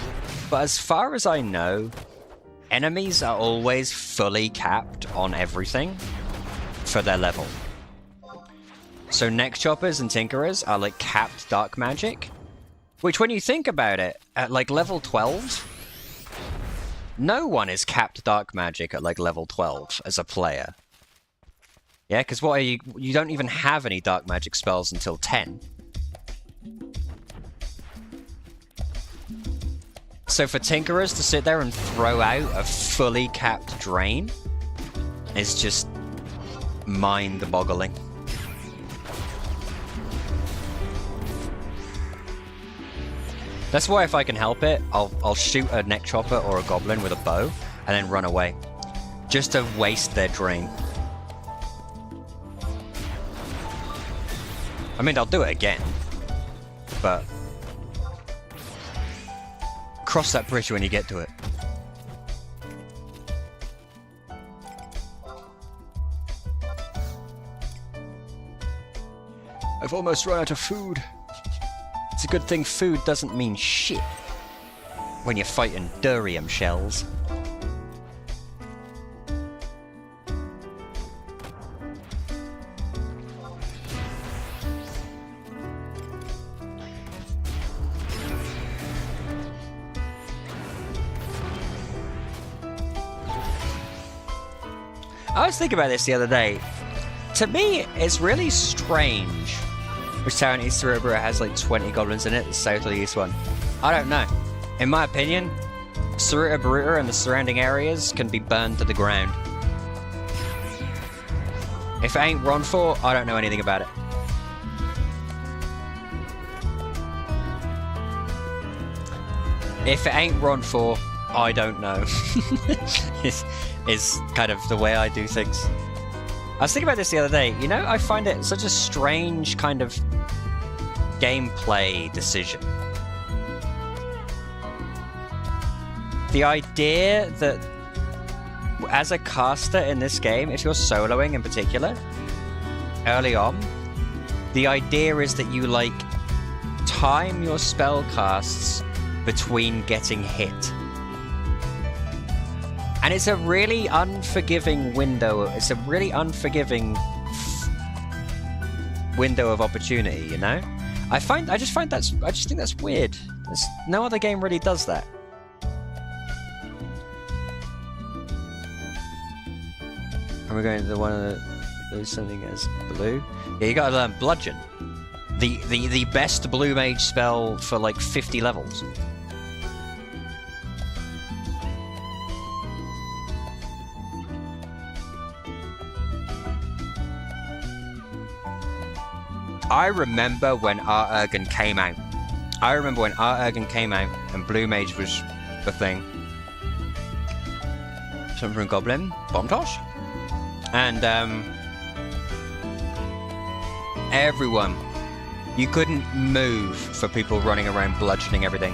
S1: but as far as I know, enemies are always fully capped on everything for their level. So Neck Choppers and Tinkerers are like capped dark magic, which when you think about it, at like level 12, no one is capped dark magic at like level 12 as a player. Yeah, because what are you don't even have any dark magic spells until 10. So for Tinkerers to sit there and throw out a fully capped drain is just mind-boggling. That's why if I can help it, I'll shoot a Neck Chopper or a Goblin with a bow and then run away. Just to waste their drain. I mean, I'll do it again. But... cross that bridge when you get to it. I've almost run out of food. It's a good thing food doesn't mean shit when you're fighting durium shells. I was thinking about this the other day. To me, it's really strange which town in East Cerebra has like 20 goblins in it, the south or the east one. I don't know. In my opinion, Cerebra and the surrounding areas can be burned to the ground. If it ain't Ron 4, I don't know anything about it. If it ain't Ron 4, I don't know. is kind of the way I do things. I was thinking about this the other day. You know, I find it such a strange kind of gameplay decision. The idea that as a caster in this game, if you're soloing in particular, early on, the idea is that you, like, time your spell casts between getting hit. And it's a really unforgiving window. It's a really unforgiving window of opportunity, you know? I just think that's weird. No other game really does that. Are we going to the one of the... There's something as blue. Yeah, you gotta learn bludgeon. The best blue mage spell for like 50 levels. I remember when Urgon came out. And Blue Mage was the thing. Something from Goblin, Bomb Toss. And everyone, you couldn't move for people running around bludgeoning everything.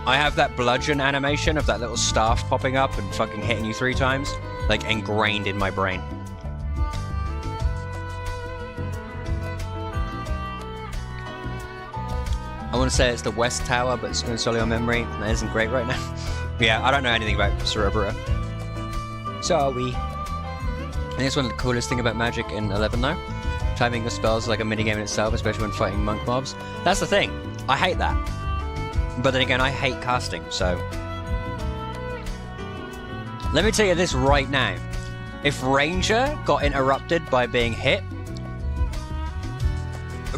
S1: I have that bludgeon animation of that little staff popping up and fucking hitting you 3 times, like ingrained in my brain. I want to say it's the West Tower, but it's going solely on memory. That isn't great right now. Yeah, I don't know anything about Cerebra. Sorry. I think it's one of the coolest thing about Magic in 11 though. Timing of spells is like a minigame in itself, especially when fighting monk mobs. That's the thing. I hate that. But then again, I hate casting, so... Let me tell you this right now. If Ranger got interrupted by being hit,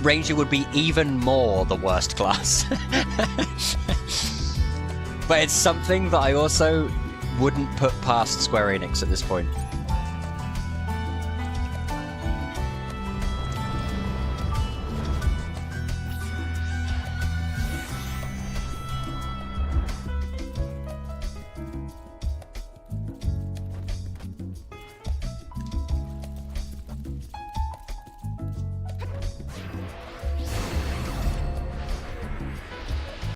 S1: Ranger would be even more the worst class. But it's something that I also wouldn't put past Square Enix at this point.